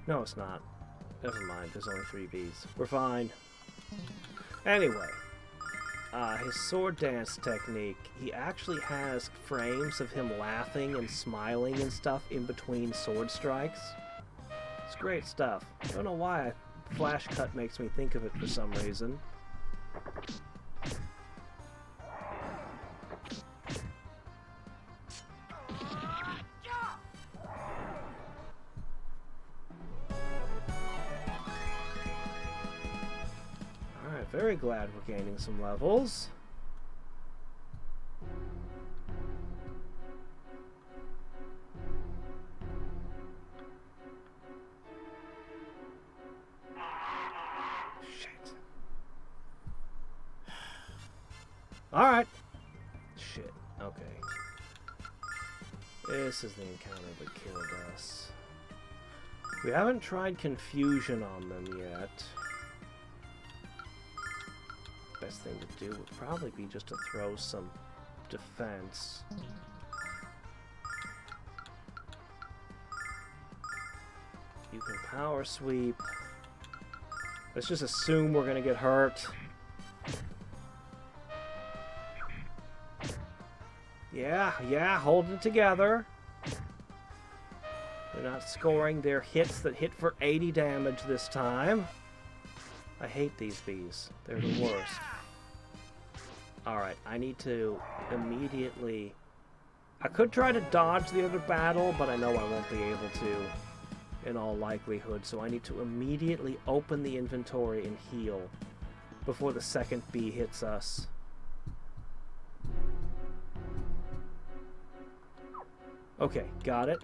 Speaker 1: No, it's not. Never mind. There's only 3 Bs. We're fine. Anyway, his sword dance technique. He actually has frames of him laughing and smiling and stuff in between sword strikes. It's great stuff. I don't know why Flash Cut makes me think of it for some reason. Alright, very glad we're gaining some levels. Alright, Okay. This is the encounter that killed us. We haven't tried confusion on them yet. Best thing to do would probably be just to throw some defense. You can power sweep. Let's just assume we're gonna get hurt. Yeah, holding it together. They're not scoring their hits that hit for 80 damage this time. I hate these bees. They're the worst. Alright, I need to immediately... I could try to dodge the other battle, but I know I won't be able to in all likelihood, so I need to immediately open the inventory and heal before the second bee hits us. Okay, got it.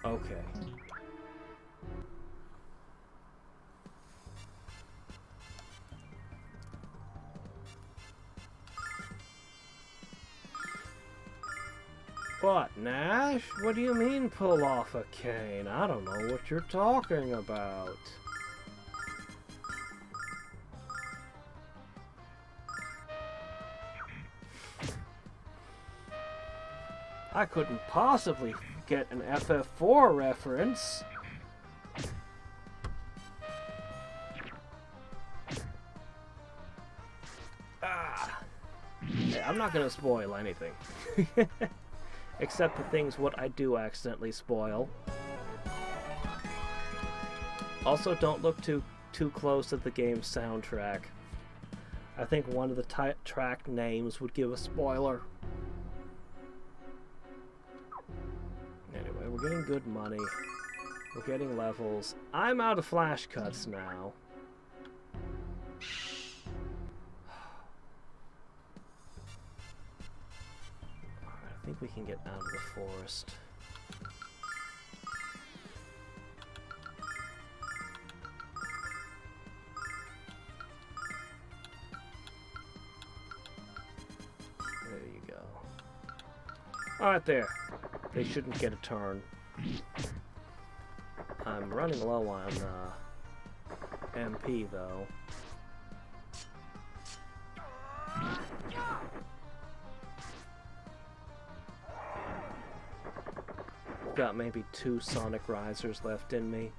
Speaker 1: Okay. What, Nash? What do you mean pull off a cane? I don't know what you're talking about. I couldn't possibly get an FF4 reference. Hey, I'm not gonna spoil anything. Except the things what I do accidentally spoil. Also, don't look too close at the game's soundtrack. I think one of the track names would give a spoiler. Anyway, we're getting good money. We're getting levels. I'm out of flash cuts now. I think we can get out of the forest. There you go. Alright, there. They shouldn't get a turn. I'm running low on MP, though. Got maybe 2 Sonic Risers left in me.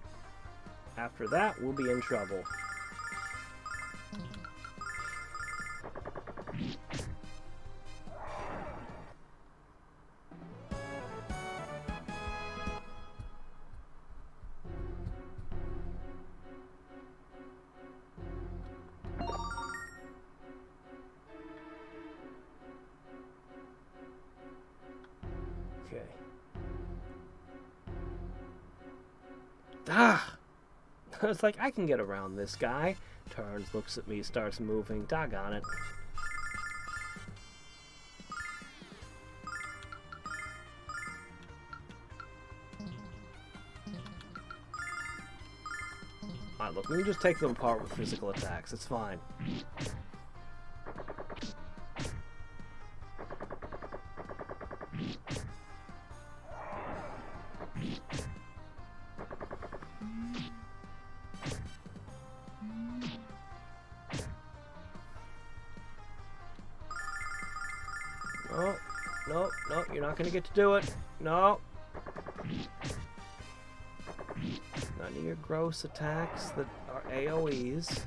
Speaker 1: After that, we'll be in trouble. Okay. Ah! It's like, I can get around this guy. Turns, looks at me, starts moving. Doggone it. Alright, look, we can just take them apart with physical attacks. It's fine. Oh, no, no, you're not gonna get to do it. No. None of your gross attacks that are AoEs.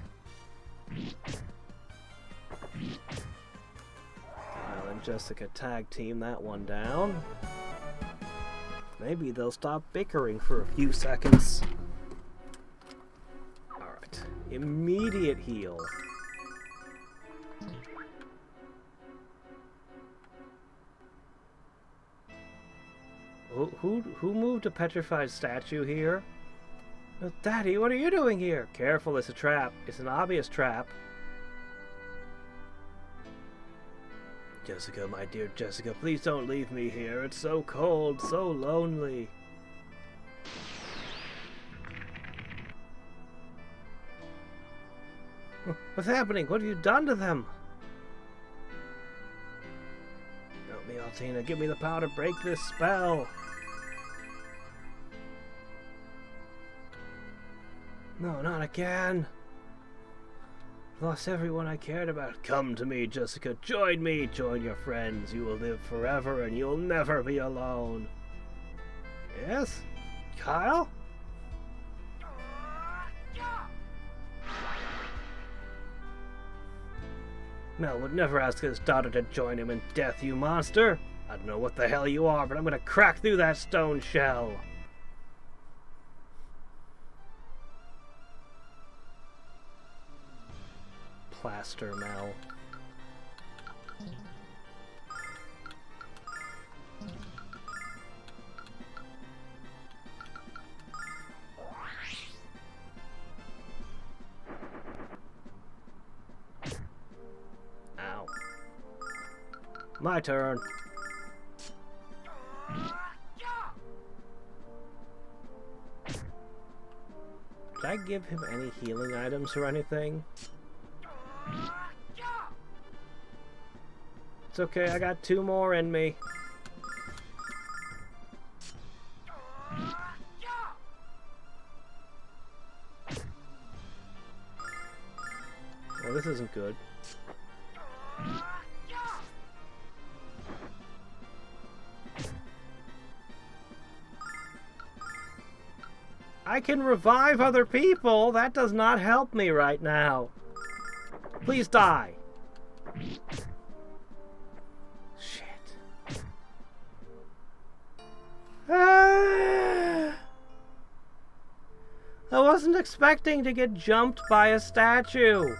Speaker 1: Kyle and Jessica tag team that one down. Maybe they'll stop bickering for a few seconds. Alright. Immediate heal. Who moved a petrified statue here? Daddy, what are you doing here? Careful, it's a trap. It's an obvious trap. Jessica, my dear Jessica, please don't leave me here. It's so cold, so lonely. What's happening? What have you done to them? Help me, Altina. Give me the power to break this spell. No, not again. Lost everyone I cared about. Come to me, Jessica. Join me. Join your friends. You will live forever and you'll never be alone. Yes? Kyle? Mel would never ask his daughter to join him in death, you monster. I don't know what the hell you are, but I'm gonna crack through that stone shell. Plaster Mel. Ow. My turn. Did I give him any healing items or anything? It's okay, I got 2 more in me. Well, this isn't good. I can revive other people. That does not help me right now. Please die. Shit. I wasn't expecting to get jumped by a statue.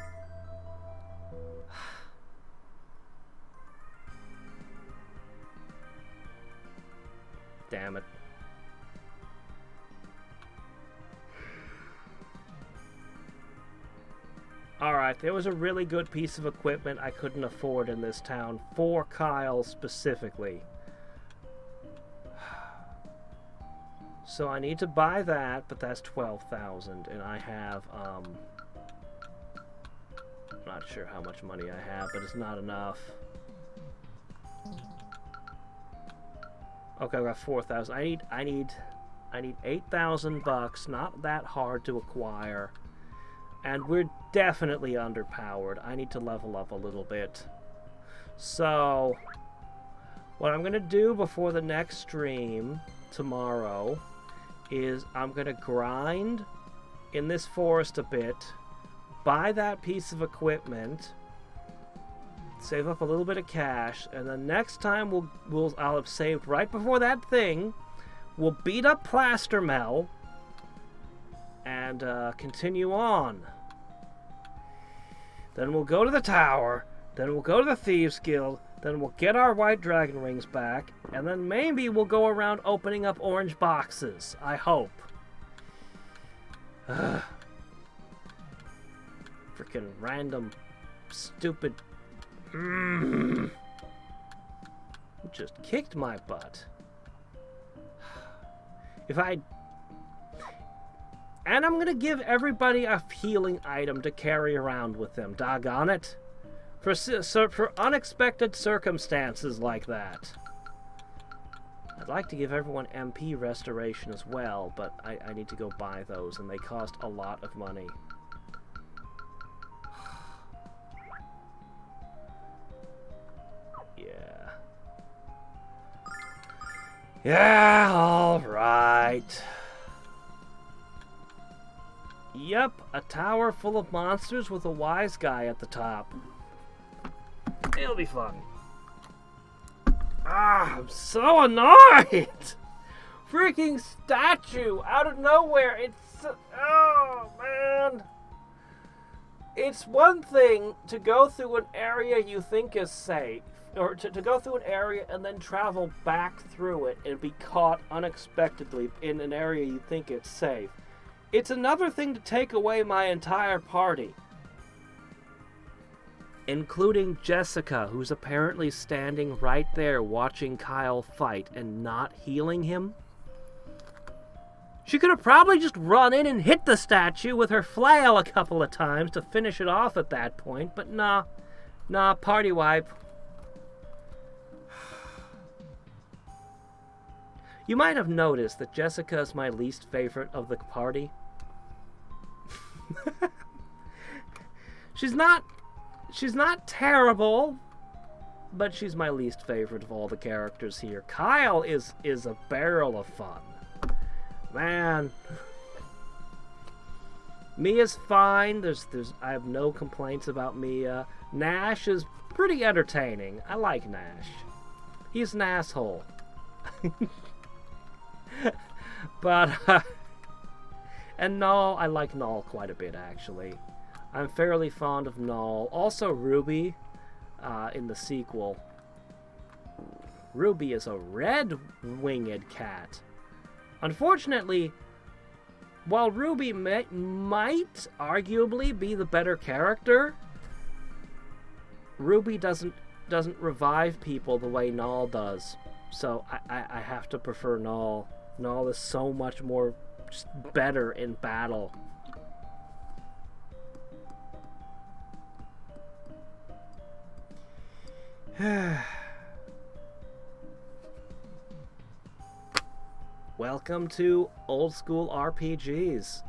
Speaker 1: Damn it. Alright, there was a really good piece of equipment I couldn't afford in this town, for Kyle specifically. So I need to buy that, but that's 12,000, and I have, I'm not sure how much money I have, but it's not enough. Okay, I've got 4,000. I need 8,000 bucks, not that hard to acquire. And we're definitely underpowered. I need to level up a little bit. So, what I'm going to do before the next stream tomorrow is I'm going to grind in this forest a bit, buy that piece of equipment, save up a little bit of cash, and then next time I'll have saved right before that thing. We'll beat up Plaster Mel and continue on. Then we'll go to the tower, then we'll go to the Thieves Guild, then we'll get our white dragon rings back, and then maybe we'll go around opening up orange boxes. I hope. Freaking random, stupid... Just kicked my butt. And I'm gonna give everybody a healing item to carry around with them, doggone it. For unexpected circumstances like that. I'd like to give everyone MP restoration as well, but I need to go buy those, and they cost a lot of money. Yeah. Yeah, alright. Yep, a tower full of monsters with a wise guy at the top. It'll be fun. Ah, I'm so annoyed! Freaking statue out of nowhere. It's... oh, man. It's one thing to go through an area you think is safe, or to go through an area and then travel back through it and be caught unexpectedly in an area you think it's safe. It's another thing to take away my entire party. including Jessica, who's apparently standing right there watching Kyle fight and not healing him. She could have probably just run in and hit the statue with her flail a couple of times to finish it off at that point, but nah, party wipe. You might have noticed that Jessica is my least favorite of the party. She's not terrible, but she's my least favorite of all the characters here. Kyle is a barrel of fun. Man. Mia's fine. I have no complaints about Mia. Nash is pretty entertaining. I like Nash. He's an asshole. But and Null, I like Null quite a bit actually. I'm fairly fond of Null. Also Ruby in the sequel. Ruby is a red-winged cat. Unfortunately, while Ruby might arguably be the better character, Ruby doesn't revive people the way Null does. So I have to prefer Null. Null is so much more just better in battle. Welcome to old school RPGs.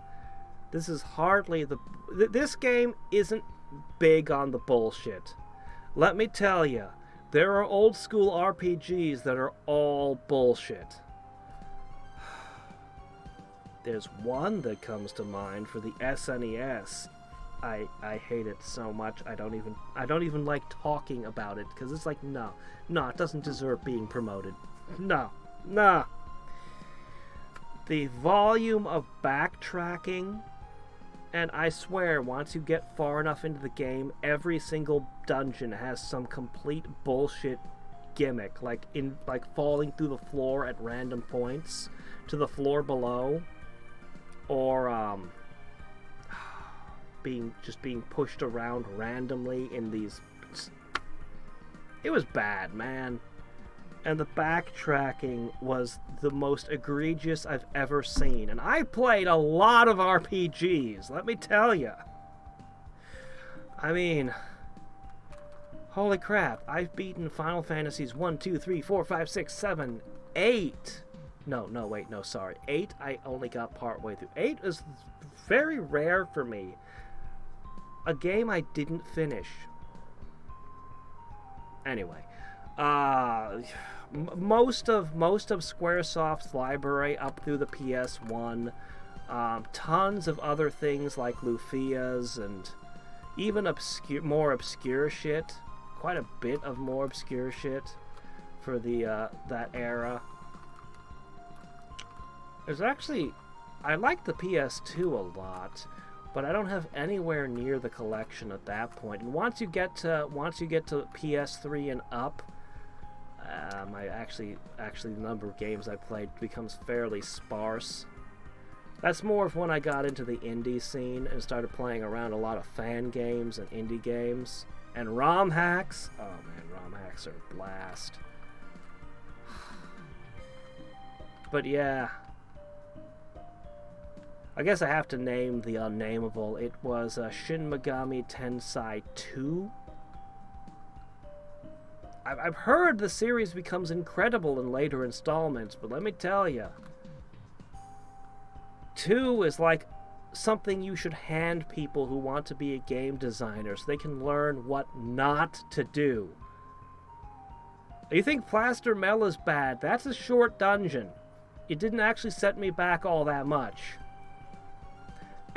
Speaker 1: This is hardly this game isn't big on the bullshit. Let me tell you, there are old school RPGs that are all bullshit. There's one that comes to mind for the SNES. I hate it so much. I don't even like talking about it because it's like no, it doesn't deserve being promoted. No. The volume of backtracking, and I swear once you get far enough into the game, every single dungeon has some complete bullshit gimmick, like falling through the floor at random points to the floor below, or being pushed around randomly in these. It was bad, man. And the backtracking was the most egregious I've ever seen. And I played a lot of RPGs, let me tell you. I mean, holy crap, I've beaten Final Fantasies 1, 2, 3, 4, 5, 6, 7, 8. No, sorry. 8 I only got part way through. 8 is very rare for me. A game I didn't finish. Anyway, most of Squaresoft's library up through the PS1, tons of other things like Lufia's and even more obscure shit. Quite a bit of more obscure shit for the that era. There's actually, I like the PS2 a lot, but I don't have anywhere near the collection at that point. And once you get to PS3 and up, the number of games I played becomes fairly sparse. That's more of when I got into the indie scene and started playing around a lot of fan games and indie games and ROM hacks. Oh man, ROM hacks are a blast. But yeah, I guess I have to name the unnameable. It was Shin Megami Tensei 2. I've heard the series becomes incredible in later installments, but let me tell you, 2 is like something you should hand people who want to be a game designer so they can learn what not to do. You think Plaster Mel is bad? That's a short dungeon. It didn't actually set me back all that much.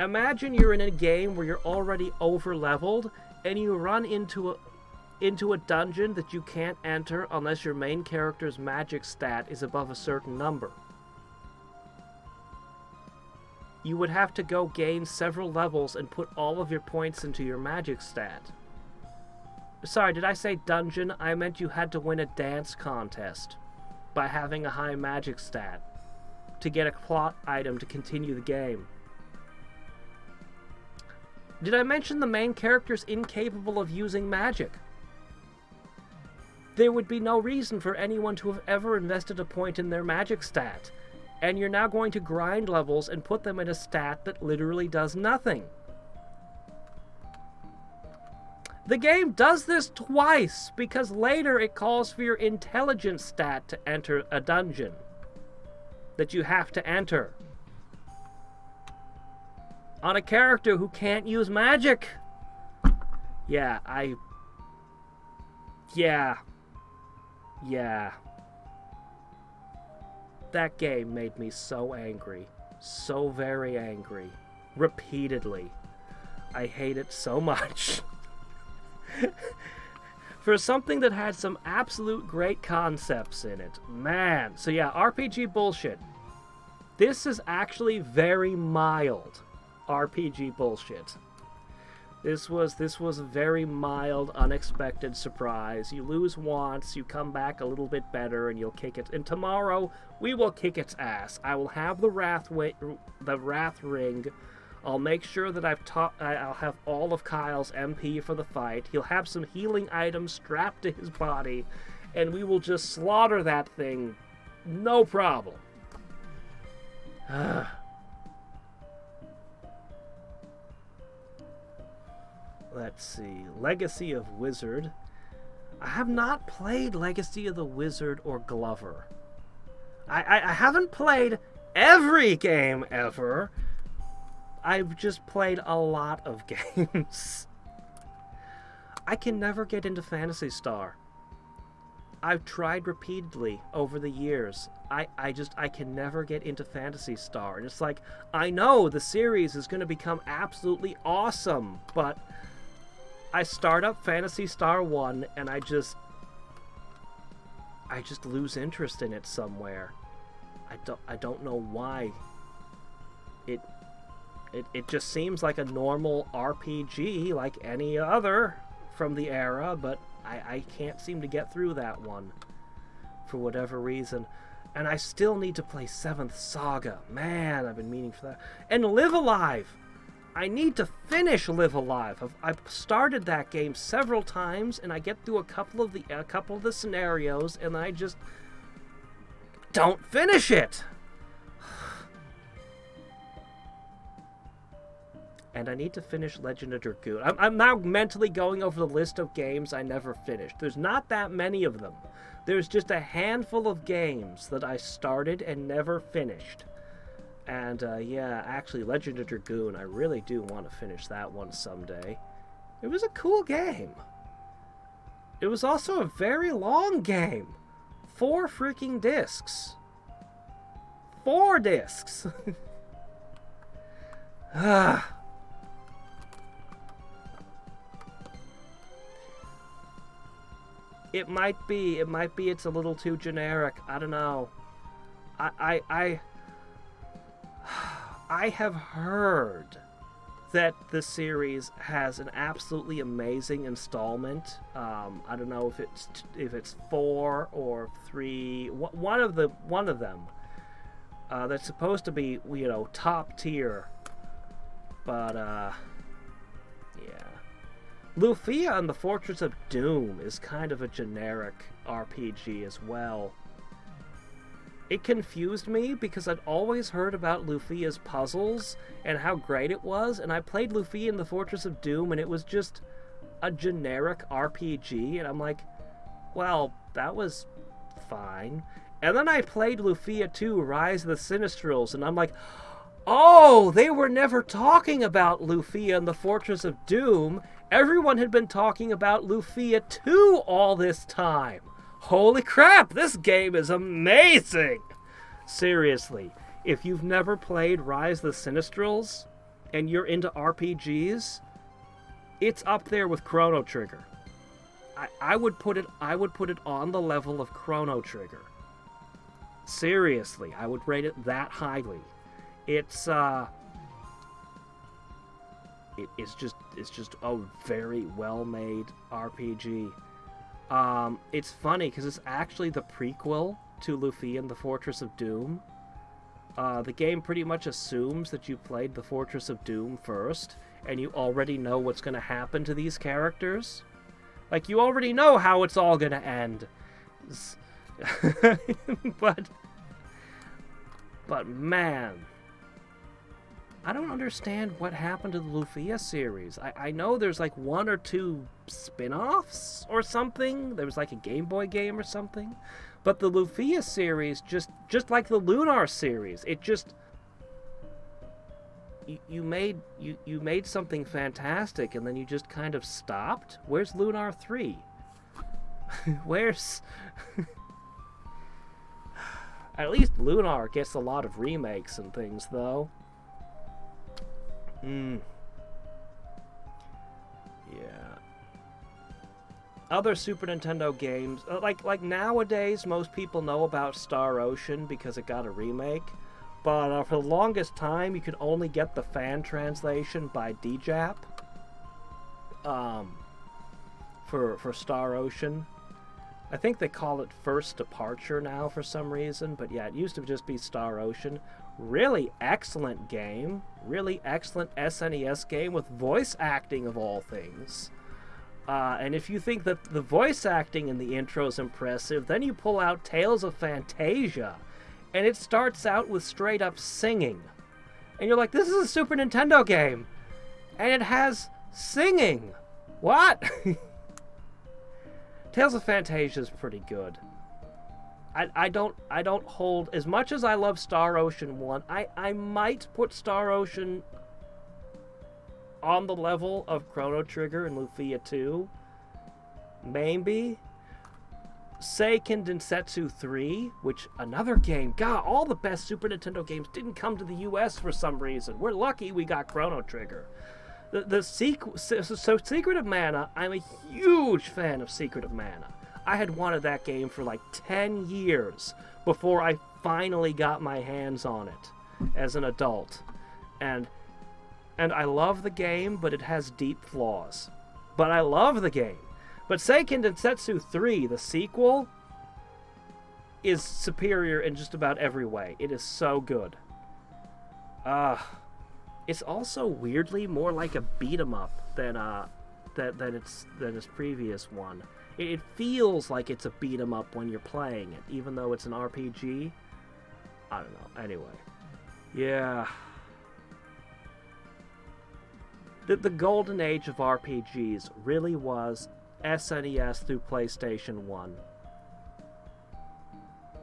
Speaker 1: Imagine you're in a game where you're already over-leveled and you run into a dungeon that you can't enter unless your main character's magic stat is above a certain number. You would have to go gain several levels and put all of your points into your magic stat. Sorry, did I say dungeon? I meant you had to win a dance contest by having a high magic stat to get a plot item to continue the game. Did I mention the main character's incapable of using magic? There would be no reason for anyone to have ever invested a point in their magic stat. And you're now going to grind levels and put them in a stat that literally does nothing. The game does this twice, because later it calls for your intelligence stat to enter a dungeon that you have to enter on a character who can't use magic. Yeah. That game made me so angry. So very angry. Repeatedly. I hate it so much. For something that had some absolute great concepts in it. Man. So yeah, RPG bullshit. This is actually very mild RPG bullshit. This was a very mild, unexpected surprise. You lose once, you come back a little bit better, and you'll kick it. And tomorrow, we will kick its ass. I will have the Wrath Ring. I'll make sure that I'll have all of Kyle's MP for the fight. He'll have some healing items strapped to his body, and we will just slaughter that thing. No problem. Let's see. Legacy of Wizard. I have not played Legacy of the Wizard or Glover. I haven't played every game ever. I've just played a lot of games. I can never get into Phantasy Star. I've tried repeatedly over the years. I can never get into Phantasy Star. And it's like, I know the series is going to become absolutely awesome, but I start up Phantasy Star 1 and I just lose interest in it somewhere. I don't know why. It just seems like a normal RPG like any other from the era, but I can't seem to get through that one for whatever reason. And I still need to play 7th Saga. Man, I've been meaning for that. And Live Alive! I need to finish Live Alive. I've started that game several times, and I get through a couple of the scenarios, and I just don't finish it. And I need to finish Legend of Dragoon. I'm now mentally going over the list of games I never finished. There's not that many of them. There's just a handful of games that I started and never finished. And yeah, actually, Legend of Dragoon, I really do want to finish that one someday. It was a cool game. It was also a very long game. 4 freaking discs. 4 discs. It might be it's a little too generic. I don't know. I have heard that the series has an absolutely amazing installment. I don't know if it's 4 or 3. One of them. That's supposed to be, you know, top tier. But yeah. Lufia and the Fortress of Doom is kind of a generic RPG as well. It confused me because I'd always heard about Lufia's puzzles and how great it was, and I played Lufia in the Fortress of Doom and it was just a generic RPG, and I'm like, well, that was fine. And then I played Lufia 2, Rise of the Sinistrals, and I'm like, oh, they were never talking about Lufia and the Fortress of Doom. Everyone had been talking about Lufia 2 all this time. Holy crap, this game is amazing! Seriously, if you've never played Rise of the Sinistrals and you're into RPGs, it's up there with Chrono Trigger. I would put it on the level of Chrono Trigger. Seriously, I would rate it that highly. It's just a very well-made RPG. It's funny because it's actually the prequel to Lufia and the Fortress of Doom. The game pretty much assumes that you played the Fortress of Doom first, and you already know what's going to happen to these characters. Like, you already know how it's all going to end. But man, I don't understand what happened to the Lufia series. I know there's like 1 or 2 spin-offs or something. There was like a Game Boy game or something. But the Lufia series, just like the Lunar series, it just... You made something fantastic and then you just kind of stopped? Where's Lunar 3? Where's... At least Lunar gets a lot of remakes and things, though. Yeah. Other Super Nintendo games, like nowadays, most people know about Star Ocean because it got a remake. But for the longest time, you could only get the fan translation by DJAP. For Star Ocean. I think they call it First Departure now for some reason, but yeah, it used to just be Star Ocean. Really excellent game. Really excellent SNES game with voice acting of all things. And if you think that the voice acting in the intro is impressive, then you pull out Tales of Fantasia, and it starts out with straight up singing. And you're like, this is a Super Nintendo game, and it has singing. What? Tales of Fantasia is pretty good. I don't hold, as much as I love Star Ocean 1, I might put Star Ocean on the level of Chrono Trigger and Lufia 2. Maybe. Seiken Densetsu 3, which, another game. God, all the best Super Nintendo games didn't come to the US for some reason. We're lucky we got Chrono Trigger. So Secret of Mana, I'm a huge fan of Secret of Mana. I had wanted that game for like 10 years before I finally got my hands on it as an adult. And I love the game, but it has deep flaws. But I love the game. But Seiken Densetsu 3, the sequel, is superior in just about every way. It is so good. It's also weirdly more like a beat-em-up than its previous one. It feels like it's a beat-em-up when you're playing it, even though it's an RPG. I don't know. Anyway. Yeah. The golden age of RPGs really was SNES through PlayStation 1.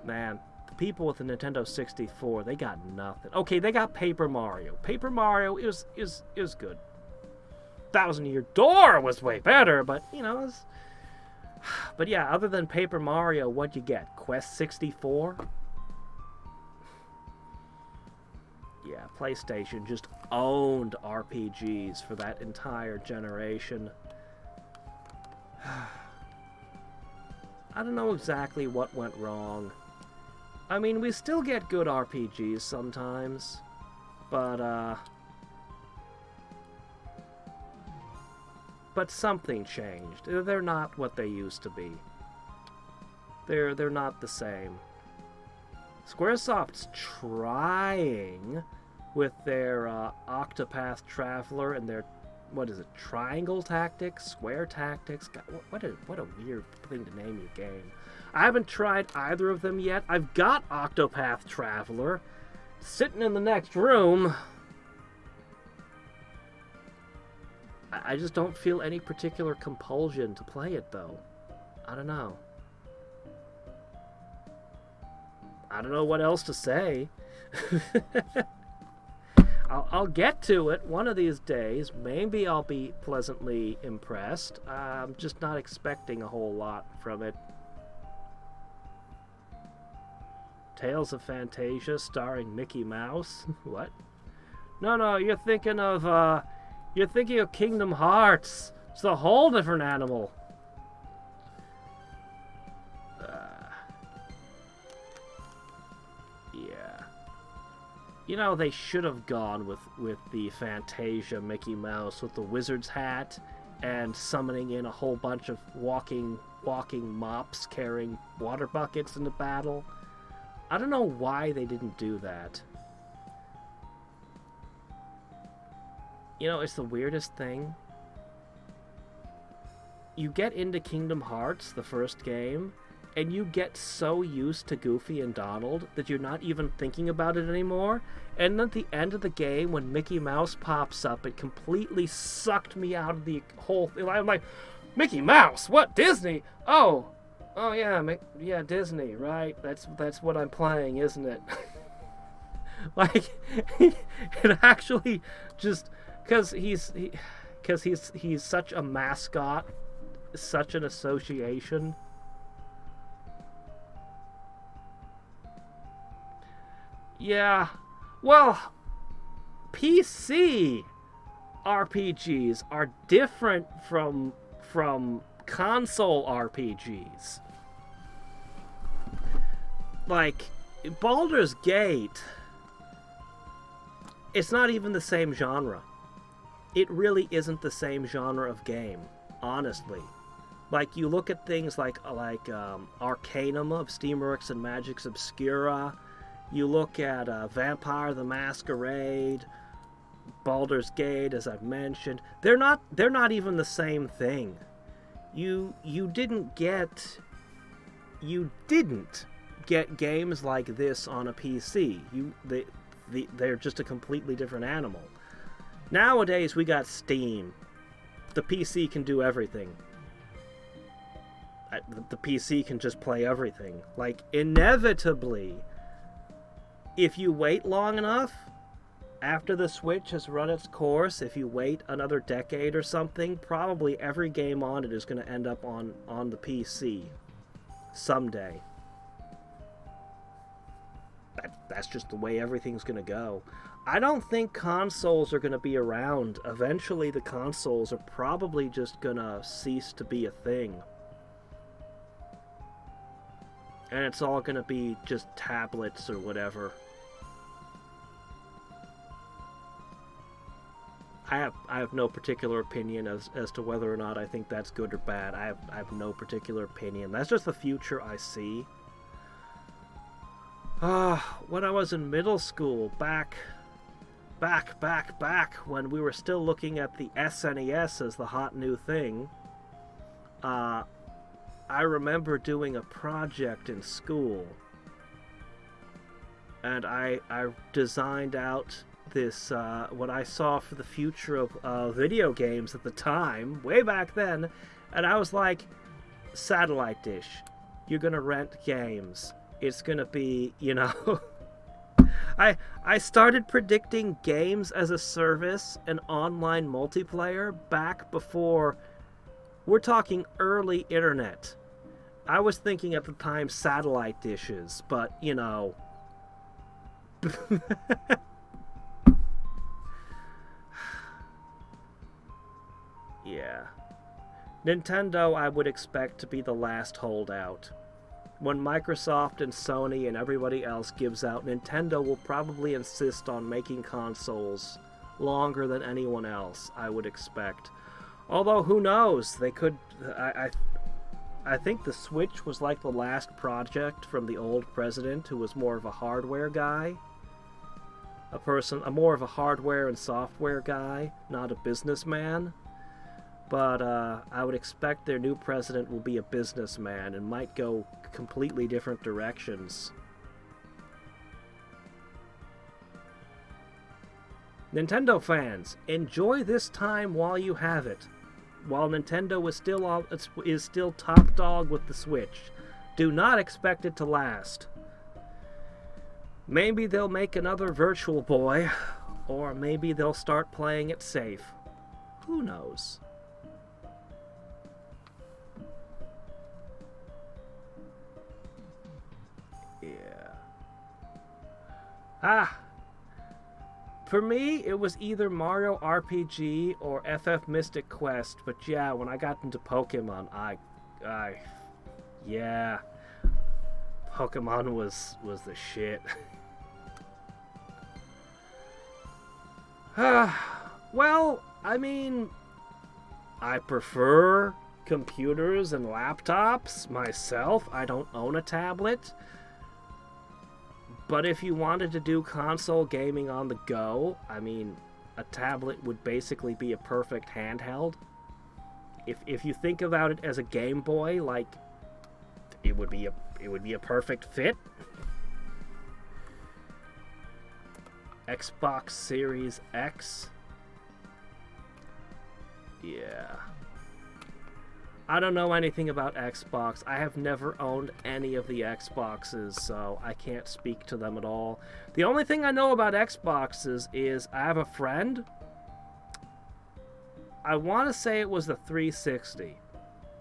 Speaker 1: Man, the people with the Nintendo 64, they got nothing. Okay, they got Paper Mario. Paper Mario is good. Thousand Year Door was way better, but, you know, but yeah, other than Paper Mario, what'd you get? Quest 64? Yeah, PlayStation just owned RPGs for that entire generation. I don't know exactly what went wrong. I mean, we still get good RPGs sometimes, but something changed. They're not what they used to be. They're not the same. Squaresoft's trying with their Octopath Traveler and their, what is it, Triangle Tactics, Square Tactics. God, what a weird thing to name your game. I haven't tried either of them yet. I've got Octopath Traveler sitting in the next room. I just don't feel any particular compulsion to play it, though. I don't know. I don't know what else to say. I'll get to it one of these days. Maybe I'll be pleasantly impressed. I'm just not expecting a whole lot from it. Tales of Fantasia starring Mickey Mouse? What? No, you're thinking of Kingdom Hearts. It's a whole different animal. Yeah. You know, they should have gone with the Fantasia Mickey Mouse with the wizard's hat and summoning in a whole bunch of walking mops carrying water buckets into battle. I don't know why they didn't do that. You know, it's the weirdest thing. You get into Kingdom Hearts, the first game, and you get so used to Goofy and Donald that you're not even thinking about it anymore. And at the end of the game, when Mickey Mouse pops up, it completely sucked me out of the whole thing. I'm like, Mickey Mouse? What? Disney? Oh yeah, yeah, Disney, right? That's what I'm playing, isn't it? Like, it actually just because he's such a mascot, such an association. Yeah, well, PC RPGs are different from console RPGs. Like, Baldur's Gate, it's not even the same genre. It really isn't the same genre of game, honestly. Like, you look at things like Arcanum of Steamworks and Magic's Obscura. You look at Vampire the Masquerade, Baldur's Gate, as I've mentioned. They're not even the same thing. You didn't get games like this on a PC. They're just a completely different animal. Nowadays we got Steam. The PC can do everything. The PC can just play everything. Like, inevitably, if you wait long enough, after the Switch has run its course, if you wait another decade or something, probably every game on it is going to end up on the PC someday. That's just the way everything's going to go. I don't think consoles are going to be around. Eventually, the consoles are probably just going to cease to be a thing. And it's all going to be just tablets or whatever. I have no particular opinion as to whether or not I think that's good or bad. I have no particular opinion. That's just the future I see. When I was in middle school, back when we were still looking at the SNES as the hot new thing, I remember doing a project in school, and I designed out this what I saw for the future of video games at the time, way back then, and I was like, satellite dish, you're gonna rent games. It's gonna be, you know, I started predicting games as a service and online multiplayer back before, we're talking early internet. I was thinking at the time satellite dishes, but, you know. Yeah. Nintendo, I would expect to be the last holdout. When Microsoft and Sony and everybody else gives out, Nintendo will probably insist on making consoles longer than anyone else, I would expect. Although, who knows? They could... I think the Switch was like the last project from the old president, who was more of a hardware guy. More of a hardware and software guy, not a businessman. But I would expect their new president will be a businessman and might go completely different directions. Nintendo fans, enjoy this time while you have it. While Nintendo is still top dog with the Switch, do not expect it to last. Maybe they'll make another Virtual Boy, or maybe they'll start playing it safe. Who knows? For me, it was either Mario RPG or FF Mystic Quest, but yeah, when I got into Pokemon, yeah, Pokemon was the shit. Well, I mean, I prefer computers and laptops myself. I don't own a tablet. But if you wanted to do console gaming on the go, I mean, a tablet would basically be a perfect handheld. If you think about it as a Game Boy, like it would be a perfect fit. Xbox Series X. Yeah. I don't know anything about Xbox. I have never owned any of the Xboxes, so I can't speak to them at all. The only thing I know about Xboxes is I have a friend. I want to say it was the 360.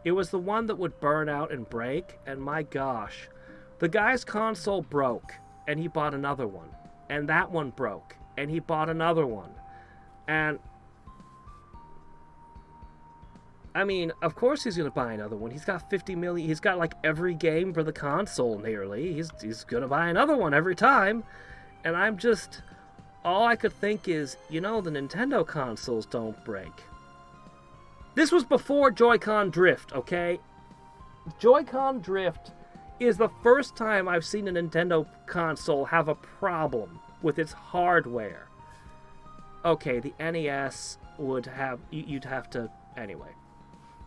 Speaker 1: It was the one that would burn out and break, and my gosh. The guy's console broke, and he bought another one. And that one broke, and he bought another one. And I mean, of course he's going to buy another one. He's got 50 million. He's got like every game for the console nearly. He's going to buy another one every time. And I'm just, all I could think is, the Nintendo consoles don't break. This was before Joy-Con Drift, okay? Joy-Con Drift is the first time I've seen a Nintendo console have a problem with its hardware. Okay, the NES would have, you'd have to, anyway.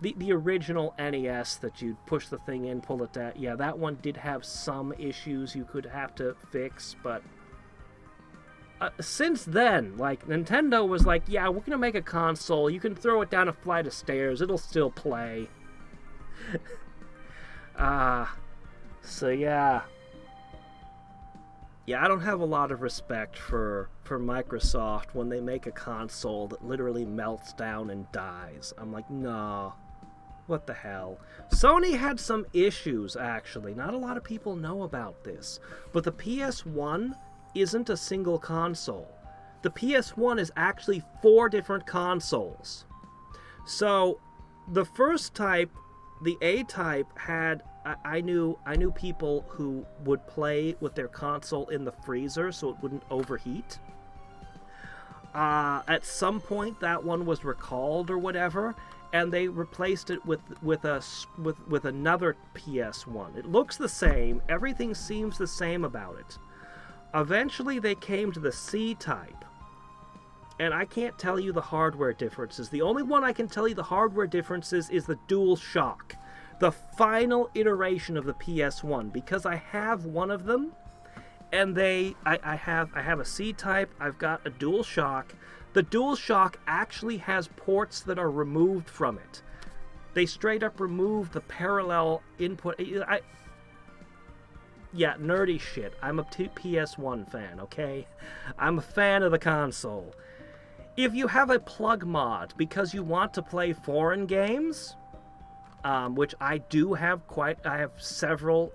Speaker 1: The original NES that you'd push the thing in, pull it down, yeah, that one did have some issues you could have to fix, but since then, like, Nintendo was like, yeah, we're gonna make a console, you can throw it down a flight of stairs, it'll still play. So yeah. Yeah, I don't have a lot of respect for Microsoft when they make a console that literally melts down and dies. I'm like, nah. What the hell? Sony had some issues, actually. Not a lot of people know about this. But the PS1 isn't a single console. The PS1 is actually 4 different consoles. So, the first type, the A-type, had... I knew people who would play with their console in the freezer so it wouldn't overheat. At some point, that one was recalled or whatever, and they replaced it with another PS1. It looks the same. Everything seems the same about it. Eventually, they came to the C-type, and I can't tell you the hardware differences. The only one I can tell you the hardware differences is the DualShock. The final iteration of the PS1, because I have one of them, and I have a C-type, I've got a DualShock. The DualShock actually has ports that are removed from it. They straight up remove the parallel input. Yeah, nerdy shit. I'm a PS1 fan, okay? I'm a fan of the console. If you have a plug mod because you want to play foreign games... which I do have I have several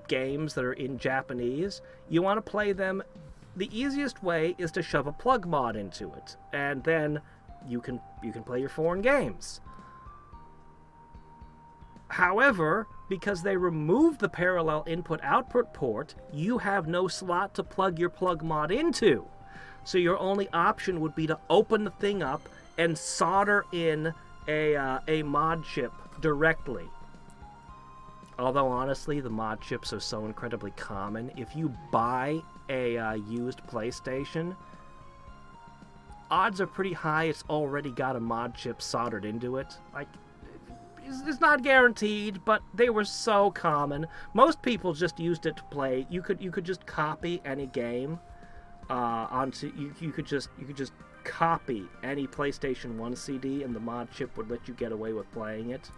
Speaker 1: games that are in Japanese. You want to play them, the easiest way is to shove a plug mod into it, and then you can play your foreign games. However, because they removed the parallel input-output port, you have no slot to plug your plug mod into. So your only option would be to open the thing up and solder in a mod chip directly. Although honestly, the mod chips are so incredibly common. If you buy a used PlayStation, odds are pretty high it's already got a mod chip soldered into it. Like, it's not guaranteed, but they were so common. Most people just used it to play. You could just copy any game onto you could just copy any PlayStation 1 CD, and the mod chip would let you get away with playing it.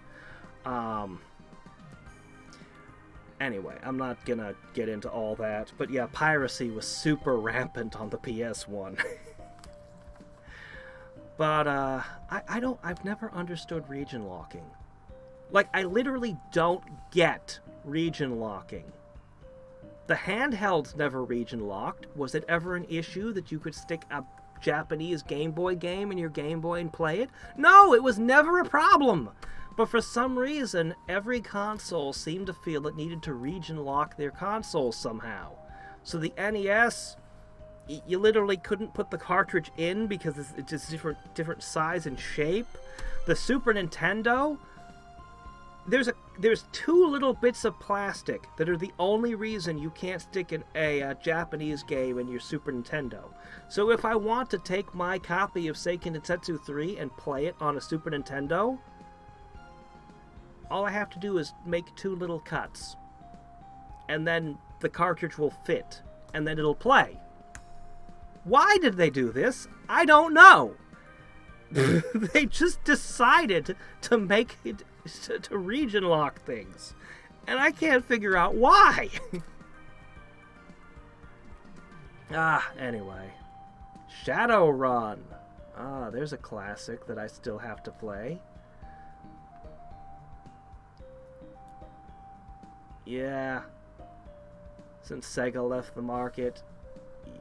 Speaker 1: Anyway, I'm not gonna get into all that, but yeah, piracy was super rampant on the PS1. But I've never understood region locking. Like, I literally don't get region locking. The handhelds never region locked. Was it ever an issue that you could stick a Japanese Game Boy game in your Game Boy and play it? No, it was never a problem. But for some reason, every console seemed to feel it needed to region lock their console somehow. So the NES, you literally couldn't put the cartridge in because it's just different size and shape. The Super Nintendo, there's two little bits of plastic that are the only reason you can't stick a Japanese game in your Super Nintendo. So if I want to take my copy of Seiken Densetsu 3 and play it on a Super Nintendo, all I have to do is make two little cuts. And then the cartridge will fit. And then it'll play. Why did they do this? I don't know. They just decided to make it to region lock things. And I can't figure out why. Anyway. Shadowrun. There's a classic that I still have to play. Yeah. Since Sega left the market.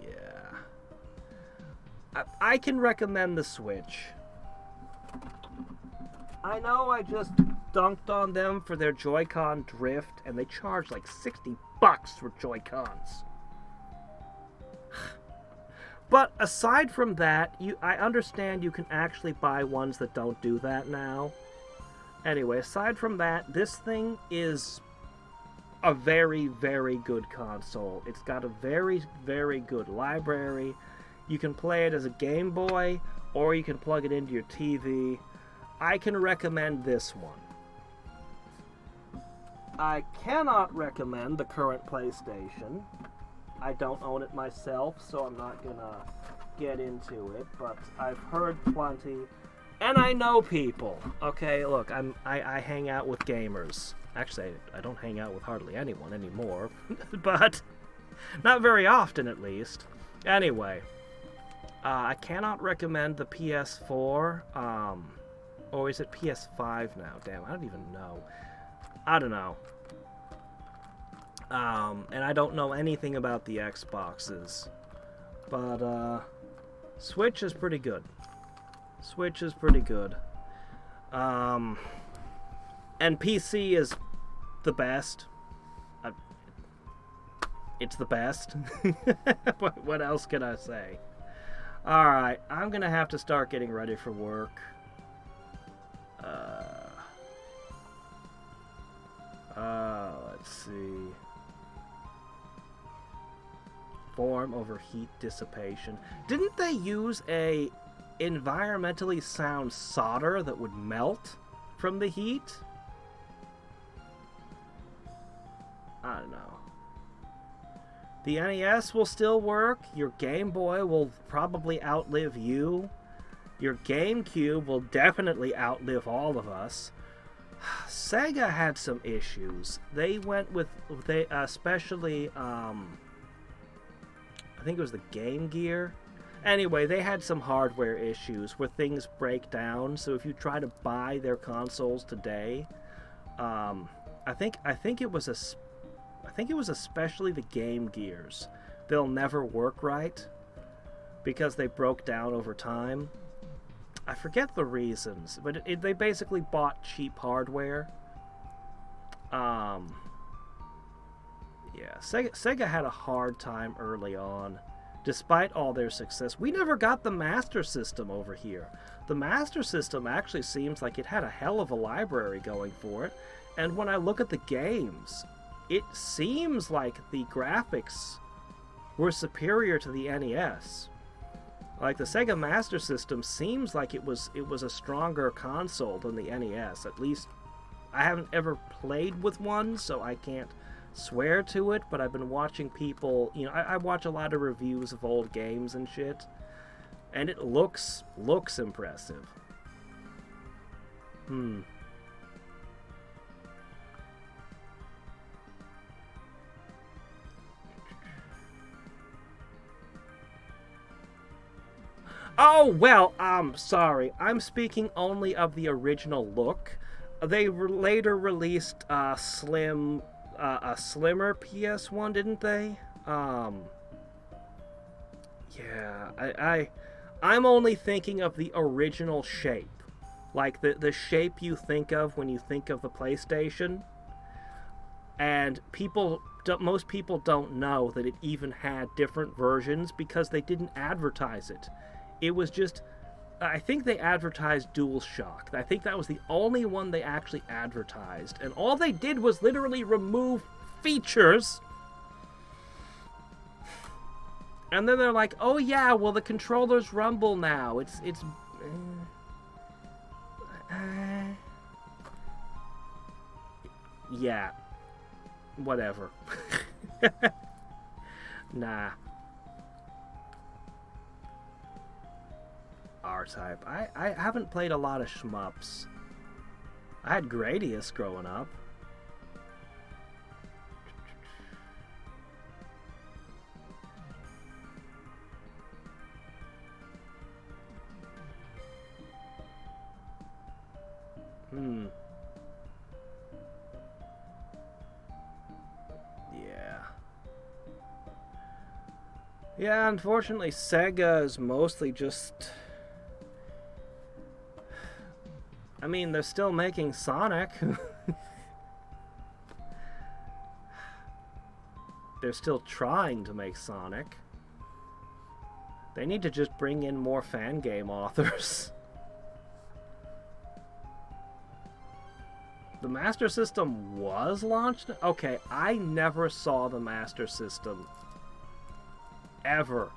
Speaker 1: Yeah. I can recommend the Switch. I know I just dunked on them for their Joy-Con drift, and they charge like $60 for Joy-Cons. But aside from that, I understand you can actually buy ones that don't do that now. Anyway, aside from that, this thing is a very, very good console. It's got a very, very good library. You can play it as a Game Boy, or you can plug it into your TV. I can recommend this one. I cannot recommend the current PlayStation. I don't own it myself, so I'm not gonna get into it, but I've heard plenty, and I know people. Okay, look, I hang out with gamers. Actually, I don't hang out with hardly anyone anymore, but not very often at least. Anyway, I cannot recommend the PS4, or is it PS5 now? Damn, I don't even know. I don't know. And I don't know anything about the Xboxes. But, Switch is pretty good. Switch is pretty good. And PC is the best. It's the best. What else can I say? Alright, I'm gonna have to start getting ready for work. Let's see. Form over heat dissipation. Didn't they use a environmentally sound solder that would melt from the heat? I don't know. The NES will still work. Your Game Boy will probably outlive you. Your GameCube will definitely outlive all of us. Sega had some issues. They went with, especially, I think it was the Game Gear. Anyway, they had some hardware issues where things break down. So if you try to buy their consoles today, I think it was especially the Game Gears. They'll never work right because they broke down over time. I forget the reasons, but they basically bought cheap hardware. Yeah, Sega had a hard time early on, despite all their success. We never got the Master System over here. The Master System actually seems like it had a hell of a library going for it, and when I look at the games, it seems like the graphics were superior to the NES. Like, the Sega Master System seems like it was a stronger console than the NES. At least, I haven't ever played with one, so I can't swear to it, but I've been watching people, I watch a lot of reviews of old games and shit, and it looks impressive. Oh, well, sorry. I'm speaking only of the original look. They later released a slimmer PS1, didn't they? Yeah, I'm only thinking of the original shape. Like, the shape you think of when you think of the PlayStation. And most people don't know that it even had different versions because they didn't advertise it. It was just I think they advertised DualShock. I think that was the only one they actually advertised. And all they did was literally remove features. And then they're like, oh yeah, well the controllers rumble now. Yeah. Whatever. Nah. R-Type. I haven't played a lot of shmups. I had Gradius growing up. Yeah, unfortunately, Sega is mostly just... I mean, they're still making Sonic. They're still trying to make Sonic. They need to just bring in more fan game authors. The Master System was launched? Okay, I never saw the Master System. Ever.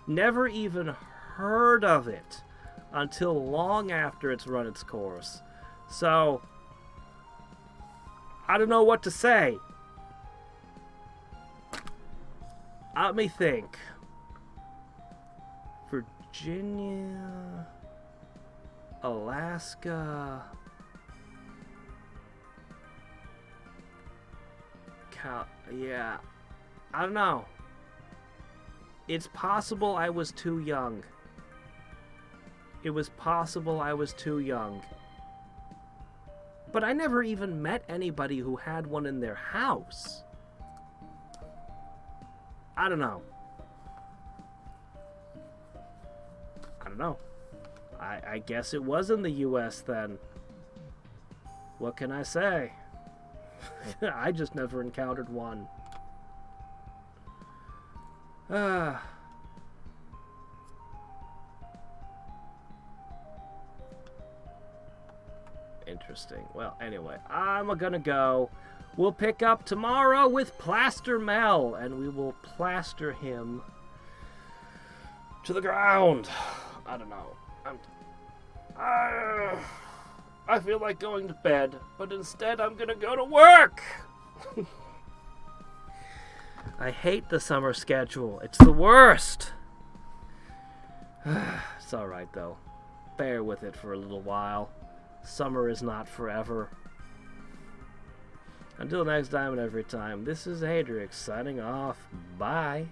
Speaker 1: Never even heard of it until long after it's run its course. So, I don't know what to say. Let me think. Virginia, Alaska, yeah, I don't know. It's possible I was too young. It was possible I was too young. But I never even met anybody who had one in their house. I don't know. I guess it was in the US then. What can I say? I just never encountered one. Interesting. Well, anyway, I'm gonna go. We'll pick up tomorrow with Plaster Mel, and we will plaster him to the ground. I don't know. I feel like going to bed, but instead I'm gonna go to work. I hate the summer schedule. It's the worst. It's alright, though. Bear with it for a little while. Summer is not forever. Until next time and every time, this is Hadriex signing off. Bye.